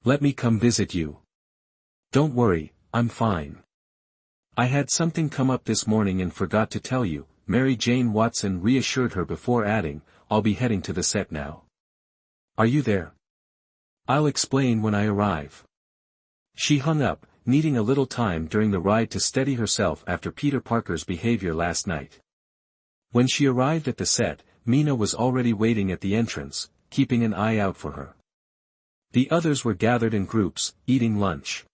Let me come visit you." "Don't worry, I'm fine. I had something come up this morning and forgot to tell you," Mary Jane Watson reassured her before adding, "I'll be heading to the set now. Are you there? I'll explain when I arrive." She hung up, needing a little time during the ride to steady herself after Peter Parker's behavior last night. When she arrived at the set, Mina was already waiting at the entrance, keeping an eye out for her. The others were gathered in groups, eating lunch.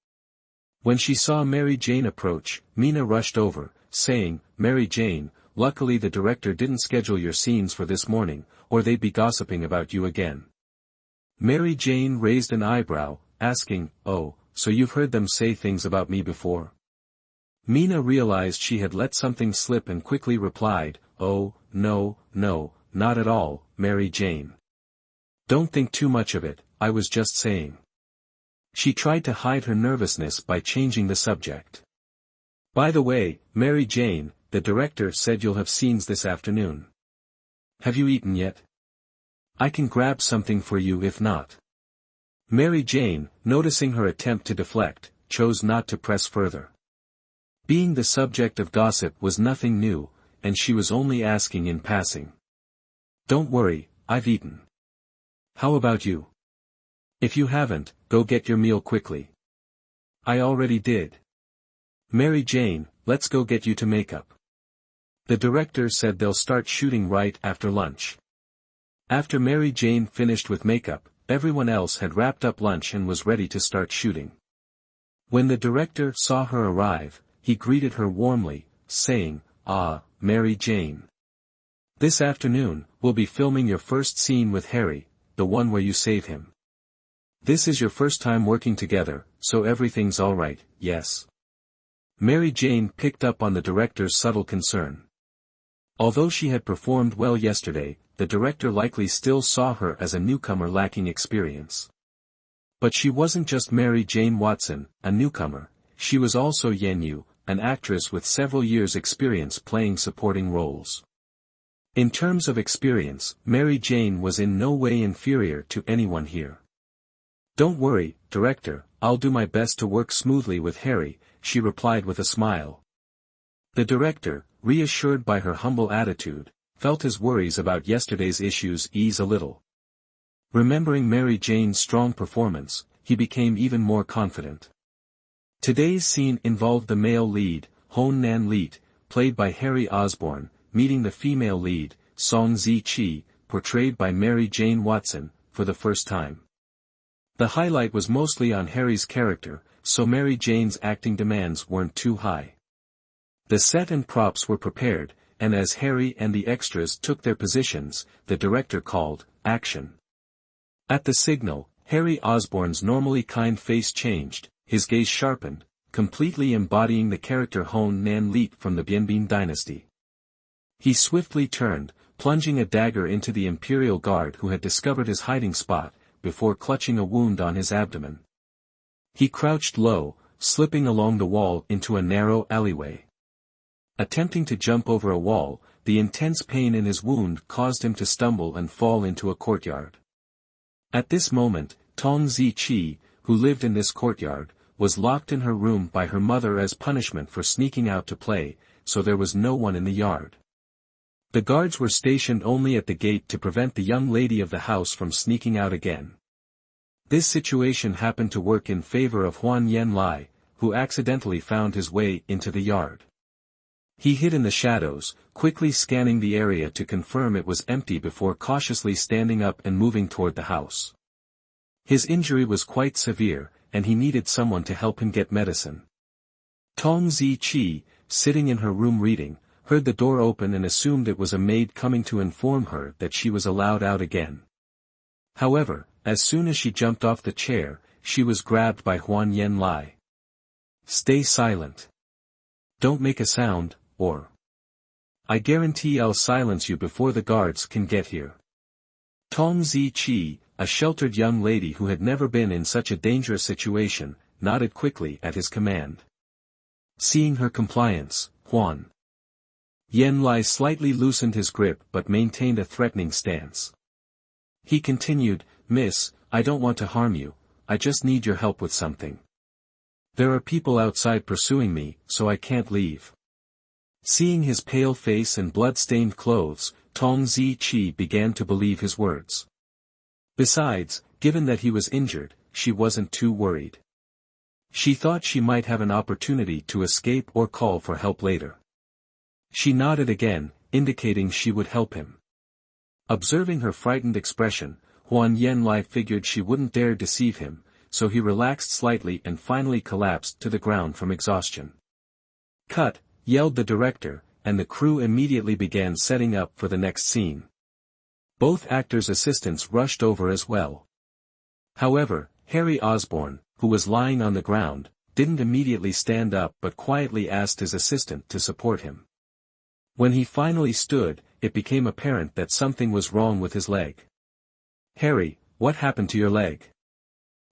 When she saw Mary Jane approach, Mina rushed over, saying, "Mary Jane, luckily the director didn't schedule your scenes for this morning, or they'd be gossiping about you again." Mary Jane raised an eyebrow, asking, "Oh, so you've heard them say things about me before?" Mina realized she had let something slip and quickly replied, "Oh, no, not at all, Mary Jane. Don't think too much of it, I was just saying." She tried to hide her nervousness by changing the subject. "By the way, Mary Jane, the director said you'll have scenes this afternoon. Have you eaten yet? I can grab something for you if not." Mary Jane, noticing her attempt to deflect, chose not to press further. Being the subject of gossip was nothing new, and she was only asking in passing. "Don't worry, I've eaten. How about you? If you haven't, go get your meal quickly." "I already did. Mary Jane, let's go get you to makeup. The director said they'll start shooting right after lunch." After Mary Jane finished with makeup, everyone else had wrapped up lunch and was ready to start shooting. When the director saw her arrive, he greeted her warmly, saying, "Ah, Mary Jane. This afternoon, we'll be filming your first scene with Harry, the one where you save him. This is your first time working together, so everything's alright, yes?" Mary Jane picked up on the director's subtle concern. Although she had performed well yesterday, the director likely still saw her as a newcomer lacking experience. But she wasn't just Mary Jane Watson, a newcomer, she was also Yen Yu, an actress with several years' experience playing supporting roles. In terms of experience, Mary Jane was in no way inferior to anyone here. "Don't worry, director, I'll do my best to work smoothly with Harry," she replied with a smile. The director, reassured by her humble attitude, felt his worries about yesterday's issues ease a little. Remembering Mary Jane's strong performance, he became even more confident. Today's scene involved the male lead, Hon Nan Leet, played by Harry Osborn, meeting the female lead, Song Zi-chi, portrayed by Mary Jane Watson, for the first time. The highlight was mostly on Harry's character, so Mary Jane's acting demands weren't too high. The set and props were prepared, and as Harry and the extras took their positions, the director called, "Action." At the signal, Harry Osborn's normally kind face changed, his gaze sharpened, completely embodying the character Hon Nan Leet from the Bienbin dynasty. He swiftly turned, plunging a dagger into the Imperial Guard who had discovered his hiding spot, before clutching a wound on his abdomen. He crouched low, slipping along the wall into a narrow alleyway. Attempting to jump over a wall, the intense pain in his wound caused him to stumble and fall into a courtyard. At this moment, Tong Zi-chi, who lived in this courtyard, was locked in her room by her mother as punishment for sneaking out to play, so there was no one in the yard. The guards were stationed only at the gate to prevent the young lady of the house from sneaking out again. This situation happened to work in favor of Huan Yenlai, who accidentally found his way into the yard. He hid in the shadows, quickly scanning the area to confirm it was empty before cautiously standing up and moving toward the house. His injury was quite severe, and he needed someone to help him get medicine. Tong Zi-chi, sitting in her room reading, heard the door open and assumed it was a maid coming to inform her that she was allowed out again. However, as soon as she jumped off the chair, she was grabbed by Huan Yenlai. "Stay silent. Don't make a sound, or I guarantee I'll silence you before the guards can get here." Tong Zi-chi, a sheltered young lady who had never been in such a dangerous situation, nodded quickly at his command. Seeing her compliance, Huan Yenlai slightly loosened his grip but maintained a threatening stance. He continued, "Miss, I don't want to harm you, I just need your help with something. There are people outside pursuing me, so I can't leave." Seeing his pale face and blood-stained clothes, Tong Zi-chi began to believe his words. Besides, given that he was injured, she wasn't too worried. She thought she might have an opportunity to escape or call for help later. She nodded again, indicating she would help him. Observing her frightened expression, Huan Yenlai figured she wouldn't dare deceive him, so he relaxed slightly and finally collapsed to the ground from exhaustion. "Cut," yelled the director, and the crew immediately began setting up for the next scene. Both actors' assistants rushed over as well. However, Harry Osborn, who was lying on the ground, didn't immediately stand up but quietly asked his assistant to support him. When he finally stood, it became apparent that something was wrong with his leg. "Harry, what happened to your leg?"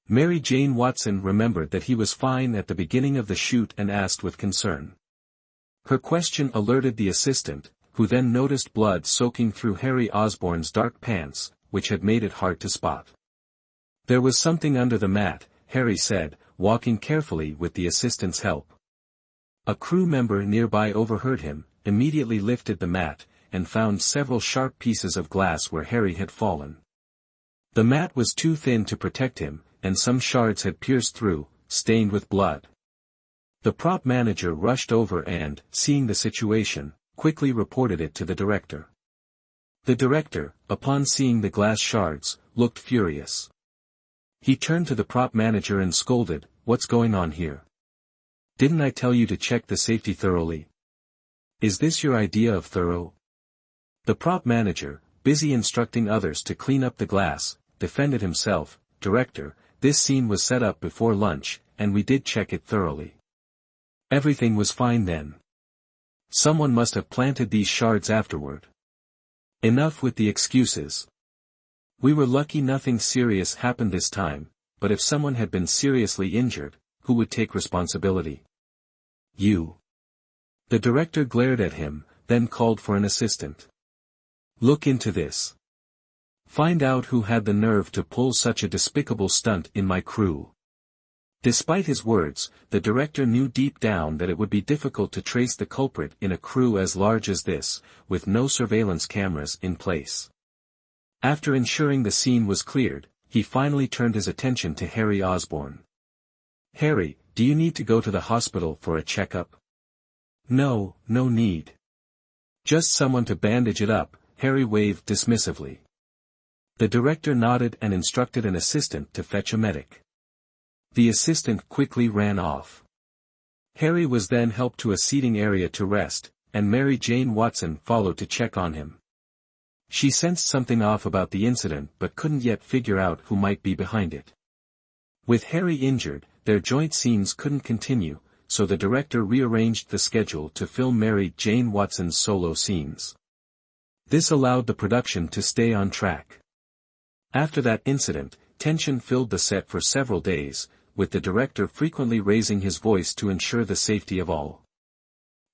Mary Jane Watson remembered that he was fine at the beginning of the shoot and asked with concern. Her question alerted the assistant, who then noticed blood soaking through Harry Osborn's dark pants, which had made it hard to spot. "There was something under the mat," Harry said, walking carefully with the assistant's help. A crew member nearby overheard him, immediately lifted the mat, and found several sharp pieces of glass where Harry had fallen. The mat was too thin to protect him, and some shards had pierced through, stained with blood. The prop manager rushed over and, seeing the situation, quickly reported it to the director. The director, upon seeing the glass shards, looked furious. He turned to the prop manager and scolded, "What's going on here? Didn't I tell you to check the safety thoroughly? Is this your idea of thorough?" The prop manager, busy instructing others to clean up the glass, defended himself, "Director, this scene was set up before lunch, and we did check it thoroughly. Everything was fine then. Someone must have planted these shards afterward. Enough with the excuses. We were lucky nothing serious happened this time, but if someone had been seriously injured, who would take responsibility? You." The director glared at him, then called for an assistant. "Look into this. Find out who had the nerve to pull such a despicable stunt in my crew." Despite his words, the director knew deep down that it would be difficult to trace the culprit in a crew as large as this, with no surveillance cameras in place. After ensuring the scene was cleared, he finally turned his attention to Harry Osborn. "Harry, do you need to go to the hospital for a checkup?" "No, no need. Just someone to bandage it up," Harry waved dismissively. The director nodded and instructed an assistant to fetch a medic. The assistant quickly ran off. Harry was then helped to a seating area to rest, and Mary Jane Watson followed to check on him. She sensed something off about the incident but couldn't yet figure out who might be behind it. With Harry injured, their joint scenes couldn't continue, so the director rearranged the schedule to film Mary Jane Watson's solo scenes. This allowed the production to stay on track. After that incident, tension filled the set for several days, with the director frequently raising his voice to ensure the safety of all.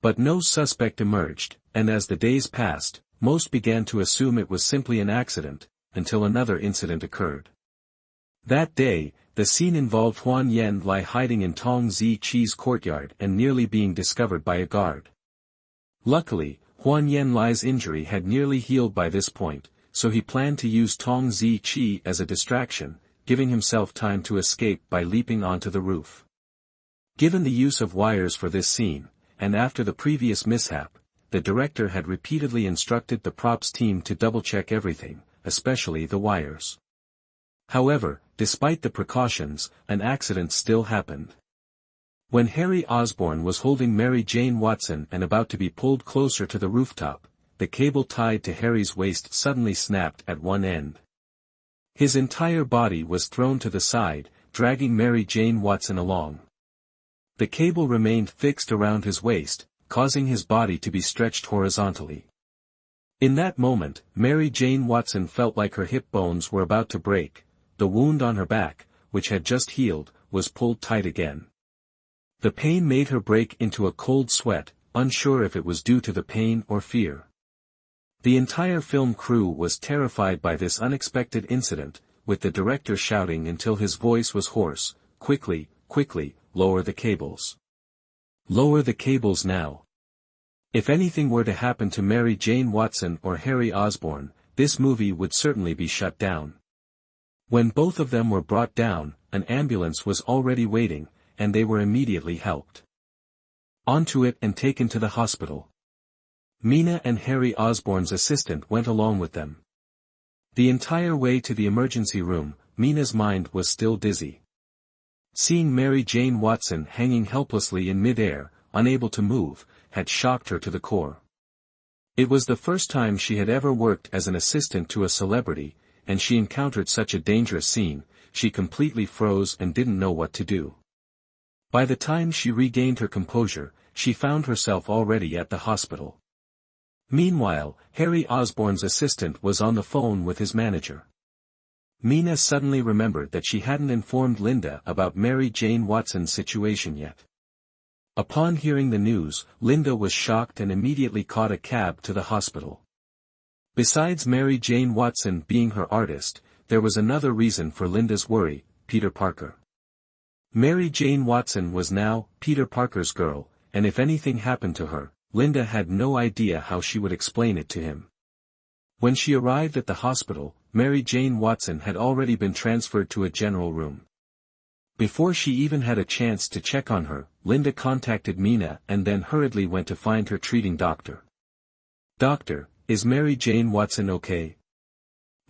But no suspect emerged, and as the days passed, most began to assume it was simply an accident, until another incident occurred. That day, the scene involved Huan Yen Lai hiding in Tong Zi Chi's courtyard and nearly being discovered by a guard. Luckily, Huan Yen Lai's injury had nearly healed by this point, so he planned to use Tong Zi Chi as a distraction, giving himself time to escape by leaping onto the roof. Given the use of wires for this scene, and after the previous mishap, the director had repeatedly instructed the props team to double-check everything, especially the wires. However, despite the precautions, an accident still happened. When Harry Osborn was holding Mary Jane Watson and about to be pulled closer to the rooftop, the cable tied to Harry's waist suddenly snapped at one end. His entire body was thrown to the side, dragging Mary Jane Watson along. The cable remained fixed around his waist, causing his body to be stretched horizontally. In that moment, Mary Jane Watson felt like her hip bones were about to break. The wound on her back, which had just healed, was pulled tight again. The pain made her break into a cold sweat, unsure if it was due to the pain or fear. The entire film crew was terrified by this unexpected incident, with the director shouting until his voice was hoarse, "Quickly, quickly, lower the cables. Lower the cables now." If anything were to happen to Mary Jane Watson or Harry Osborn, this movie would certainly be shut down. When both of them were brought down, an ambulance was already waiting, and they were immediately helped onto it and taken to the hospital. Mina and Harry Osborn's assistant went along with them. The entire way to the emergency room, Mina's mind was still dizzy. Seeing Mary Jane Watson hanging helplessly in mid-air, unable to move, had shocked her to the core. It was the first time she had ever worked as an assistant to a celebrity, and she encountered such a dangerous scene. She completely froze and didn't know what to do. By the time she regained her composure, she found herself already at the hospital. Meanwhile, Harry Osborn's assistant was on the phone with his manager. Mina suddenly remembered that she hadn't informed Linda about Mary Jane Watson's situation yet. Upon hearing the news, Linda was shocked and immediately caught a cab to the hospital. Besides Mary Jane Watson being her artist, there was another reason for Linda's worry: Peter Parker. Mary Jane Watson was now Peter Parker's girl, and if anything happened to her, Linda had no idea how she would explain it to him. When she arrived at the hospital, Mary Jane Watson had already been transferred to a general room. Before she even had a chance to check on her, Linda contacted Mina and then hurriedly went to find her treating doctor. "Doctor, is Mary Jane Watson okay?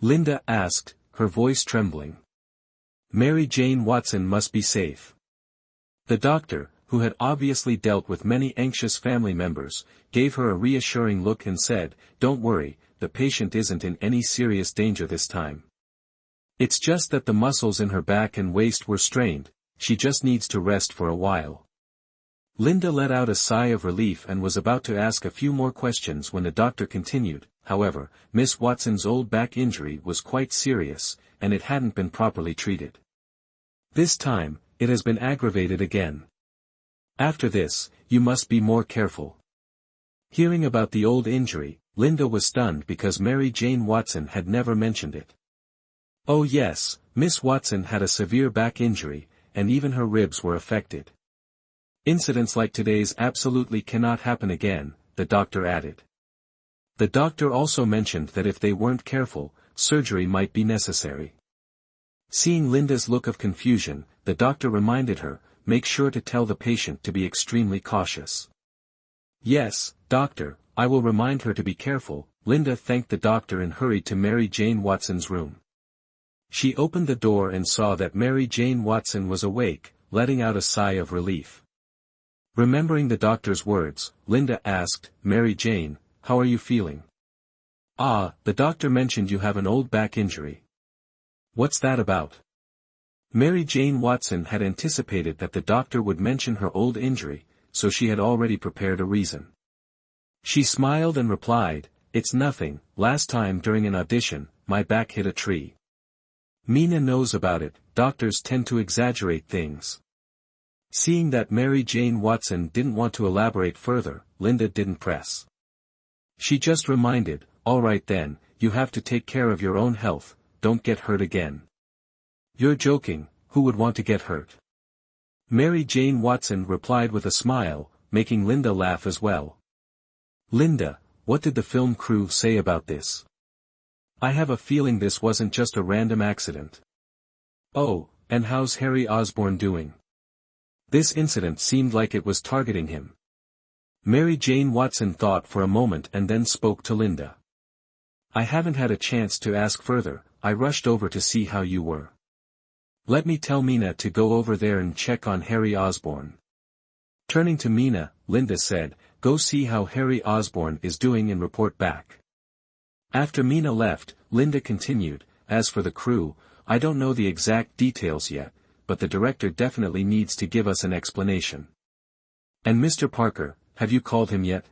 Linda asked, her voice trembling. Mary Jane Watson must be safe. The doctor, who had obviously dealt with many anxious family members, gave her a reassuring look and said, "Don't worry, the patient isn't in any serious danger this time. It's just that the muscles in her back and waist were strained, she just needs to rest for a while." Linda let out a sigh of relief and was about to ask a few more questions when the doctor continued, "However, Miss Watson's old back injury was quite serious, and it hadn't been properly treated. This time, it has been aggravated again. After this, you must be more careful." Hearing about the old injury, Linda was stunned because Mary Jane Watson had never mentioned it. Oh yes, Miss Watson had a severe back injury, and even her ribs were affected. Incidents like today's absolutely cannot happen again, the doctor added. The doctor also mentioned that if they weren't careful, surgery might be necessary. Seeing Linda's look of confusion, the doctor reminded her, "Make sure to tell the patient to be extremely cautious." "Yes, doctor, I will remind her to be careful." Linda thanked the doctor and hurried to Mary Jane Watson's room. She opened the door and saw that Mary Jane Watson was awake, letting out a sigh of relief. Remembering the doctor's words, Linda asked, "Mary Jane, how are you feeling?" "Ah, the doctor mentioned you have an old back injury." "What's that about?" Mary Jane Watson had anticipated that the doctor would mention her old injury, so she had already prepared a reason. She smiled and replied, "It's nothing, last time during an audition, my back hit a tree." Mina knows about it, doctors tend to exaggerate things. Seeing that Mary Jane Watson didn't want to elaborate further, Linda didn't press. She just reminded, "All right then, you have to take care of your own health, don't get hurt again." "You're joking, who would want to get hurt?" Mary Jane Watson replied with a smile, making Linda laugh as well. "Linda, what did the film crew say about this? I have a feeling this wasn't just a random accident." "Oh, and how's Harry Osborn doing?" This incident seemed like it was targeting him. Mary Jane Watson thought for a moment and then spoke to Linda. "I haven't had a chance to ask further, I rushed over to see how you were. Let me tell Mina to go over there and check on Harry Osborn." Turning to Mina, Linda said, "Go see how Harry Osborn is doing and report back." After Mina left, Linda continued, "As for the crew, I don't know the exact details yet, but the director definitely needs to give us an explanation. And Mr. Parker, have you called him yet?"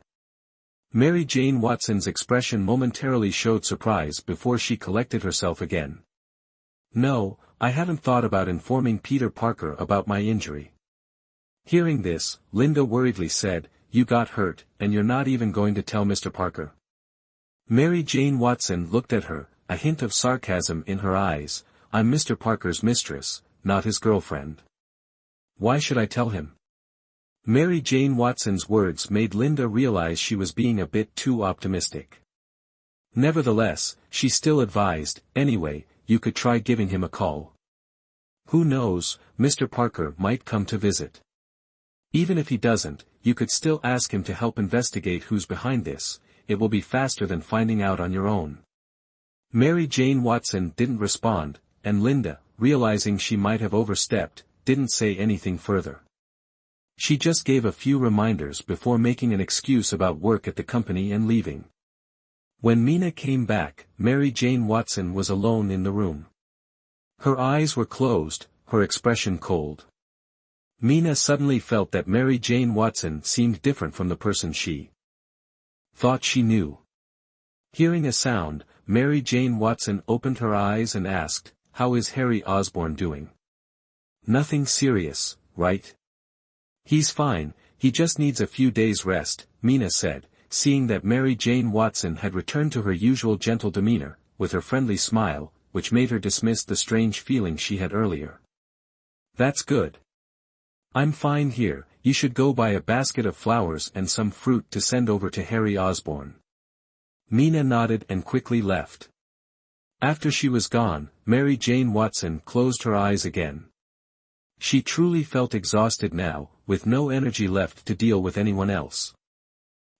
Mary Jane Watson's expression momentarily showed surprise before she collected herself again. "No, I haven't thought about informing Peter Parker about my injury." Hearing this, Linda worriedly said, "You got hurt, and you're not even going to tell Mr. Parker?" Mary Jane Watson looked at her, a hint of sarcasm in her eyes. "I'm Mr. Parker's mistress, not his girlfriend. Why should I tell him?" Mary Jane Watson's words made Linda realize she was being a bit too optimistic. Nevertheless, she still advised, "Anyway, you could try giving him a call. Who knows, Mr. Parker might come to visit. Even if he doesn't, you could still ask him to help investigate who's behind this, it will be faster than finding out on your own." Mary Jane Watson didn't respond, and Linda, realizing she might have overstepped, didn't say anything further. She just gave a few reminders before making an excuse about work at the company and leaving. When Mina came back, Mary Jane Watson was alone in the room. Her eyes were closed, her expression cold. Mina suddenly felt that Mary Jane Watson seemed different from the person she thought she knew. Hearing a sound, Mary Jane Watson opened her eyes and asked, "How is Harry Osborn doing?" "Nothing serious, right?" "He's fine, he just needs a few days rest," Mina said, seeing that Mary Jane Watson had returned to her usual gentle demeanor, with her friendly smile, which made her dismiss the strange feeling she had earlier. "That's good. I'm fine here, you should go buy a basket of flowers and some fruit to send over to Harry Osborn." Mina nodded and quickly left. After she was gone, Mary Jane Watson closed her eyes again. She truly felt exhausted now, with no energy left to deal with anyone else.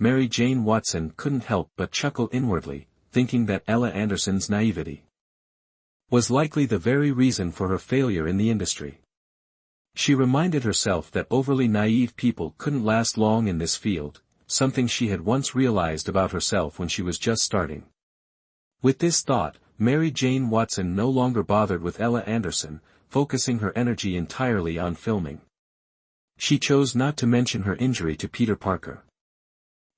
Mary Jane Watson couldn't help but chuckle inwardly, thinking that Ella Anderson's naivety was likely the very reason for her failure in the industry. She reminded herself that overly naive people couldn't last long in this field, something she had once realized about herself when she was just starting. With this thought, Mary Jane Watson no longer bothered with Ella Anderson, focusing her energy entirely on filming. She chose not to mention her injury to Peter Parker.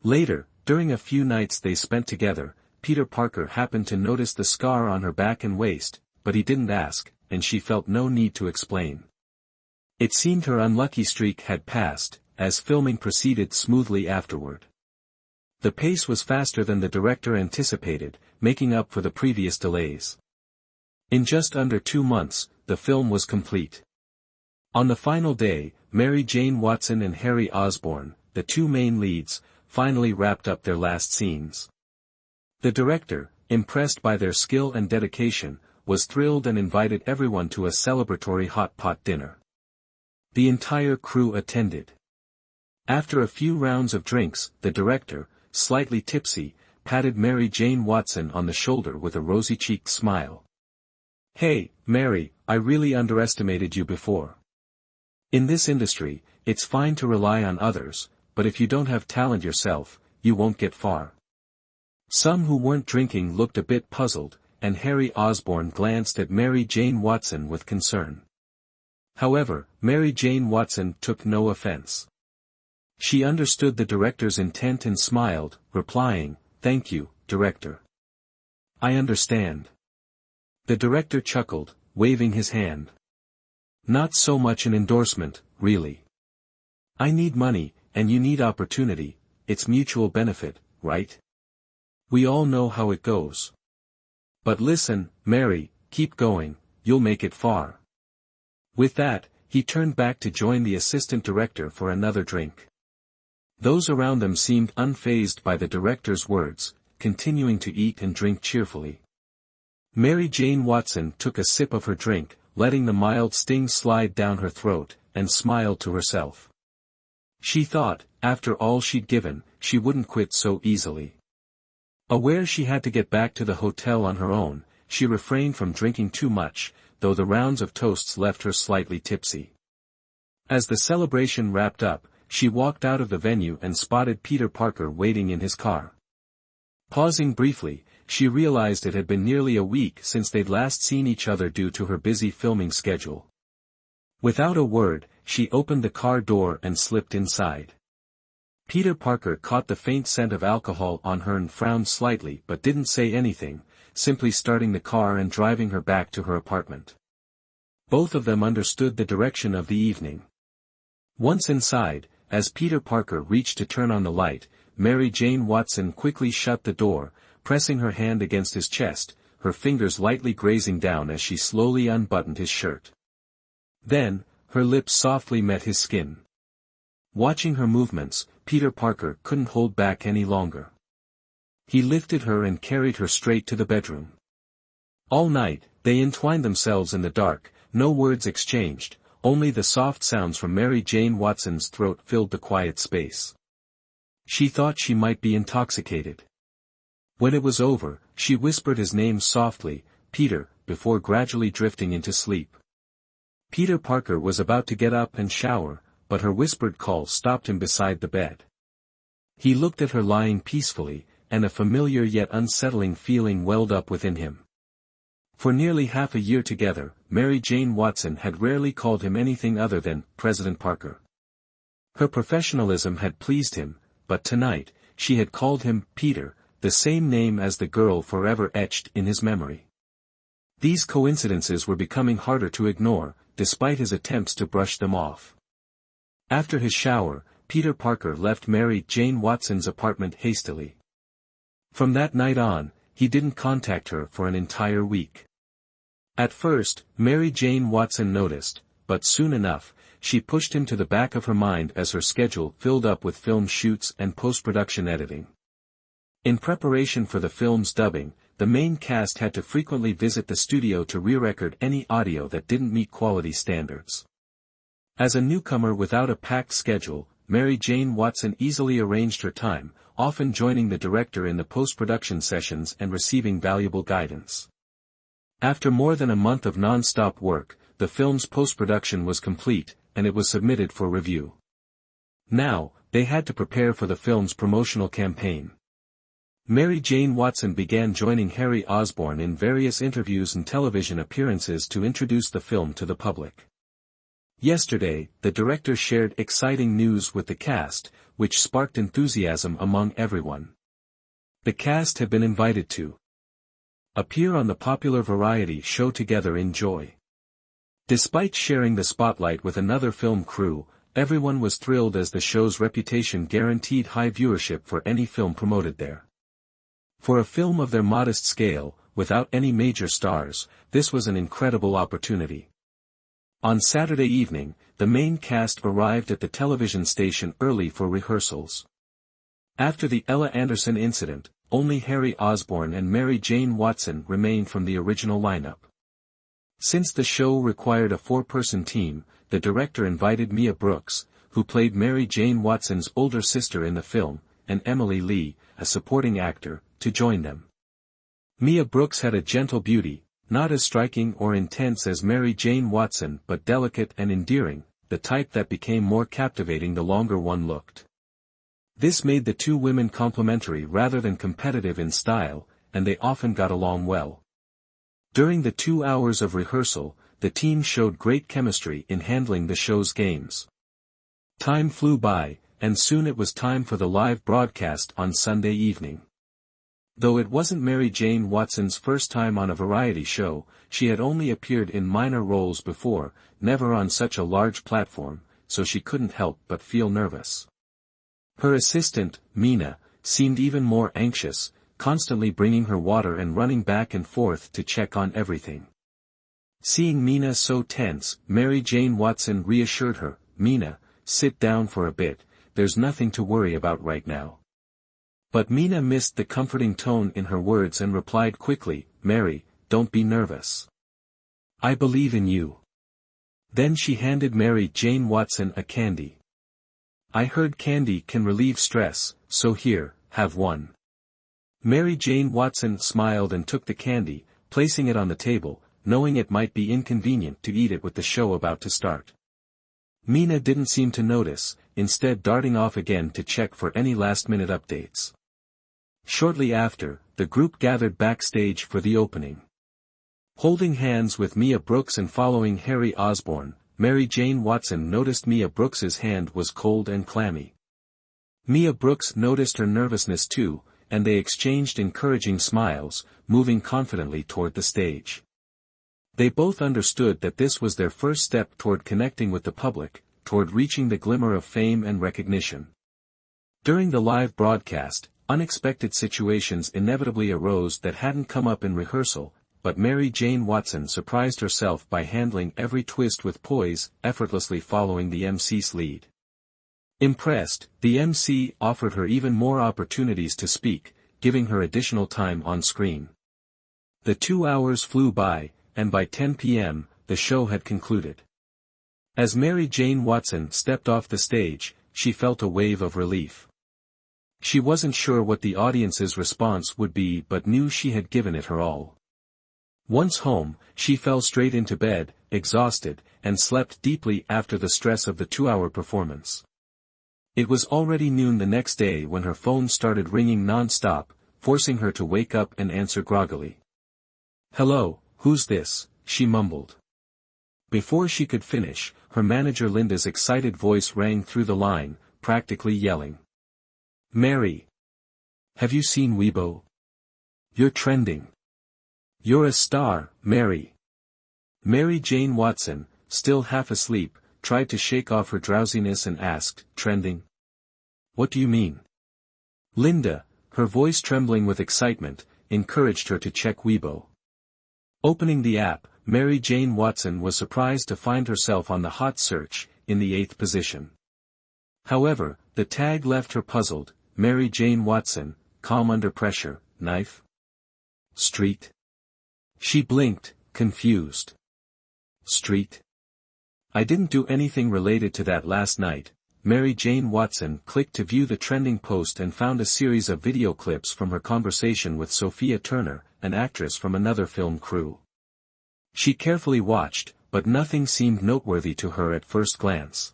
Later, during a few nights they spent together, Peter Parker happened to notice the scar on her back and waist, but he didn't ask, and she felt no need to explain. It seemed her unlucky streak had passed, as filming proceeded smoothly afterward. The pace was faster than the director anticipated, making up for the previous delays. In just under 2 months, the film was complete. On the final day, Mary Jane Watson and Harry Osborn, the two main leads, finally wrapped up their last scenes. The director, impressed by their skill and dedication, was thrilled and invited everyone to a celebratory hot pot dinner. The entire crew attended. After a few rounds of drinks, the director, slightly tipsy, patted Mary Jane Watson on the shoulder with a rosy-cheeked smile. "Hey, Mary, I really underestimated you before. In this industry, it's fine to rely on others, but if you don't have talent yourself, you won't get far." Some who weren't drinking looked a bit puzzled, and Harry Osborn glanced at Mary Jane Watson with concern. However, Mary Jane Watson took no offense. She understood the director's intent and smiled, replying, "Thank you, director. I understand." The director chuckled, waving his hand. "Not so much an endorsement, really. I need money, and you need opportunity, it's mutual benefit, right? We all know how it goes. But listen, Mary, keep going, you'll make it far." With that, he turned back to join the assistant director for another drink. Those around them seemed unfazed by the director's words, continuing to eat and drink cheerfully. Mary Jane Watson took a sip of her drink, letting the mild sting slide down her throat, and smiled to herself. She thought, after all she'd given, she wouldn't quit so easily. Aware she had to get back to the hotel on her own, she refrained from drinking too much, though the rounds of toasts left her slightly tipsy. As the celebration wrapped up, she walked out of the venue and spotted Peter Parker waiting in his car. Pausing briefly, she realized it had been nearly a week since they'd last seen each other due to her busy filming schedule. Without a word, she opened the car door and slipped inside. Peter Parker caught the faint scent of alcohol on her and frowned slightly but didn't say anything, simply starting the car and driving her back to her apartment. Both of them understood the direction of the evening. Once inside, as Peter Parker reached to turn on the light, Mary Jane Watson quickly shut the door, pressing her hand against his chest, her fingers lightly grazing down as she slowly unbuttoned his shirt. Then, her lips softly met his skin. Watching her movements, Peter Parker couldn't hold back any longer. He lifted her and carried her straight to the bedroom. All night, they entwined themselves in the dark, no words exchanged, only the soft sounds from Mary Jane Watson's throat filled the quiet space. She thought she might be intoxicated. When it was over, she whispered his name softly, "Peter," before gradually drifting into sleep. Peter Parker was about to get up and shower, but her whispered call stopped him beside the bed. He looked at her lying peacefully, and a familiar yet unsettling feeling welled up within him. For nearly half a year together, Mary Jane Watson had rarely called him anything other than President Parker. Her professionalism had pleased him, but tonight, she had called him Peter, the same name as the girl forever etched in his memory. These coincidences were becoming harder to ignore, despite his attempts to brush them off. After his shower, Peter Parker left Mary Jane Watson's apartment hastily. From that night on, he didn't contact her for an entire week. At first, Mary Jane Watson noticed, but soon enough, she pushed him to the back of her mind as her schedule filled up with film shoots and post-production editing. In preparation for the film's dubbing, the main cast had to frequently visit the studio to re-record any audio that didn't meet quality standards. As a newcomer without a packed schedule, Mary Jane Watson easily arranged her time, often joining the director in the post-production sessions and receiving valuable guidance. After more than a month of non-stop work, the film's post-production was complete, and it was submitted for review. Now, they had to prepare for the film's promotional campaign. Mary Jane Watson began joining Harry Osborn in various interviews and television appearances to introduce the film to the public. Yesterday, the director shared exciting news with the cast, which sparked enthusiasm among everyone. The cast had been invited to appear on the popular variety show Together in Joy. Despite sharing the spotlight with another film crew, everyone was thrilled as the show's reputation guaranteed high viewership for any film promoted there. For a film of their modest scale, without any major stars, this was an incredible opportunity. On Saturday evening, the main cast arrived at the television station early for rehearsals. After the Ella Anderson incident, only Harry Osborn and Mary Jane Watson remained from the original lineup. Since the show required a 4-person team, the director invited Mia Brooks, who played Mary Jane Watson's older sister in the film, and Emily Lee, a supporting actor, to join them. Mia Brooks had a gentle beauty, not as striking or intense as Mary Jane Watson but delicate and endearing, the type that became more captivating the longer one looked. This made the two women complementary rather than competitive in style, and they often got along well. During the 2 hours of rehearsal, the team showed great chemistry in handling the show's games. Time flew by, and soon it was time for the live broadcast on Sunday evening. Though it wasn't Mary Jane Watson's first time on a variety show, she had only appeared in minor roles before, never on such a large platform, so she couldn't help but feel nervous. Her assistant, Mina, seemed even more anxious, constantly bringing her water and running back and forth to check on everything. Seeing Mina so tense, Mary Jane Watson reassured her, "Mina, sit down for a bit, there's nothing to worry about right now." But Mina missed the comforting tone in her words and replied quickly, "Mary, don't be nervous. I believe in you." Then she handed Mary Jane Watson a candy. "I heard candy can relieve stress, so here, have one." Mary Jane Watson smiled and took the candy, placing it on the table, knowing it might be inconvenient to eat it with the show about to start. Mina didn't seem to notice, instead darting off again to check for any last-minute updates. Shortly after, the group gathered backstage for the opening. Holding hands with Mia Brooks and following Harry Osborn, Mary Jane Watson noticed Mia Brooks's hand was cold and clammy. Mia Brooks noticed her nervousness too, and they exchanged encouraging smiles, moving confidently toward the stage. They both understood that this was their first step toward connecting with the public, toward reaching the glimmer of fame and recognition. During the live broadcast, unexpected situations inevitably arose that hadn't come up in rehearsal, but Mary Jane Watson surprised herself by handling every twist with poise, effortlessly following the MC's lead. Impressed, the MC offered her even more opportunities to speak, giving her additional time on screen. The 2 hours flew by, and by 10 p.m., the show had concluded. As Mary Jane Watson stepped off the stage, she felt a wave of relief. She wasn't sure what the audience's response would be but knew she had given it her all. Once home, she fell straight into bed, exhausted, and slept deeply after the stress of the 2-hour performance. It was already noon the next day when her phone started ringing non-stop, forcing her to wake up and answer groggily. "Hello, who's this?" she mumbled. Before she could finish, her manager Linda's excited voice rang through the line, practically yelling. "Mary! Have you seen Weibo? You're trending. You're a star, Mary." Mary Jane Watson, still half asleep, tried to shake off her drowsiness and asked, "Trending? What do you mean?" Linda, her voice trembling with excitement, encouraged her to check Weibo. Opening the app, Mary Jane Watson was surprised to find herself on the hot search, in the 8th position. However, the tag left her puzzled. Mary Jane Watson, calm under pressure, knife? Street? She blinked, confused. Street? I didn't do anything related to that last night, Mary Jane Watson clicked to view the trending post and found a series of video clips from her conversation with Sophia Turner, an actress from another film crew. She carefully watched, but nothing seemed noteworthy to her at first glance.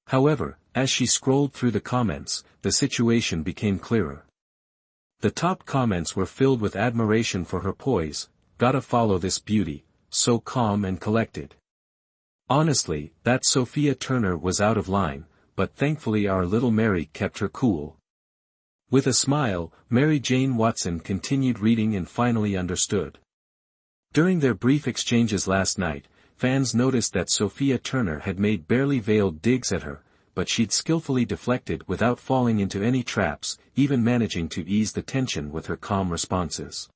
However, as she scrolled through the comments, the situation became clearer. The top comments were filled with admiration for her poise. "Gotta follow this beauty, so calm and collected." Honestly, that Sophia Turner was out of line, but thankfully our little Mary kept her cool. With a smile, Mary Jane Watson continued reading and finally understood. During their brief exchanges last night, fans noticed that Sophia Turner had made barely veiled digs at her, but she'd skillfully deflected without falling into any traps, even managing to ease the tension with her calm responses.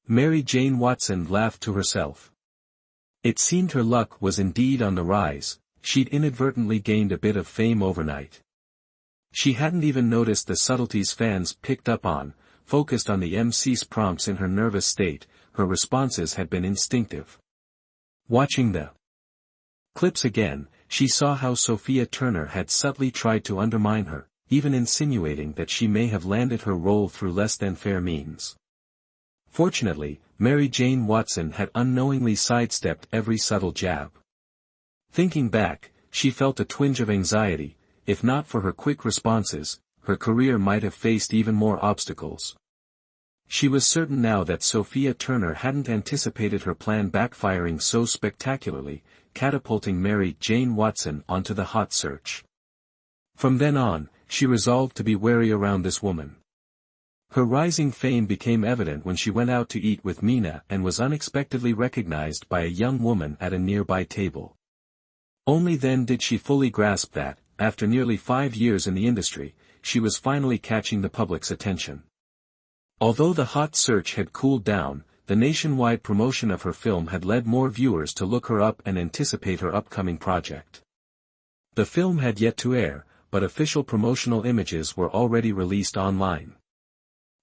Mary Jane Watson laughed to herself. It seemed her luck was indeed on the rise. She'd inadvertently gained a bit of fame overnight. She hadn't even noticed the subtleties fans picked up on, focused on the MC's prompts in her nervous state. Her responses had been instinctive. Watching the clips again, she saw how Sophia Turner had subtly tried to undermine her, even insinuating that she may have landed her role through less than fair means. Fortunately, Mary Jane Watson had unknowingly sidestepped every subtle jab. Thinking back, she felt a twinge of anxiety. If not for her quick responses, her career might have faced even more obstacles. She was certain now that Sophia Turner hadn't anticipated her plan backfiring so spectacularly, catapulting Mary Jane Watson onto the hot search. From then on, she resolved to be wary around this woman. Her rising fame became evident when she went out to eat with Mina and was unexpectedly recognized by a young woman at a nearby table. Only then did she fully grasp that, after nearly 5 years in the industry, she was finally catching the public's attention. Although the hot search had cooled down, the nationwide promotion of her film had led more viewers to look her up and anticipate her upcoming project. The film had yet to air, but official promotional images were already released online.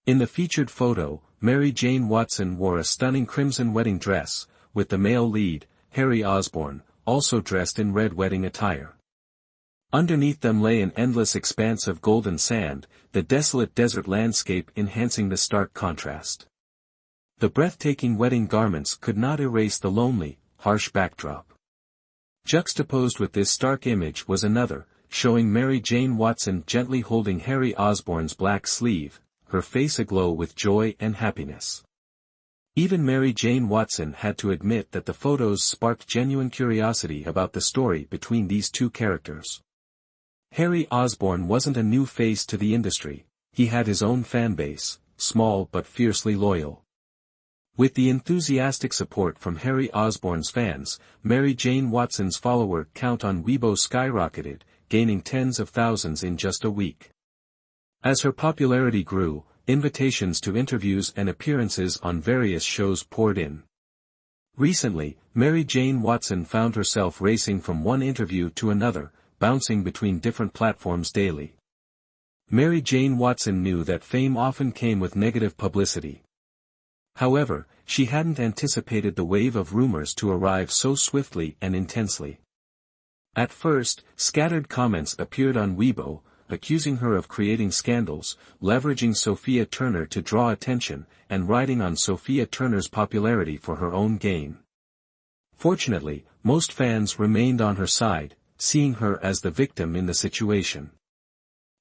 In the featured photo, Mary Jane Watson wore a stunning crimson wedding dress, with the male lead, Harry Osborn, also dressed in red wedding attire. Underneath them lay an endless expanse of golden sand, the desolate desert landscape enhancing the stark contrast. The breathtaking wedding garments could not erase the lonely, harsh backdrop. Juxtaposed with this stark image was another, showing Mary Jane Watson gently holding Harry Osborn's black sleeve, her face aglow with joy and happiness. Even Mary Jane Watson had to admit that the photos sparked genuine curiosity about the story between these two characters. Harry Osborn wasn't a new face to the industry. He had his own fanbase, small but fiercely loyal. With the enthusiastic support from Harry Osborn's fans, Mary Jane Watson's follower count on Weibo skyrocketed, gaining tens of thousands in just a week. As her popularity grew, invitations to interviews and appearances on various shows poured in. Recently, Mary Jane Watson found herself racing from one interview to another, bouncing between different platforms daily. Mary Jane Watson knew that fame often came with negative publicity. However, she hadn't anticipated the wave of rumors to arrive so swiftly and intensely. At first, scattered comments appeared on Weibo, accusing her of creating scandals, leveraging Sophia Turner to draw attention, and riding on Sophia Turner's popularity for her own gain. Fortunately, most fans remained on her side, seeing her as the victim in the situation.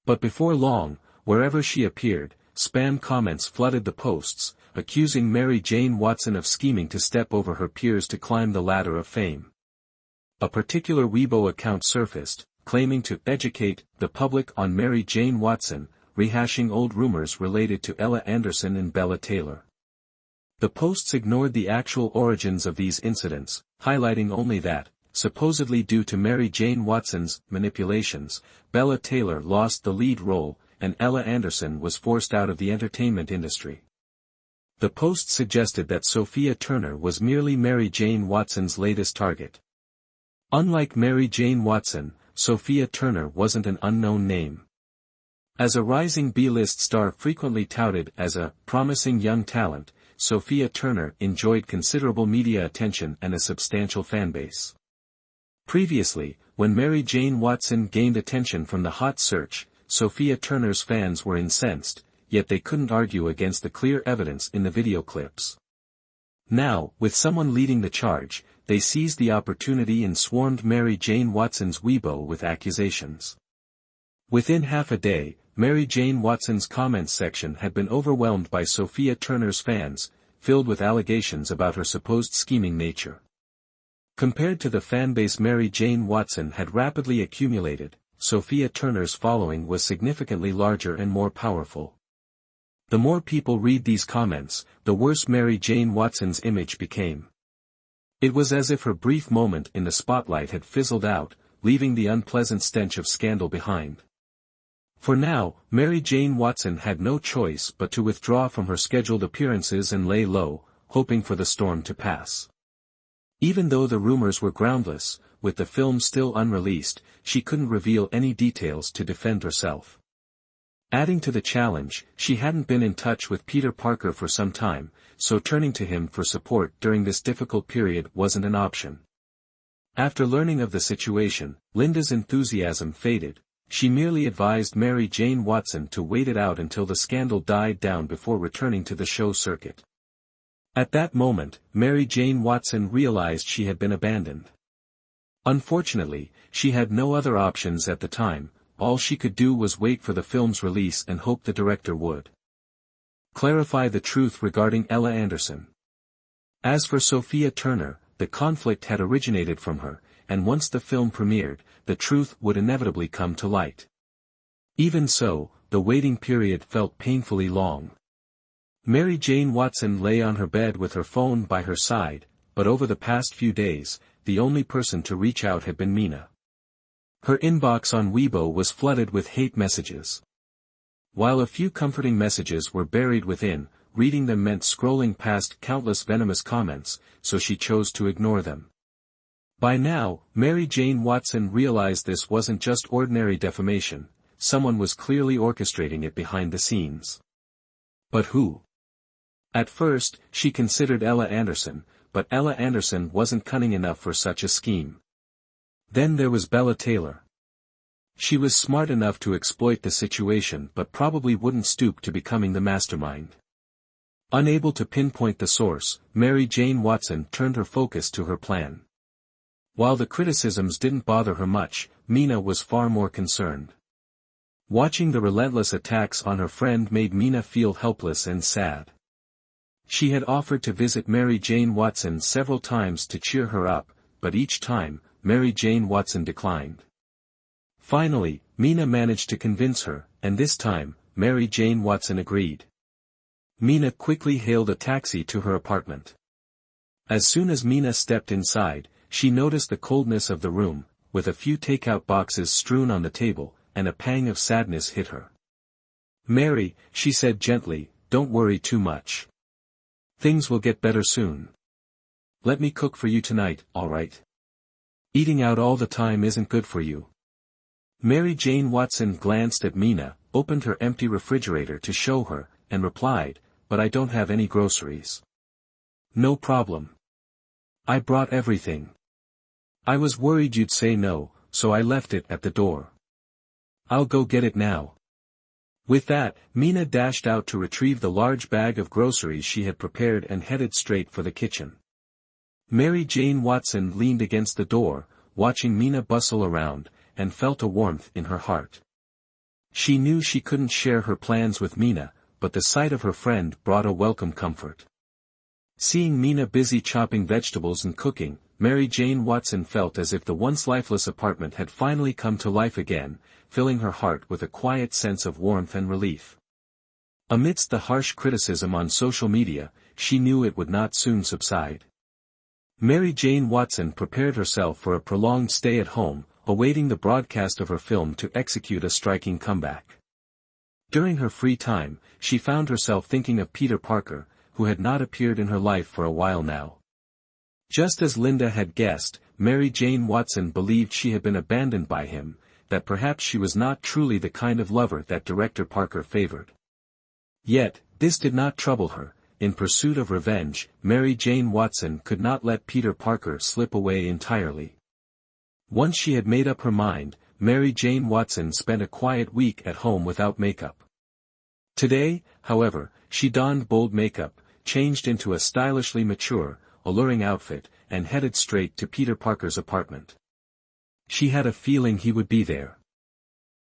But before long, wherever she appeared, spam comments flooded the posts, accusing Mary Jane Watson of scheming to step over her peers to climb the ladder of fame. A particular Weibo account surfaced, claiming to educate the public on Mary Jane Watson, rehashing old rumors related to Ella Anderson and Bella Taylor. The posts ignored the actual origins of these incidents, highlighting only that, supposedly due to Mary Jane Watson's manipulations, Bella Taylor lost the lead role, and Ella Anderson was forced out of the entertainment industry. The post suggested that Sophia Turner was merely Mary Jane Watson's latest target. Unlike Mary Jane Watson, Sophia Turner wasn't an unknown name. As a rising B-list star frequently touted as a promising young talent, Sophia Turner enjoyed considerable media attention and a substantial fanbase. Previously, when Mary Jane Watson gained attention from the hot search, Sophia Turner's fans were incensed, yet they couldn't argue against the clear evidence in the video clips. Now, with someone leading the charge, they seized the opportunity and swarmed Mary Jane Watson's Weibo with accusations. Within half a day, Mary Jane Watson's comments section had been overwhelmed by Sophia Turner's fans, filled with allegations about her supposed scheming nature. Compared to the fanbase Mary Jane Watson had rapidly accumulated, Sophia Turner's following was significantly larger and more powerful. The more people read these comments, the worse Mary Jane Watson's image became. It was as if her brief moment in the spotlight had fizzled out, leaving the unpleasant stench of scandal behind. For now, Mary Jane Watson had no choice but to withdraw from her scheduled appearances and lay low, hoping for the storm to pass. Even though the rumors were groundless, with the film still unreleased, she couldn't reveal any details to defend herself. Adding to the challenge, she hadn't been in touch with Peter Parker for some time, so turning to him for support during this difficult period wasn't an option. After learning of the situation, Linda's enthusiasm faded. She merely advised Mary Jane Watson to wait it out until the scandal died down before returning to the show circuit. At that moment, Mary Jane Watson realized she had been abandoned. Unfortunately, she had no other options at the time. All she could do was wait for the film's release and hope the director would clarify the truth regarding Ella Anderson. As for Sophia Turner, the conflict had originated from her, and once the film premiered, the truth would inevitably come to light. Even so, the waiting period felt painfully long. Mary Jane Watson lay on her bed with her phone by her side, but over the past few days, the only person to reach out had been Mina. Her inbox on Weibo was flooded with hate messages. While a few comforting messages were buried within, reading them meant scrolling past countless venomous comments, so she chose to ignore them. By now, Mary Jane Watson realized this wasn't just ordinary defamation, someone was clearly orchestrating it behind the scenes. But who? At first, she considered Ella Anderson, but Ella Anderson wasn't cunning enough for such a scheme. Then there was Bella Taylor. She was smart enough to exploit the situation but probably wouldn't stoop to becoming the mastermind. Unable to pinpoint the source, Mary Jane Watson turned her focus to her plan. While the criticisms didn't bother her much, Mina was far more concerned. Watching the relentless attacks on her friend made Mina feel helpless and sad. She had offered to visit Mary Jane Watson several times to cheer her up, but each time, Mary Jane Watson declined. Finally, Mina managed to convince her, and this time, Mary Jane Watson agreed. Mina quickly hailed a taxi to her apartment. As soon as Mina stepped inside, she noticed the coldness of the room, with a few takeout boxes strewn on the table, and a pang of sadness hit her. "Mary," she said gently, "don't worry too much. Things will get better soon. Let me cook for you tonight, all right? Eating out all the time isn't good for you." Mary Jane Watson glanced at Mina, opened her empty refrigerator to show her, and replied, "But I don't have any groceries." "No problem. I brought everything. I was worried you'd say no, so I left it at the door. I'll go get it now." With that, Mina dashed out to retrieve the large bag of groceries she had prepared and headed straight for the kitchen. Mary Jane Watson leaned against the door, watching Mina bustle around, and felt a warmth in her heart. She knew she couldn't share her plans with Mina, but the sight of her friend brought a welcome comfort. Seeing Mina busy chopping vegetables and cooking, Mary Jane Watson felt as if the once lifeless apartment had finally come to life again, filling her heart with a quiet sense of warmth and relief. Amidst the harsh criticism on social media, she knew it would not soon subside. Mary Jane Watson prepared herself for a prolonged stay at home, awaiting the broadcast of her film to execute a striking comeback. During her free time, she found herself thinking of Peter Parker, who had not appeared in her life for a while now. Just as Linda had guessed, Mary Jane Watson believed she had been abandoned by him, that perhaps she was not truly the kind of lover that Director Parker favored. Yet, this did not trouble her. In pursuit of revenge, Mary Jane Watson could not let Peter Parker slip away entirely. Once she had made up her mind, Mary Jane Watson spent a quiet week at home without makeup. Today, however, she donned bold makeup, changed into a stylishly mature, alluring outfit, and headed straight to Peter Parker's apartment. She had a feeling he would be there.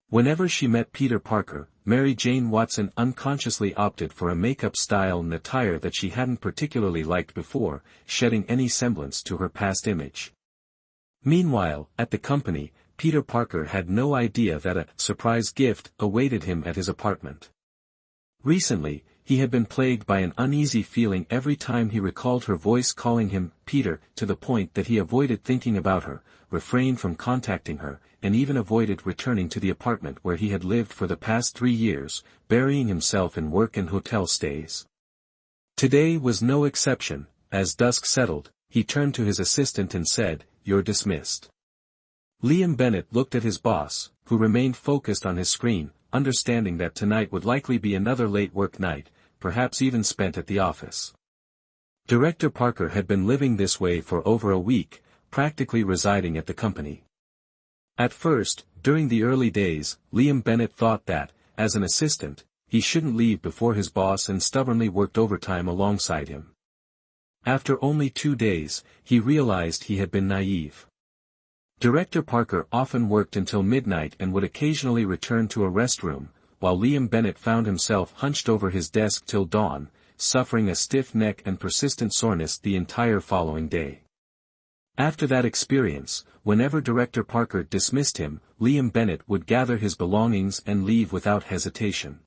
Whenever she met Peter Parker, Mary Jane Watson unconsciously opted for a makeup style and attire that she hadn't particularly liked before, shedding any semblance to her past image. Meanwhile, at the company, Peter Parker had no idea that a surprise gift awaited him at his apartment. Recently, he had been plagued by an uneasy feeling every time he recalled her voice calling him Peter, to the point that he avoided thinking about her, refrained from contacting her, and even avoided returning to the apartment where he had lived for the past 3 years, burying himself in work and hotel stays. Today was no exception. As dusk settled, he turned to his assistant and said, "You're dismissed." Liam Bennett looked at his boss, who remained focused on his screen, understanding that tonight would likely be another late work night, perhaps even spent at the office. Director Parker had been living this way for over a week, practically residing at the company. At first, during the early days, Liam Bennett thought that, as an assistant, he shouldn't leave before his boss and stubbornly worked overtime alongside him. After only 2 days, he realized he had been naive. Director Parker often worked until midnight and would occasionally return to a restroom, while Liam Bennett found himself hunched over his desk till dawn, suffering a stiff neck and persistent soreness the entire following day. After that experience, whenever Director Parker dismissed him, Liam Bennett would gather his belongings and leave without hesitation.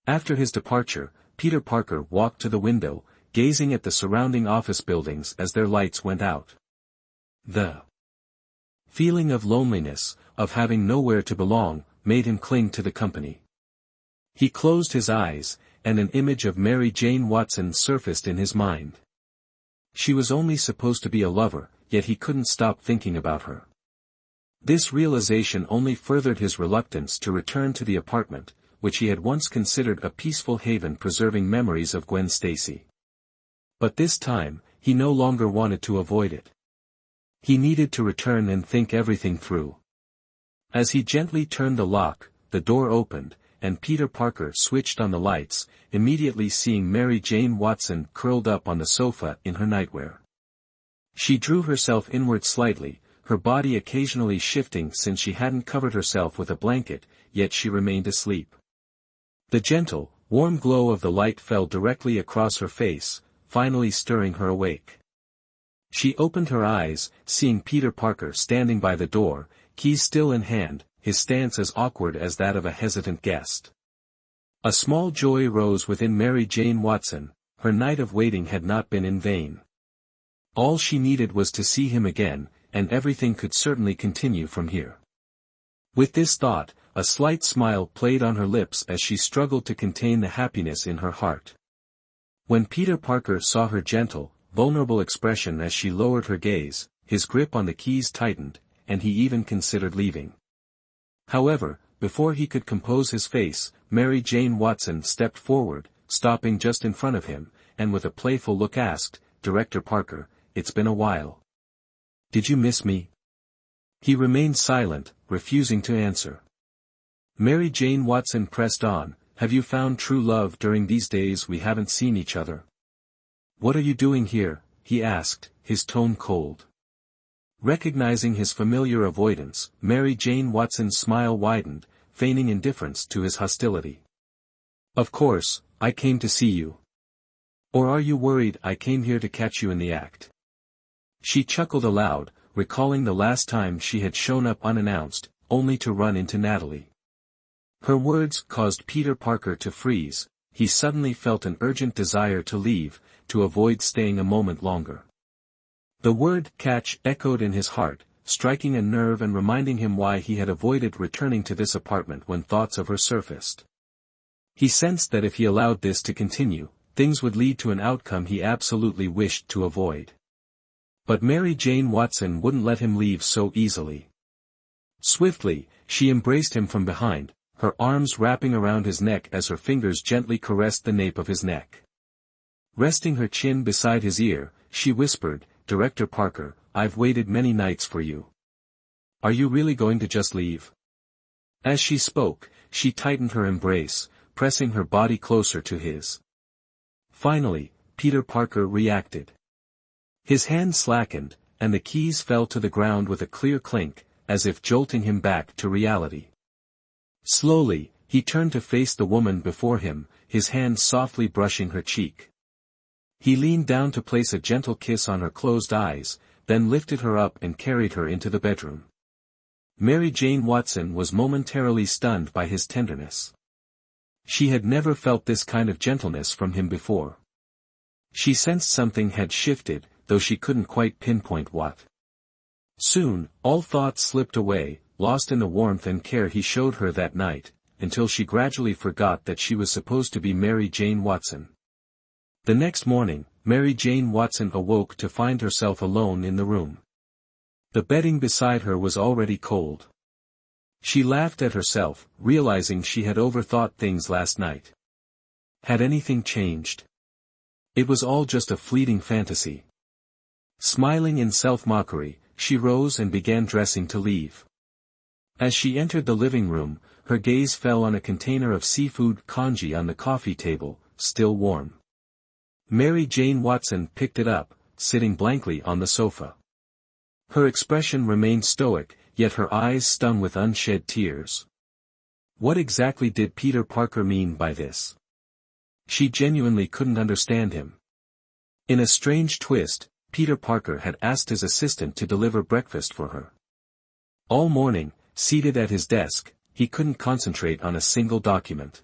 After his departure, Peter Parker walked to the window, gazing at the surrounding office buildings as their lights went out. The feeling of loneliness, of having nowhere to belong, made him cling to the company. He closed his eyes, and an image of Mary Jane Watson surfaced in his mind. She was only supposed to be a lover, yet he couldn't stop thinking about her. This realization only furthered his reluctance to return to the apartment, which he had once considered a peaceful haven preserving memories of Gwen Stacy. But this time, he no longer wanted to avoid it. He needed to return and think everything through. As he gently turned the lock, the door opened, and Peter Parker switched on the lights, immediately seeing Mary Jane Watson curled up on the sofa in her nightwear. She drew herself inward slightly, her body occasionally shifting since she hadn't covered herself with a blanket, yet she remained asleep. The gentle, warm glow of the light fell directly across her face, finally stirring her awake. She opened her eyes, seeing Peter Parker standing by the door, keys still in hand, his stance as awkward as that of a hesitant guest. A small joy rose within Mary Jane Watson. Her night of waiting had not been in vain. All she needed was to see him again, and everything could certainly continue from here. With this thought, a slight smile played on her lips as she struggled to contain the happiness in her heart. When Peter Parker saw her gentle, vulnerable expression as she lowered her gaze, his grip on the keys tightened, and he even considered leaving. However, before he could compose his face, Mary Jane Watson stepped forward, stopping just in front of him, and with a playful look asked, "Director Parker, it's been a while. Did you miss me?" He remained silent, refusing to answer. Mary Jane Watson pressed on, "Have you found true love during these days we haven't seen each other?" "What are you doing here?" he asked, his tone cold. Recognizing his familiar avoidance, Mary Jane Watson's smile widened, feigning indifference to his hostility. "Of course, I came to see you. Or are you worried I came here to catch you in the act?" She chuckled aloud, recalling the last time she had shown up unannounced, only to run into Natalie. Her words caused Peter Parker to freeze. He suddenly felt an urgent desire to leave, to avoid staying a moment longer. The word "catch" echoed in his heart, striking a nerve and reminding him why he had avoided returning to this apartment when thoughts of her surfaced. He sensed that if he allowed this to continue, things would lead to an outcome he absolutely wished to avoid. But Mary Jane Watson wouldn't let him leave so easily. Swiftly, she embraced him from behind, her arms wrapping around his neck as her fingers gently caressed the nape of his neck. Resting her chin beside his ear, she whispered, "Director Parker, I've waited many nights for you. Are you really going to just leave? As she spoke, she tightened her embrace, pressing her body closer to his. Finally, Peter Parker reacted. His hand slackened, and the keys fell to the ground with a clear clink, as if jolting him back to reality. Slowly, he turned to face the woman before him, his hand softly brushing her cheek. He leaned down to place a gentle kiss on her closed eyes, then lifted her up and carried her into the bedroom. Mary Jane Watson was momentarily stunned by his tenderness. She had never felt this kind of gentleness from him before. She sensed something had shifted, though she couldn't quite pinpoint what. Soon, all thoughts slipped away, lost in the warmth and care he showed her that night, until she gradually forgot that she was supposed to be Mary Jane Watson. The next morning, Mary Jane Watson awoke to find herself alone in the room. The bedding beside her was already cold. She laughed at herself, realizing she had overthought things last night. Had anything changed? It was all just a fleeting fantasy. Smiling in self-mockery, she rose and began dressing to leave. As she entered the living room, her gaze fell on a container of seafood congee on the coffee table, still warm. Mary Jane Watson picked it up, sitting blankly on the sofa. Her expression remained stoic, yet her eyes stung with unshed tears. What exactly did Peter Parker mean by this? She genuinely couldn't understand him. In a strange twist, Peter Parker had asked his assistant to deliver breakfast for her. All morning, seated at his desk, he couldn't concentrate on a single document.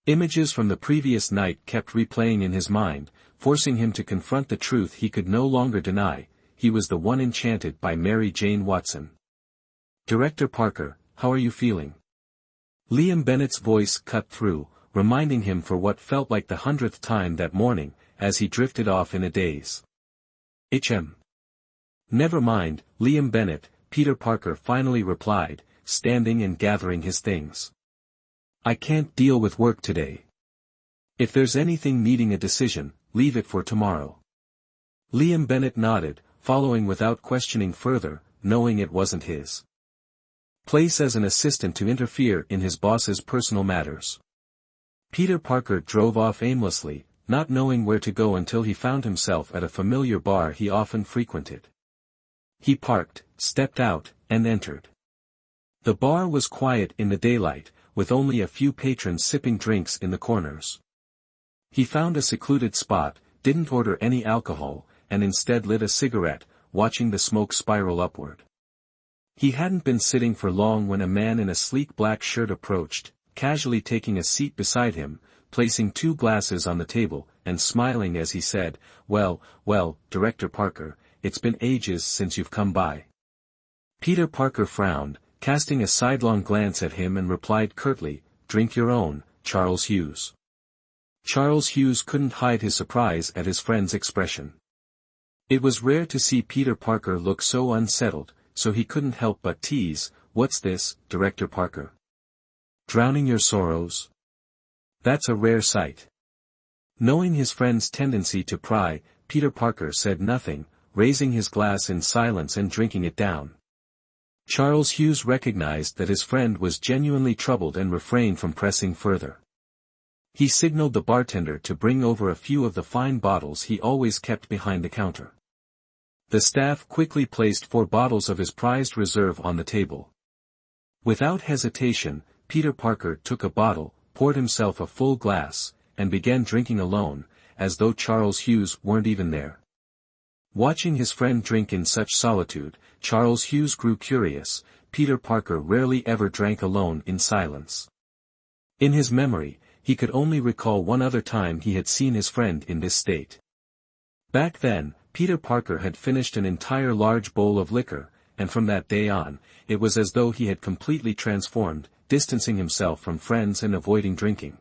Images from the previous night kept replaying in his mind, forcing him to confront the truth he could no longer deny: he was the one enchanted by Mary Jane Watson. "Director Parker, how are you feeling?" Liam Bennett's voice cut through, reminding him for what felt like the 100th time that morning, as he drifted off in a daze. Never mind, Liam Bennett," Peter Parker finally replied, standing and gathering his things. "I can't deal with work today. If there's anything needing a decision, leave it for tomorrow." Liam Bennett nodded, following without questioning further, knowing it wasn't his place as an assistant to interfere in his boss's personal matters. Peter Parker drove off aimlessly, not knowing where to go until he found himself at a familiar bar he often frequented. He parked, stepped out, and entered. The bar was quiet in the daylight, with only a few patrons sipping drinks in the corners. He found a secluded spot, didn't order any alcohol, and instead lit a cigarette, watching the smoke spiral upward. He hadn't been sitting for long when a man in a sleek black shirt approached, casually taking a seat beside him, placing 2 glasses on the table, and smiling as he said, well, Director Parker, it's been ages since you've come by." Peter Parker frowned, casting a sidelong glance at him, and replied curtly, "Drink your own, Charles Hughes." Charles Hughes couldn't hide his surprise at his friend's expression. It was rare to see Peter Parker look so unsettled, so he couldn't help but tease, "What's this, Director Parker? Drowning your sorrows? That's a rare sight." Knowing his friend's tendency to pry, Peter Parker said nothing, raising his glass in silence and drinking it down. Charles Hughes recognized that his friend was genuinely troubled and refrained from pressing further. He signaled the bartender to bring over a few of the fine bottles he always kept behind the counter. The staff quickly placed 4 bottles of his prized reserve on the table. Without hesitation, Peter Parker took a bottle, poured himself a full glass, and began drinking alone, as though Charles Hughes weren't even there. Watching his friend drink in such solitude, Charles Hughes grew curious. Peter Parker rarely ever drank alone in silence. In his memory, he could only recall one other time he had seen his friend in this state. Back then, Peter Parker had finished an entire large bowl of liquor, and from that day on, it was as though he had completely transformed, distancing himself from friends and avoiding drinking.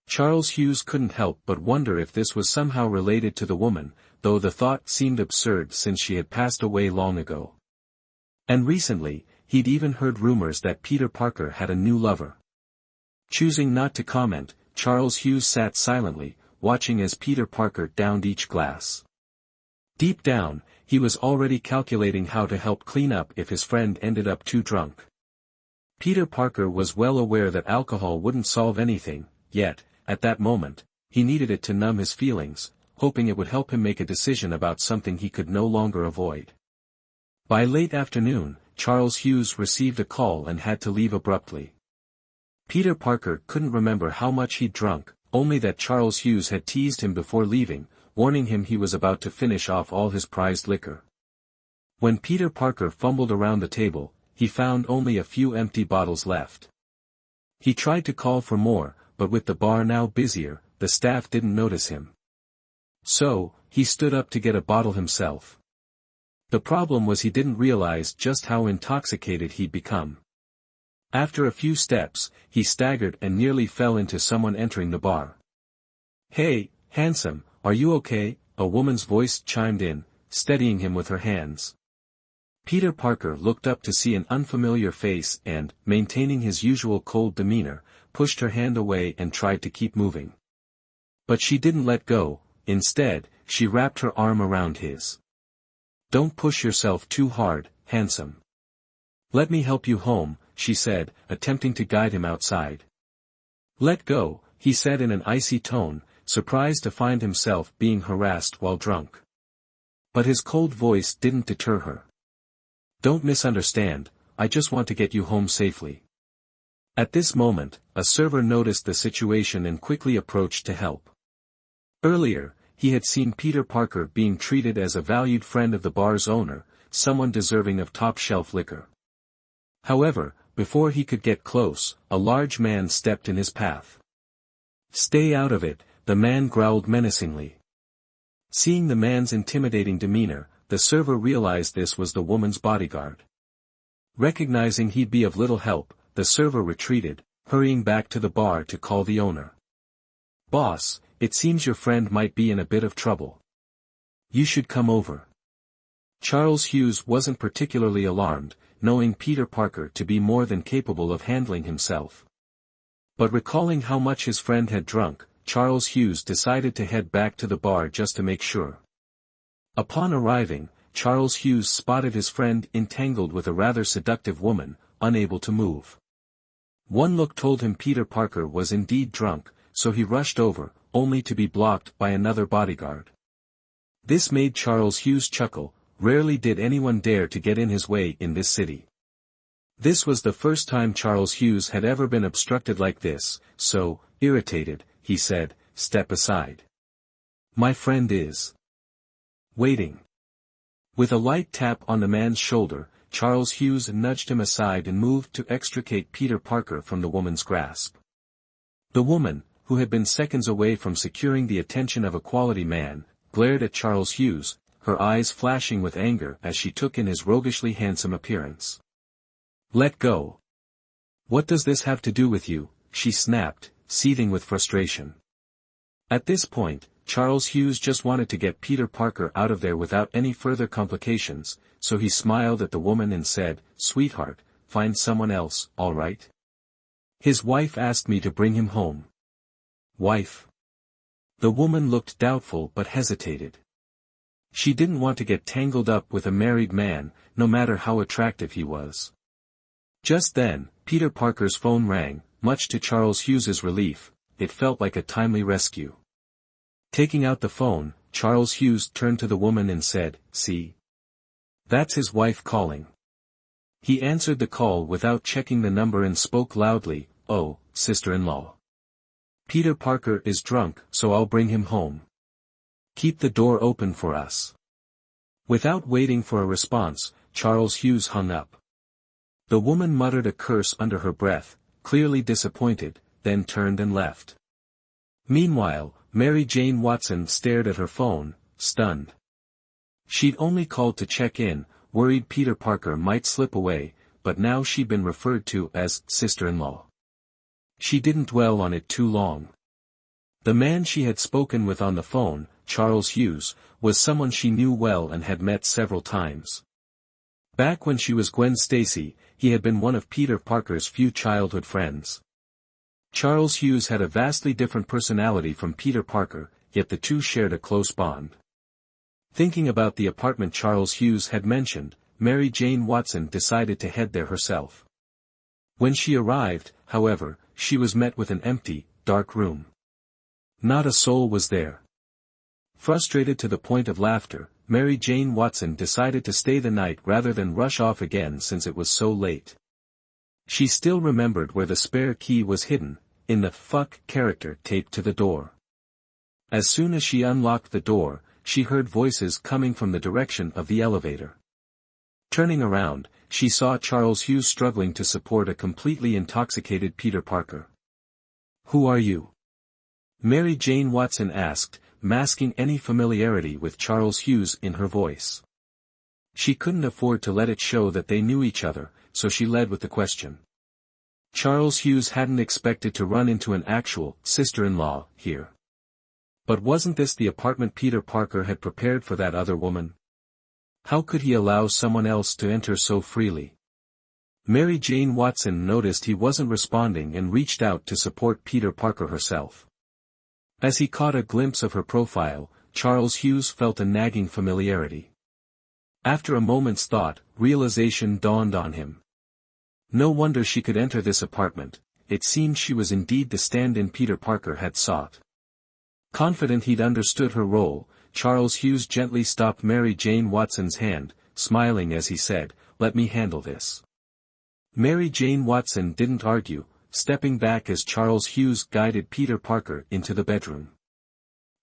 Charles Hughes couldn't help but wonder if this was somehow related to the woman, though the thought seemed absurd since she had passed away long ago. And recently, he'd even heard rumors that Peter Parker had a new lover. Choosing not to comment, Charles Hughes sat silently, watching as Peter Parker downed each glass. Deep down, he was already calculating how to help clean up if his friend ended up too drunk. Peter Parker was well aware that alcohol wouldn't solve anything, yet, at that moment, he needed it to numb his feelings, hoping it would help him make a decision about something he could no longer avoid. By late afternoon, Charles Hughes received a call and had to leave abruptly. Peter Parker couldn't remember how much he'd drunk, only that Charles Hughes had teased him before leaving, warning him he was about to finish off all his prized liquor. When Peter Parker fumbled around the table, he found only a few empty bottles left. He tried to call for more, but with the bar now busier, the staff didn't notice him. So, he stood up to get a bottle himself. The problem was he didn't realize just how intoxicated he'd become. After a few steps, he staggered and nearly fell into someone entering the bar. "Hey, handsome, are you okay?" a woman's voice chimed in, steadying him with her hands. Peter Parker looked up to see an unfamiliar face and, maintaining his usual cold demeanor, pushed her hand away and tried to keep moving. But she didn't let go. Instead, she wrapped her arm around his. "Don't push yourself too hard, handsome. Let me help you home," she said, attempting to guide him outside. "Let go," he said in an icy tone, surprised to find himself being harassed while drunk. But his cold voice didn't deter her. "Don't misunderstand, I just want to get you home safely." At this moment, a server noticed the situation and quickly approached to help. Earlier, he had seen Peter Parker being treated as a valued friend of the bar's owner, someone deserving of top-shelf liquor. However, before he could get close, a large man stepped in his path. "Stay out of it," the man growled menacingly. Seeing the man's intimidating demeanor, the server realized this was the woman's bodyguard. Recognizing he'd be of little help, the server retreated, hurrying back to the bar to call the owner. "Boss, it seems your friend might be in a bit of trouble. You should come over." Charles Hughes wasn't particularly alarmed, knowing Peter Parker to be more than capable of handling himself. But recalling how much his friend had drunk, Charles Hughes decided to head back to the bar just to make sure. Upon arriving, Charles Hughes spotted his friend entangled with a rather seductive woman, unable to move. One look told him Peter Parker was indeed drunk, so he rushed over, only to be blocked by another bodyguard. This made Charles Hughes chuckle. Rarely did anyone dare to get in his way in this city. This was the first time Charles Hughes had ever been obstructed like this, so, irritated, he said, "Step aside. My friend is waiting." With a light tap on the man's shoulder, Charles Hughes nudged him aside and moved to extricate Peter Parker from the woman's grasp. The woman, who had been seconds away from securing the attention of a quality man, glared at Charles Hughes, her eyes flashing with anger as she took in his roguishly handsome appearance. "Let go. What does this have to do with you?" she snapped, seething with frustration. At this point, Charles Hughes just wanted to get Peter Parker out of there without any further complications, so he smiled at the woman and said, "Sweetheart, find someone else, all right? His wife asked me to bring him home." "Wife?" The woman looked doubtful but hesitated. She didn't want to get tangled up with a married man, no matter how attractive he was. Just then, Peter Parker's phone rang, much to Charles Hughes's relief. It felt like a timely rescue. Taking out the phone, Charles Hughes turned to the woman and said, "See? That's his wife calling." He answered the call without checking the number and spoke loudly, "Oh, sister-in-law. Peter Parker is drunk, so I'll bring him home. Keep the door open for us." Without waiting for a response, Charles Hughes hung up. The woman muttered a curse under her breath, clearly disappointed, then turned and left. Meanwhile, Mary Jane Watson stared at her phone, stunned. She'd only called to check in, worried Peter Parker might slip away, but now she'd been referred to as sister-in-law. She didn't dwell on it too long. The man she had spoken with on the phone, Charles Hughes, was someone she knew well and had met several times. Back when she was Gwen Stacy, he had been one of Peter Parker's few childhood friends. Charles Hughes had a vastly different personality from Peter Parker, yet the two shared a close bond. Thinking about the apartment Charles Hughes had mentioned, Mary Jane Watson decided to head there herself. When she arrived, however, she was met with an empty, dark room. Not a soul was there. Frustrated to the point of laughter, Mary Jane Watson decided to stay the night rather than rush off again since it was so late. She still remembered where the spare key was hidden, in the "fuck" character taped to the door. As soon as she unlocked the door, she heard voices coming from the direction of the elevator. Turning around, she saw Charles Hughes struggling to support a completely intoxicated Peter Parker. "Who are you?" Mary Jane Watson asked, masking any familiarity with Charles Hughes in her voice. She couldn't afford to let it show that they knew each other, so she led with the question. Charles Hughes hadn't expected to run into an actual sister-in-law here. But wasn't this the apartment Peter Parker had prepared for that other woman? How could he allow someone else to enter so freely? Mary Jane Watson noticed he wasn't responding and reached out to support Peter Parker herself. As he caught a glimpse of her profile, Charles Hughes felt a nagging familiarity. After a moment's thought, realization dawned on him. No wonder she could enter this apartment, it seemed she was indeed the stand-in Peter Parker had sought. Confident he'd understood her role, Charles Hughes gently stopped Mary Jane Watson's hand, smiling as he said, "Let me handle this." Mary Jane Watson didn't argue, stepping back as Charles Hughes guided Peter Parker into the bedroom.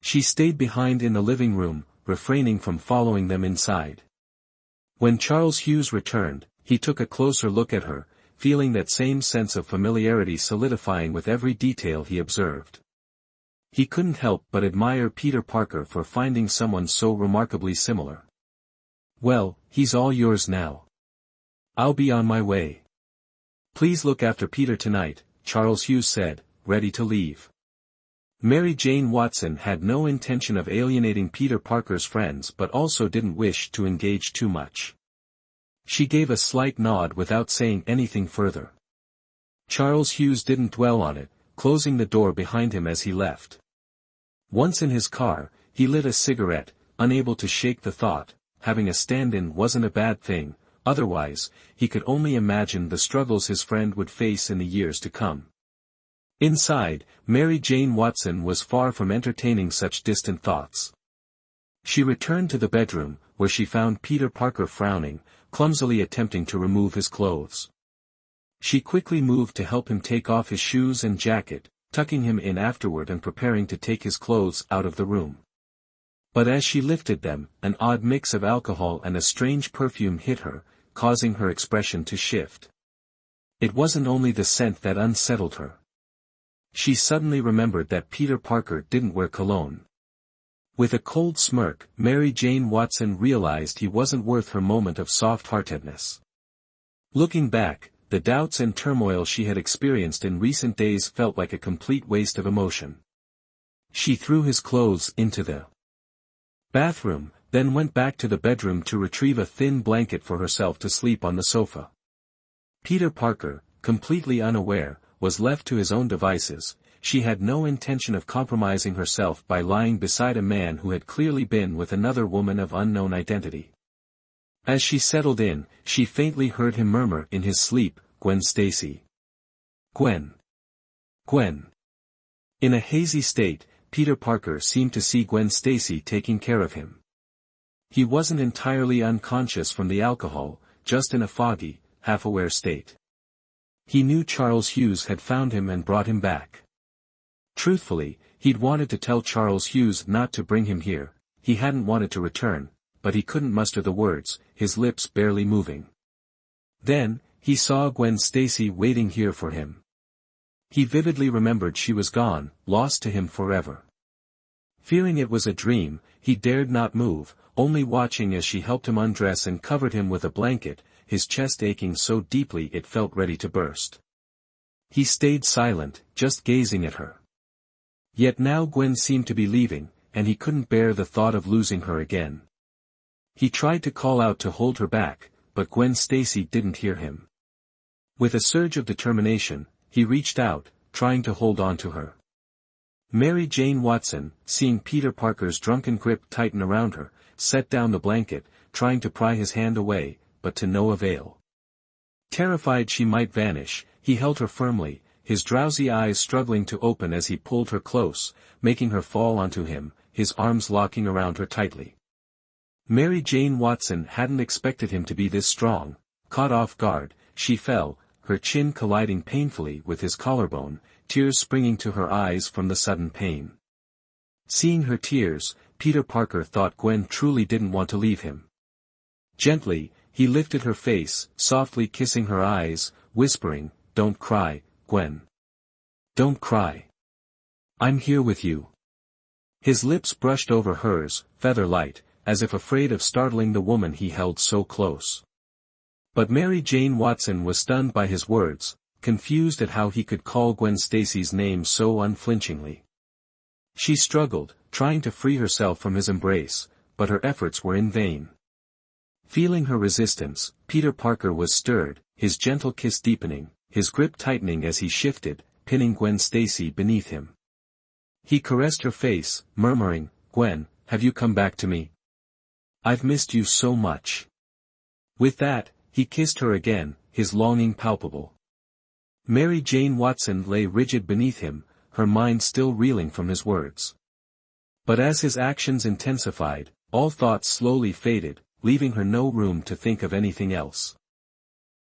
She stayed behind in the living room, refraining from following them inside. When Charles Hughes returned, he took a closer look at her, feeling that same sense of familiarity solidifying with every detail he observed. He couldn't help but admire Peter Parker for finding someone so remarkably similar. "Well, he's all yours now. I'll be on my way. Please look after Peter tonight," Charles Hughes said, ready to leave. Mary Jane Watson had no intention of alienating Peter Parker's friends but also didn't wish to engage too much. She gave a slight nod without saying anything further. Charles Hughes didn't dwell on it, closing the door behind him as he left. Once in his car, he lit a cigarette, unable to shake the thought, having a stand-in wasn't a bad thing, otherwise, he could only imagine the struggles his friend would face in the years to come. Inside, Mary Jane Watson was far from entertaining such distant thoughts. She returned to the bedroom, where she found Peter Parker frowning, clumsily attempting to remove his clothes. She quickly moved to help him take off his shoes and jacket, tucking him in afterward and preparing to take his clothes out of the room. But as she lifted them, an odd mix of alcohol and a strange perfume hit her, causing her expression to shift. It wasn't only the scent that unsettled her. She suddenly remembered that Peter Parker didn't wear cologne. With a cold smirk, Mary Jane Watson realized he wasn't worth her moment of soft-heartedness. Looking back, the doubts and turmoil she had experienced in recent days felt like a complete waste of emotion. She threw his clothes into the bathroom, then went back to the bedroom to retrieve a thin blanket for herself to sleep on the sofa. Peter Parker, completely unaware, was left to his own devices. She had no intention of compromising herself by lying beside a man who had clearly been with another woman of unknown identity. As she settled in, she faintly heard him murmur in his sleep, "Gwen Stacy. Gwen. Gwen." In a hazy state, Peter Parker seemed to see Gwen Stacy taking care of him. He wasn't entirely unconscious from the alcohol, just in a foggy, half-aware state. He knew Charles Hughes had found him and brought him back. Truthfully, he'd wanted to tell Charles Hughes not to bring him here, he hadn't wanted to return, but he couldn't muster the words, his lips barely moving. Then, he saw Gwen Stacy waiting here for him. He vividly remembered she was gone, lost to him forever. Fearing it was a dream, he dared not move, only watching as she helped him undress and covered him with a blanket, his chest aching so deeply it felt ready to burst. He stayed silent, just gazing at her. Yet now Gwen seemed to be leaving, and he couldn't bear the thought of losing her again. He tried to call out to hold her back, but Gwen Stacy didn't hear him. With a surge of determination, he reached out, trying to hold on to her. Mary Jane Watson, seeing Peter Parker's drunken grip tighten around her, set down the blanket, trying to pry his hand away, but to no avail. Terrified she might vanish, he held her firmly, his drowsy eyes struggling to open as he pulled her close, making her fall onto him, his arms locking around her tightly. Mary Jane Watson hadn't expected him to be this strong. Caught off guard, she fell, her chin colliding painfully with his collarbone, tears springing to her eyes from the sudden pain. Seeing her tears, Peter Parker thought Gwen truly didn't want to leave him. Gently, he lifted her face, softly kissing her eyes, whispering, "Don't cry, Gwen. Don't cry. I'm here with you." His lips brushed over hers, feather-light, as if afraid of startling the woman he held so close. But Mary Jane Watson was stunned by his words, confused at how he could call Gwen Stacy's name so unflinchingly. She struggled, trying to free herself from his embrace, but her efforts were in vain. Feeling her resistance, Peter Parker was stirred, his gentle kiss deepening, his grip tightening as he shifted, pinning Gwen Stacy beneath him. He caressed her face, murmuring, "Gwen, have you come back to me? I've missed you so much." With that, he kissed her again, his longing palpable. Mary Jane Watson lay rigid beneath him, her mind still reeling from his words. But as his actions intensified, all thoughts slowly faded, leaving her no room to think of anything else.